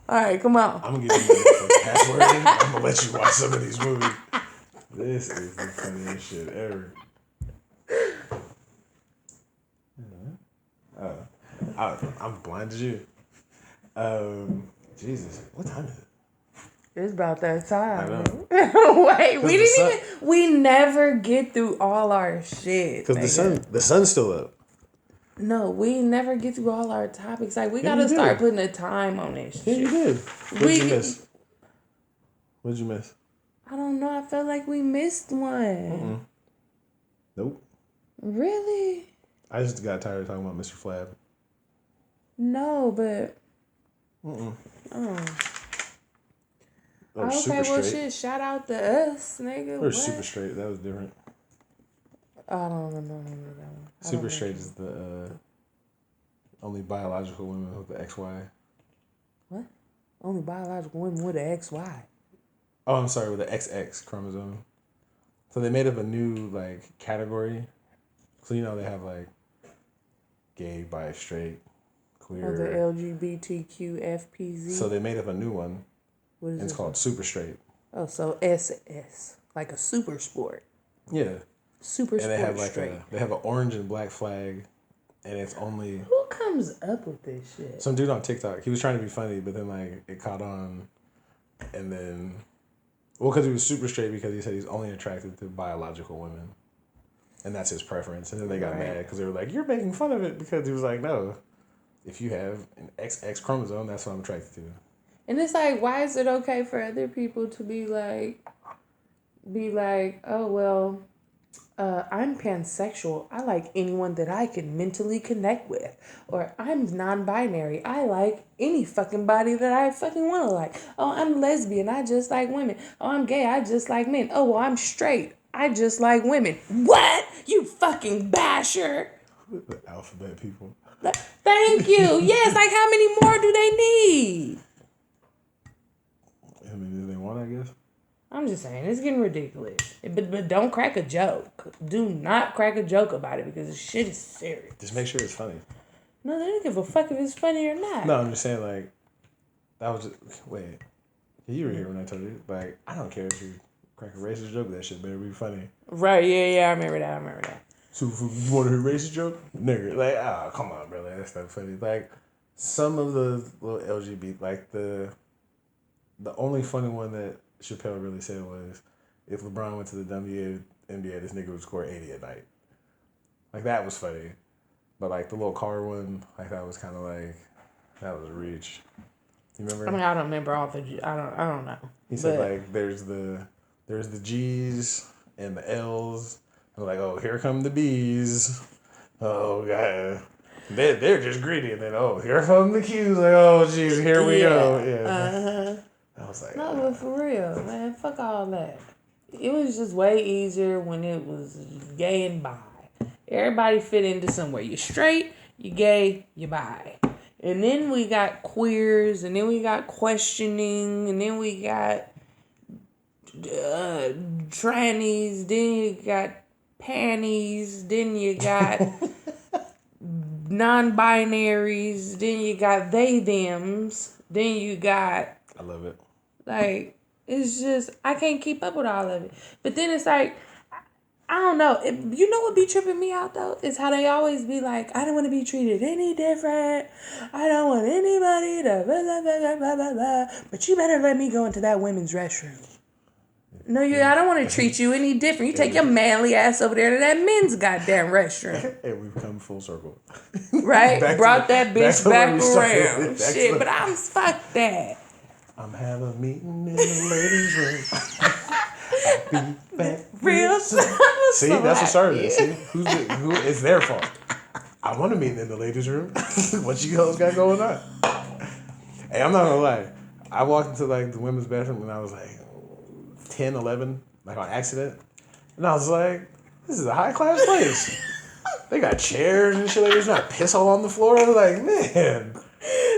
All right, come on. I'm going to give you my password. I'm going to let you watch some of these movies. This is the funniest shit ever. I'm blind as you. Jesus, what time is it? It's about that time. I know. Wait, we never get through all our shit. Because the sun's still up. No, we never get through all our topics. Like, we gotta start putting a time on this shit. Yeah, you did. What did you miss? What did you miss? I don't know. I felt like we missed one. Mm-mm. Nope. Really? I just got tired of talking about Mr. Flab. No, but. Okay, well, shit. Shout out to us, nigga. We're super straight. That was different. I don't remember that one. Super straight is the only biological women with the XY. What? Only biological women with an XY. Oh, I'm sorry, with the XX chromosome. So they made up a new like category. So you know they have like gay, bi, straight, queer. Oh, the LGBTQFPZ. So they made up a new one. What is It's this called one? super straight. Oh, so SS, like a super sport. Yeah. Super and sport they have like straight. they have an orange and black flag, and it's only Who comes up with this shit? some dude on TikTok. He was trying to be funny, but then like it caught on, and then because he was super straight because he said he's only attracted to biological women, and that's his preference. And then they got mad because they were like, "You're making fun of it," because he was like, "No, if you have an XX chromosome, that's what I'm attracted to." And it's like, why is it okay for other people to be like, oh well. I'm pansexual. I like anyone that I can mentally connect with. Or I'm non-binary. I like any fucking body that I fucking want to like. Oh, I'm lesbian. I just like women. Oh, I'm gay. I just like men. Oh, well, I'm straight. I just like women. What? You fucking basher. The alphabet people. Thank you. Yes, like how many more do they need? I mean, do they want, I guess? I'm just saying, it's getting ridiculous. But don't crack a joke. Do not crack a joke about it because this shit is serious. Just make sure it's funny. No, they don't give a fuck if it's funny or not. No, I'm just saying, like, that was wait. You were here when I told you. Like, I don't care if you crack a racist joke, that shit better be funny. Right, yeah, I remember that. So, you want to hear a racist joke? Nigga, like, come on, bro, that's not funny. Like, some of the little LGBT, like, the only funny one that Chappelle really said was, if LeBron went to the WNBA, this nigga would score 80 at night. Like, that was funny. But, like, the little car one, like, that was kind of like, that was a reach. You remember? I mean, I don't remember all the, I don't know. He said, like, there's the G's and the L's. And like, oh, here come the B's. Oh, God. They're just greedy. And then, oh, here come the Q's. Like, oh, jeez, here we go. Yeah. I was like, no, but for real, man, fuck all that. It was just way easier when it was gay and bi. Everybody fit into somewhere. You're straight, you gay, you bi. And then we got queers, and then we got questioning, and then we got trannies, then you got panties, then you got non-binaries, then you got they, thems, then you got... I love it. Like, it's just, I can't keep up with all of it. But then it's like, I don't know. You know what be tripping me out, though? Is how they always be like, I don't want to be treated any different. I don't want anybody to blah, blah, blah, blah, blah, blah. But you better let me go into that women's restroom. No, I don't want to treat you any different. You take your manly ass over there to that men's goddamn restroom. And we've come full circle. Right? Brought that bitch back around. Shit, but fuck that. I'm having a meeting in the ladies' room. I'll be back real soon. See, that's what started it. See, who? It's their fault. I want a meeting in the ladies' room. What you girls got going on? Hey, I'm not gonna lie. I walked into like the women's bathroom when I was like 10, 11, like on accident, and I was like, "This is a high class place. They got chairs and shit. Like, there's not piss all on the floor." I was like, man.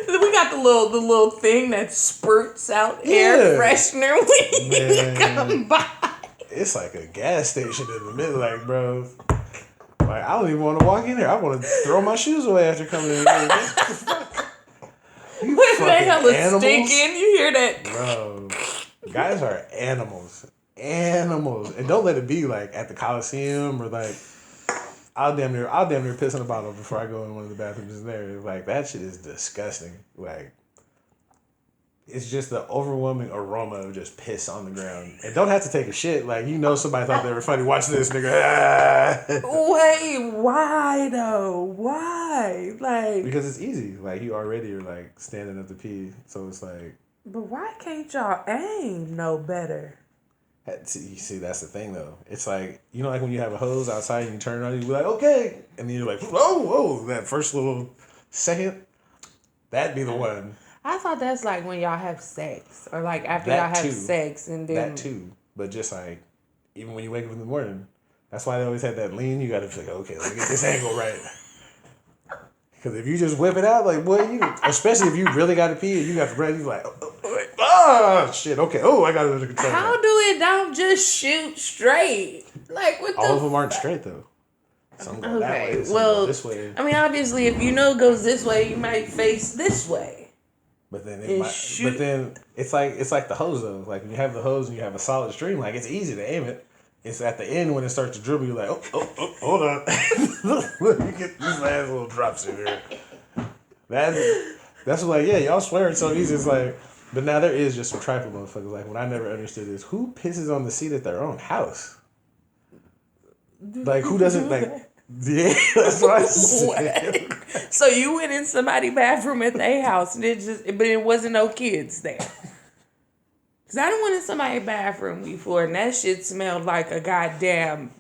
We got the little thing that spurts out air freshener when you come by. It's like a gas station in the middle, like, bro. Like, I don't even want to walk in there. I want to throw my shoes away after coming in. Like, what the fuck? You fucking animals. Stinking. You hear that? Bro, guys are animals. Animals. And don't let it be like at the Coliseum or like I'll damn near piss in a bottle before I go in one of the bathrooms in there. Like, that shit is disgusting. Like, it's just the overwhelming aroma of just piss on the ground. And don't have to take a shit. Like, you know somebody thought they were funny. Watch this, nigga. Wait, why though? Why? Like, because it's easy. Like, you already are like standing up to pee. So it's like. But why can't y'all aim no better? See, that's the thing though. It's like, you know, like when you have a hose outside and you turn it on, you be like, okay. And then you're like, whoa, that first little second, that'd be the one. I thought that's like when y'all have sex or like after y'all have sex and then. That too. But just like, even when you wake up in the morning, That's why they always had that lean. You got to be like, okay, let me get this angle right. Because if you just whip it out, like, boy, especially if you really got to pee and you got to breath, you're like, shit, okay, I got it under control. How do it don't just shoot straight? Like, what all of them aren't straight, though. Some go that way, some go this way. I mean, obviously, if you know it goes this way, you might face this way. But then it's like the hose, though. Like, when you have the hose and you have a solid stream, like, it's easy to aim it. It's at the end when it starts to dribble, you're like, hold on. Look, you get these last little drops in here. That's like, yeah, y'all swear it's so easy. It's like, but now there is just some trifling motherfuckers. Like, what I never understood is who pisses on the seat at their own house? Like, who doesn't, like, yeah, that's what I said. So you went in somebody's bathroom at their house, and but it wasn't no kids there. Cause I done went in somebody's bathroom before, and that shit smelled like a goddamn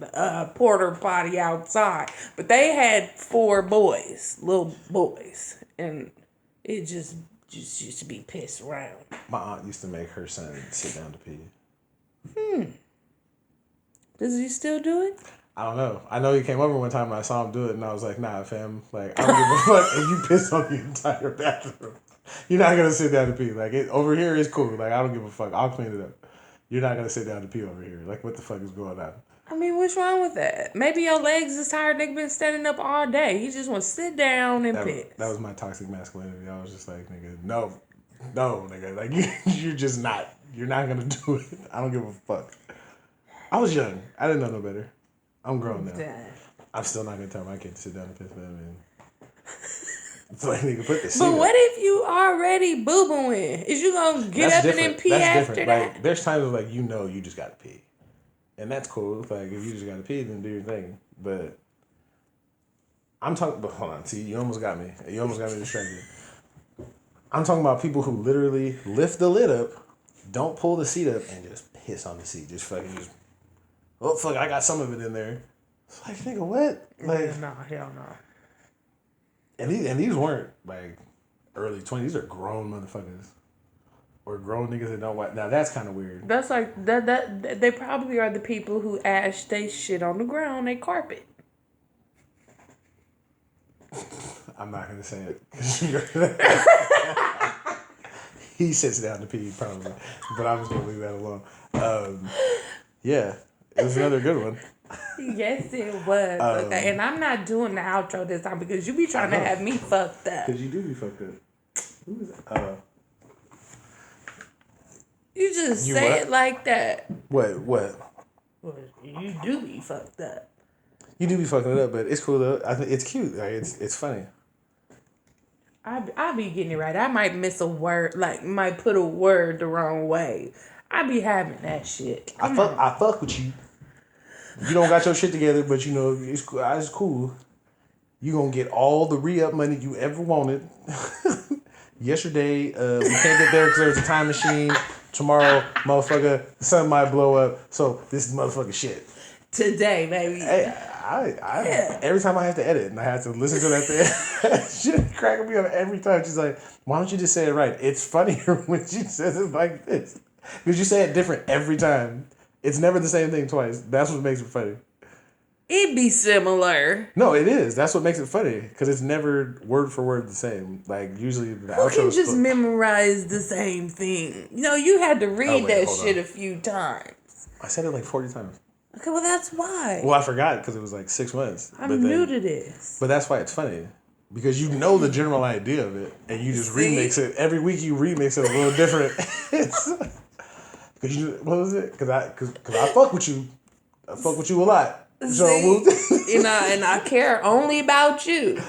porter potty outside. But they had 4 boys, little boys, and it just used to be pissed around. My aunt used to make her son sit down to pee. Does he still do it? I don't know. I know he came over one time and I saw him do it, and I was like, nah, fam. Like, I don't give a fuck if you piss on the entire bathroom. You're not gonna sit down to pee. Like, over here is cool. Like, I don't give a fuck. I'll clean it up. You're not gonna sit down to pee over here. Like, what the fuck is going on? I mean, what's wrong with that? Maybe your legs is tired. They've been standing up all day. You just want to sit down and piss. That was my toxic masculinity. I was just like, nigga, no, nigga. Like, you're just not. You're not gonna do it. I don't give a fuck. I was young. I didn't know no better. I'm grown now. I'm still not gonna tell my kid to sit down and piss, man. It's like, nigga, put the seat But what up. if you already boo-booing? Is you gonna get up and then pee after that? Like, there's times where, like, you just gotta pee. And that's cool. Like, if you just gotta pee, then do your thing. But I'm talking, but hold on, see, you almost got me. You almost got me distracted. I'm talking about people who literally lift the lid up, don't pull the seat up, and just piss on the seat. Just fucking oh, fuck, I got some of it in there. It's like, nigga, what? Like, no, hell no. And these weren't, like, early 20s. These are grown motherfuckers. Or grown niggas that don't watch. Now, that's kind of weird. That's like, that they probably are the people who ash they shit on the ground, they carpet. I'm not going to say it. He sits down to pee, probably. But I'm just going to leave that alone. Yeah, it was another good one. Yes, it was. Okay. And I'm not doing the outro this time because you be trying to have me fucked up. Because you do be fucked up. Who is that? You just say it like that. What? Well, you do be fucked up. You do be fucking it up, but it's cool though. I think it's cute. Like, it's funny. I be getting it right. I might miss a word, like might put a word the wrong way. I be having that shit. I fuck with you. You don't got your shit together, but you know it's cool. You gonna get all the re-up money you ever wanted. Yesterday, we can't get there because there's a time machine. Tomorrow, motherfucker, the sun might blow up. So this is motherfucking shit. Today, baby. Hey, every time I have to edit and I have to listen to that thing, shit cracking me up every time. She's like, "Why don't you just say it right?" It's funnier when she says it like this because you say it different every time. It's never the same thing twice. That's what makes it funny. It be similar. No, it is. That's what makes it funny because it's never word for word the same. Like usually the outro. Who can just memorize the same thing? You know, you had to read that shit a few times. I said it like 40 times. Okay, well that's why. Well, I forgot because it was like 6 months. I'm new to this. But that's why it's funny. Because you know the general idea of it and you just remix it. Every week you remix it a little different. What was it? Because I fuck with you. I fuck with you a lot. So and I care only about you.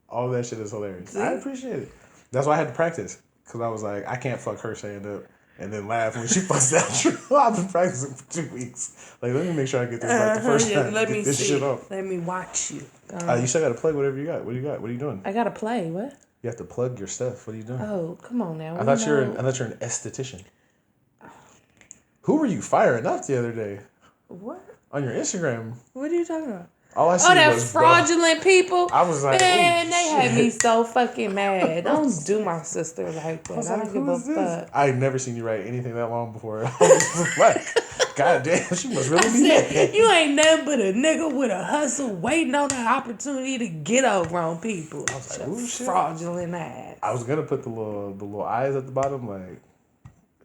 All that shit is hilarious. I appreciate it. That's why I had to practice. Because I was like, I can't fuck her stand up and then laugh when she fucks that true. I've been practicing for 2 weeks. Like, let me make sure I get this right the first time. Let me this see. shit off. Let me watch you. You still got to plug whatever you got. What do you got? What are you doing? I got to play. What? You have to plug your stuff. What are you doing? Oh, come on now. I thought you're an esthetician. Who were you firing up the other day? What? On your Instagram. What are you talking about? All I see that fraudulent people. I was like, man, they had me so fucking mad. Don't do my sister like that. I don't give a fuck. I had never seen you write anything that long before. I was like, God damn, she must really I be said, mad. you ain't nothing but a nigga with a hustle waiting on an opportunity to get over on people. I was like, ooh, shit. Fraudulent ass. I was gonna put the little eyes at the bottom, like,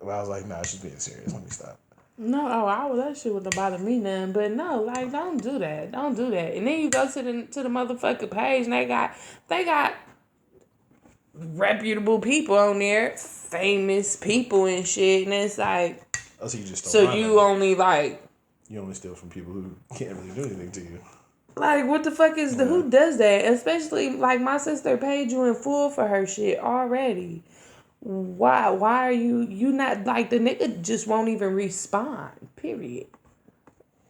but I was like, nah, she's being serious. Let me stop. No, that shit wouldn't bother me none. But no, like, don't do that. Don't do that. And then you go to the motherfucking page and they got reputable people on there, famous people and shit, and it's like, oh, so you just only like, you only steal from people who can't really do anything to you. Like, what the fuck is who does that? Especially like my sister paid you in full for her shit already. Why are you not like the nigga just won't even respond, period.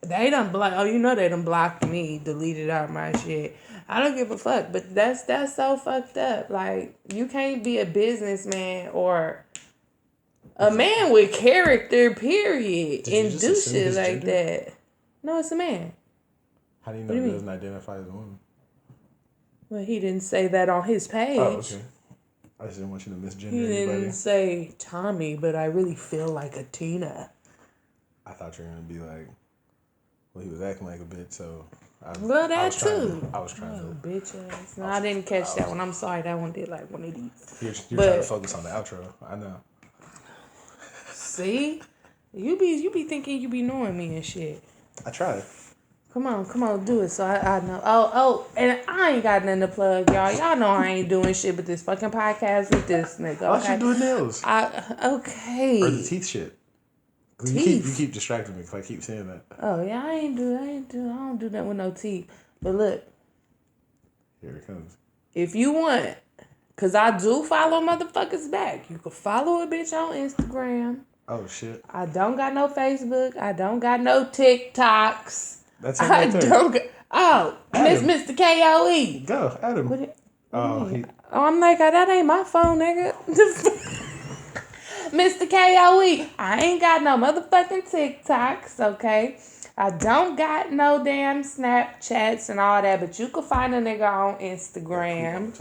They done they done blocked me, deleted out my shit. I don't give a fuck, but that's so fucked up. Like, you can't be a businessman or a man with character, period, and do shit like that. No, it's a man. How do you know he doesn't identify as a woman? Well, he didn't say that on his page. Oh, okay. I just didn't want you to misgender anybody. He didn't say Tommy, but I really feel like a Tina. I thought you were going to be like, well, he was acting like a bitch, so... I was trying to... bitch ass. No, I didn't catch that one. I'm sorry, that one did like one of these. You're trying to focus on the outro. I know. See? You be thinking you be knowing me and shit. I tried. Come on, do it so I know. Oh, and I ain't got nothing to plug, y'all. Y'all know I ain't doing shit but this fucking podcast with this nigga, okay? Why don't you do nails? Okay. Or the teeth shit. You keep distracting me if I keep saying that. Oh, yeah, I don't do that with no teeth. But look. Here it comes. If you want, because I do follow motherfuckers back. You can follow a bitch on Instagram. Oh, shit. I don't got no Facebook. I don't got no TikToks. That's him right there. Mr. KOE. Go, Adam. I'm like, that ain't my phone, nigga. Mr. KOE. I ain't got no motherfucking TikToks, okay? I don't got no damn Snapchats and all that, but you can find a nigga on Instagram.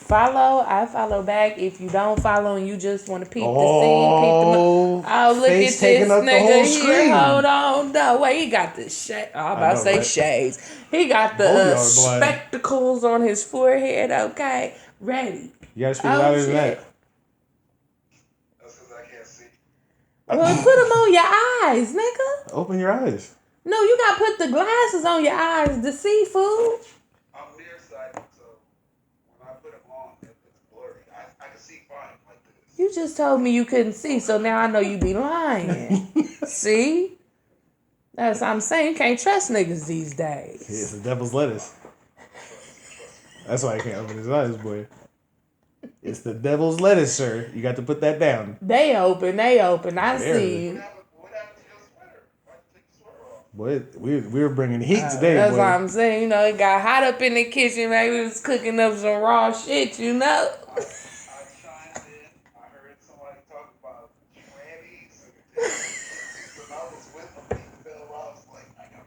I follow back. If you don't follow and you just want to peep the scene, look at this nigga here. Hold on, no, wait, he got the shade. I'm about to say shades. He got the spectacles on his forehead. Okay, ready. You gotta speak louder than that. That's because I can't see. Well, put them on your eyes, nigga. Open your eyes. No, you gotta put the glasses on your eyes to see, fool. I'm nearsighted, so when I put them on, it's blurry. I can see fine like this. You just told me you couldn't see, so now I know you be lying. See? That's what I'm saying. You can't trust niggas these days. It's the devil's lettuce. That's why I can't open his eyes, boy. It's the devil's lettuce, sir. You got to put that down. They open. I see you. What happened to your sweater? Why'd you take the sweater off? Boy, we were bringing heat today, That's boy. what I'm saying. You know, it got hot up in the kitchen. Maybe we was cooking up some raw shit, you know? I chimed in. I heard somebody talk about trannies. When I was with them, I was like, I got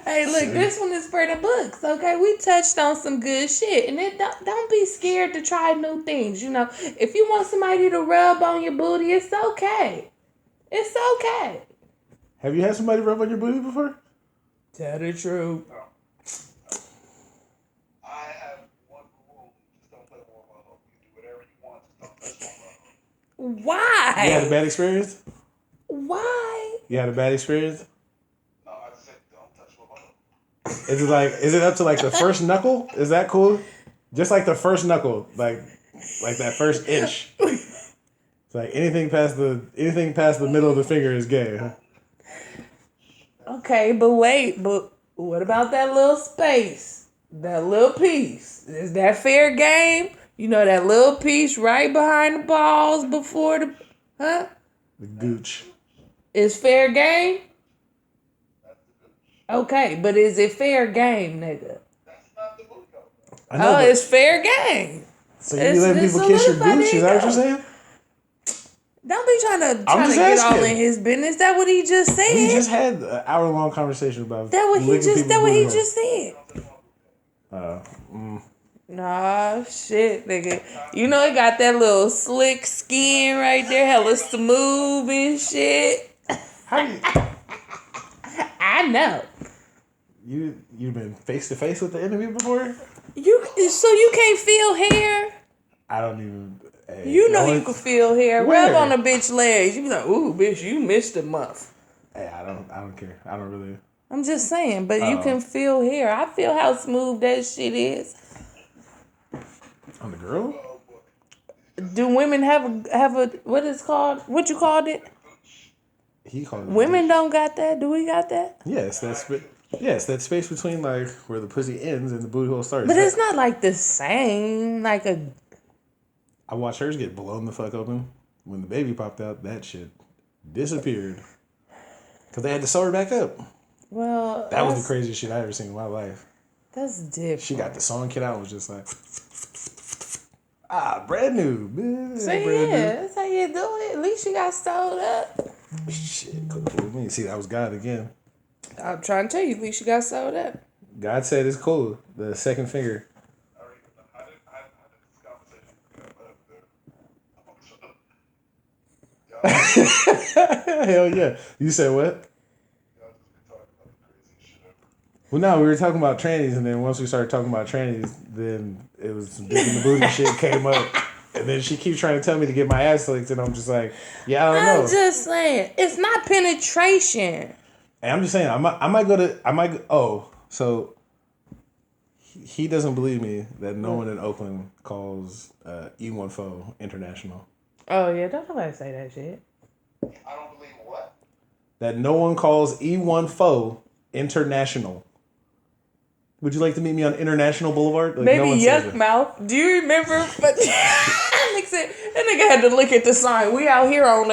Hey, look, this one is for the books, okay? We touched on some good shit, and it don't be scared to try new things, you know? If you want somebody to rub on your booty, it's okay. It's okay. Have you had somebody rub on your booty before? Tell the truth. I have one rule. Just don't play warm up. You do whatever you want. Just don't touch warm up. Why? You had a bad experience? Why? You had a bad experience? No, I just said don't touch warm up. Is it up to like the first knuckle? Is that cool? Just like the first knuckle, like that first inch. It's like anything past the middle of the finger is gay, huh? Okay, but what about that little space? That little piece? Is that fair game? You know, that little piece right behind the balls before the... Huh? The gooch. Is fair game? Okay, but is it fair game, nigga? That's not the booty hole. I know, It's fair game. So you be letting people kiss your gooch? Is that what you're saying? Don't be trying to just get all asking. in his business. That what he just said. We just had an hour-long conversation about That what he licking just people's booty holes. said. Nah, shit, nigga. You know it got that little slick skin right there, hella smooth and shit. How do I know. you've been face to face with the enemy before? So you can't feel hair? I don't even. Hey, You know you can feel hair. Where? Rub on a bitch legs. You be like, ooh, bitch, you missed a month. Hey, I don't care. I don't really. I'm just saying, but you Oh. can feel hair. I feel how smooth that shit is. On the girl? Do women have a what is called? What you called it? He called it. Women don't got that. Do we got that? Yes, that space between like where the pussy ends and the booty hole starts. But it's not like the same. Like a. I watched hers get blown the fuck open when the baby popped out. That shit disappeared because they had to sew her back up. Well, That was the craziest shit I ever seen in my life. That's different. She got the sewing kit out and was just like, brand new. See, brand yeah, that's how you do it. At least you got sewed up. new. Shit, cool with me. See, that was God again. I'm trying to tell you, at least you got sewed up. God said it's cool. The second finger. I don't even know. How did this conversation go? Hell yeah. You said what? Y'all just been talking about the craziest shit ever. Well, no, we were talking about trannies, and then once we started talking about trannies, then it was some dick in the booty shit came up. And then she keeps trying to tell me to get my ass licked, and I'm just like, yeah, I don't know. I'm just saying, it's not penetration. And I'm just saying, so he doesn't believe me that no one in Oakland calls E14 international. Oh, yeah, don't nobody say that shit. I don't believe what? That no one calls E14 international. Would you like to meet me on International Boulevard? Like, Maybe no one says Yuck it. Mouth. Do you remember? But that nigga had to look at the sign. We out here on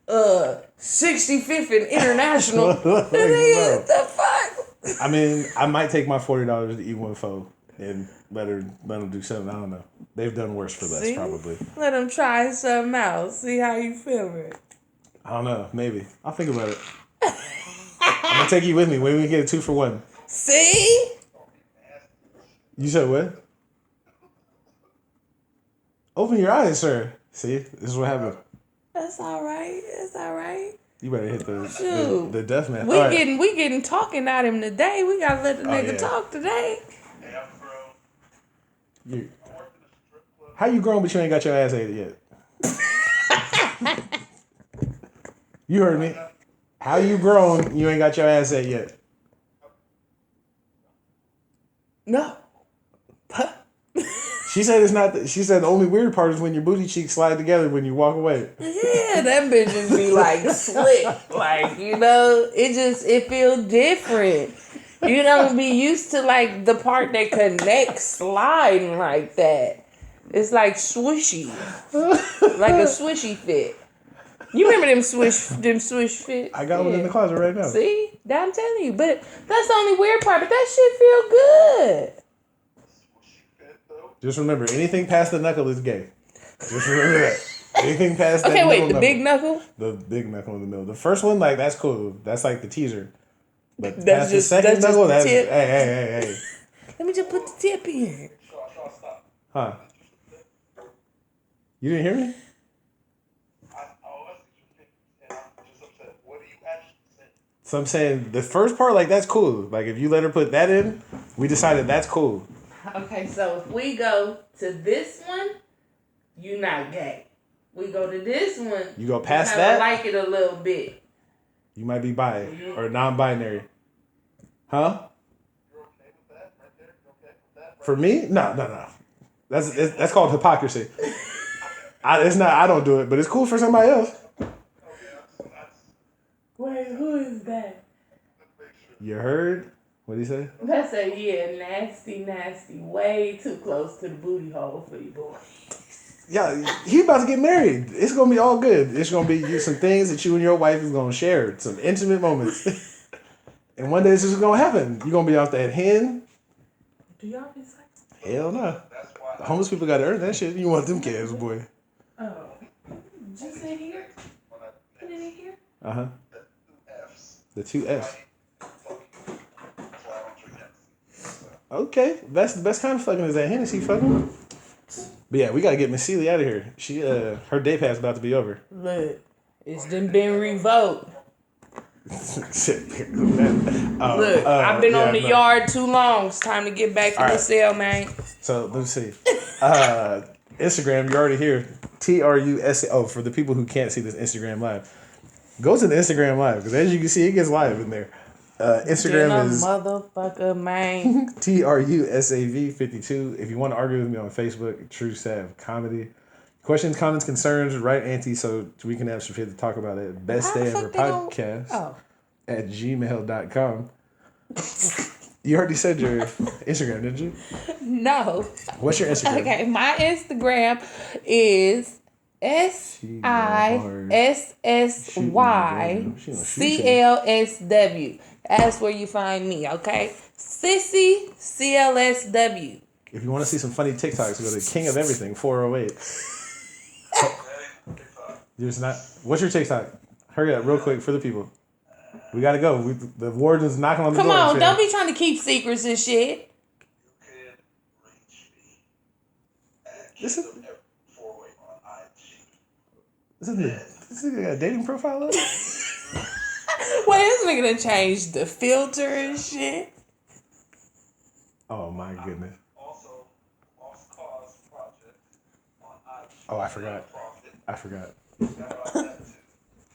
65th and International. Like, What the fuck? I mean, I might take my $40 to E14 and let them do something. I don't know. They've done worse for less, See? probably. Let him try something else. See how you feel it. I don't know. Maybe. I'll think about it. I'm gonna take you with me. Maybe we can get a 2-for-1. See? You said what? Open your eyes, sir. See, this is what happened. That's all right. That's all right. You better hit the Shoot. the death man. We All right. getting talking at him today. We gotta let the nigga yeah. talk today. Hey, I'm grown. You- I work in a strip club. How you grown but you ain't got your ass ate yet? You heard me. How you grown you ain't got your ass ate yet? No. She said it's not. She said the only weird part is when your booty cheeks slide together when you walk away. Yeah, that bitch just be like slick. Like, you know, it feels different. You don't be used to like the part that connects sliding like that. It's like swishy. Like a swishy fit. You remember them swish fit? I got one in the closet right now. See? I'm telling you. But that's the only weird part. But that shit feel good. Just remember, anything past the knuckle is gay. Just remember that. Anything past that Okay, wait, middle the big knuckle? The big knuckle in the middle. The first one, like, that's cool. That's like the teaser. But That's past just- the second that's just knuckle, the that's tip. hey. Let me just put the tip in. Shaw, stop. Huh? You didn't hear me? I asked you, and I'm just upset. What do you actually say? So I'm saying the first part, like, that's cool. Like, if you let her put that in, we decided that's cool. Okay, so if we go to this one, you not gay. We go to this one, You go past kinda that, like it a little bit. you might be bi or non-binary. Huh? You're okay with that right there? You're okay with that? For me? No. That's called hypocrisy. It's not. I don't do it, but it's cool for somebody else. Wait, who is that? You heard? What did he say? That's nasty, way too close to the booty hole for you, boy. Yeah, he about to get married. It's gonna be all good. It's gonna be some things that you and your wife is gonna share, some intimate moments. And one day this is gonna happen. You're gonna be off that hen. Do y'all be sex? Hell no. That's why. The homeless people gotta earn that shit. You want them kids, boy. Oh. Just in here? Put it in here? Uh-huh. F's. The 2 F's. That's why I don't drink F. Okay, that's the best kind of fucking is that Hennessy fucking. But yeah, we gotta get Miss Celie out of here. She her day pass about to be over. Look, it's done been revoked. Look, I've been on the yard too long. It's time to get back in the cell, man. So let's see. Instagram, you're already here. TRUSA. Oh, for the people who can't see this Instagram live, go to the Instagram live because as you can see, it gets live in there. Instagram is motherfucker, man. TRUSAV52. If you want to argue with me on Facebook, Tru Sav Comedy. Questions, comments, concerns, right, Auntie, so we can have some shit to talk about it. Best day ever podcast at gmail.com. You already said your Instagram, didn't you? No. What's your Instagram? Okay, my Instagram is SISSYCLSW. That's where you find me, okay? Sissy CLSW. If you want to see some funny TikToks, go to King of Everything 408. There's not. What's your TikTok? Hurry up, real quick for the people. We gotta go. The warden's knocking on the door. Come on, don't be trying to keep secrets and shit. This is got a dating profile up? Wait, this nigga done changed the filter and shit. Oh my goodness. Also, Lost Cause Project on IG. Oh, I forgot.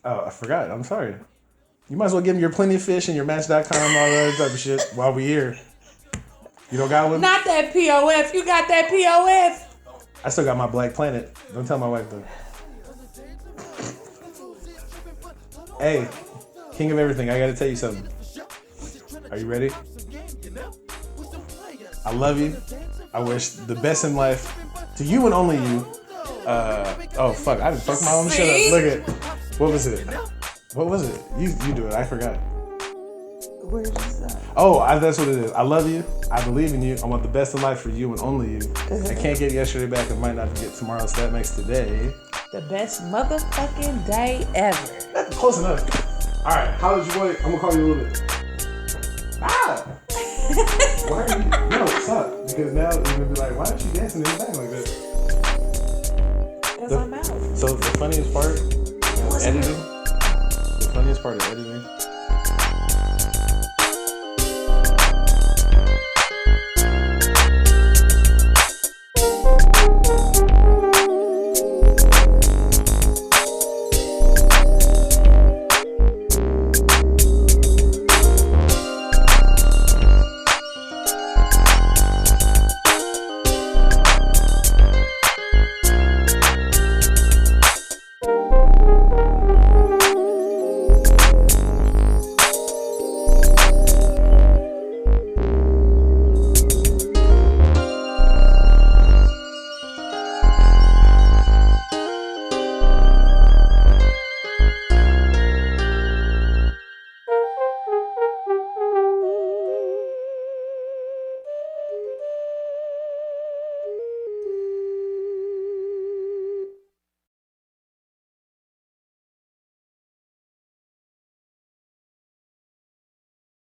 Oh, I forgot. I'm sorry. You might as well give me your Plenty of Fish and your Match.com, all that other type of shit while we here. You don't got one? Not that POF. You got that POF? I still got my Black Planet. Don't tell my wife though. Hey, King of Everything, I gotta tell you something. Are you ready? I love you. I wish the best in life to you and only you. Oh fuck, I done fucked my own shit up. Look at, what was it? What was it? You do it. I forgot. Where's that? Oh, that's what it is. I love you. I believe in you. I want the best in life for you and only you. I can't get yesterday back. I might not get tomorrow. So that makes today the best motherfucking day ever. Close enough. All right. How did you wait? I'm gonna call you a little bit. Ah. Why are you? No, stop. Because now you're gonna be like, why is she dancing in the back like that? Because I'm out. So the funniest part of editing. The funniest part of editing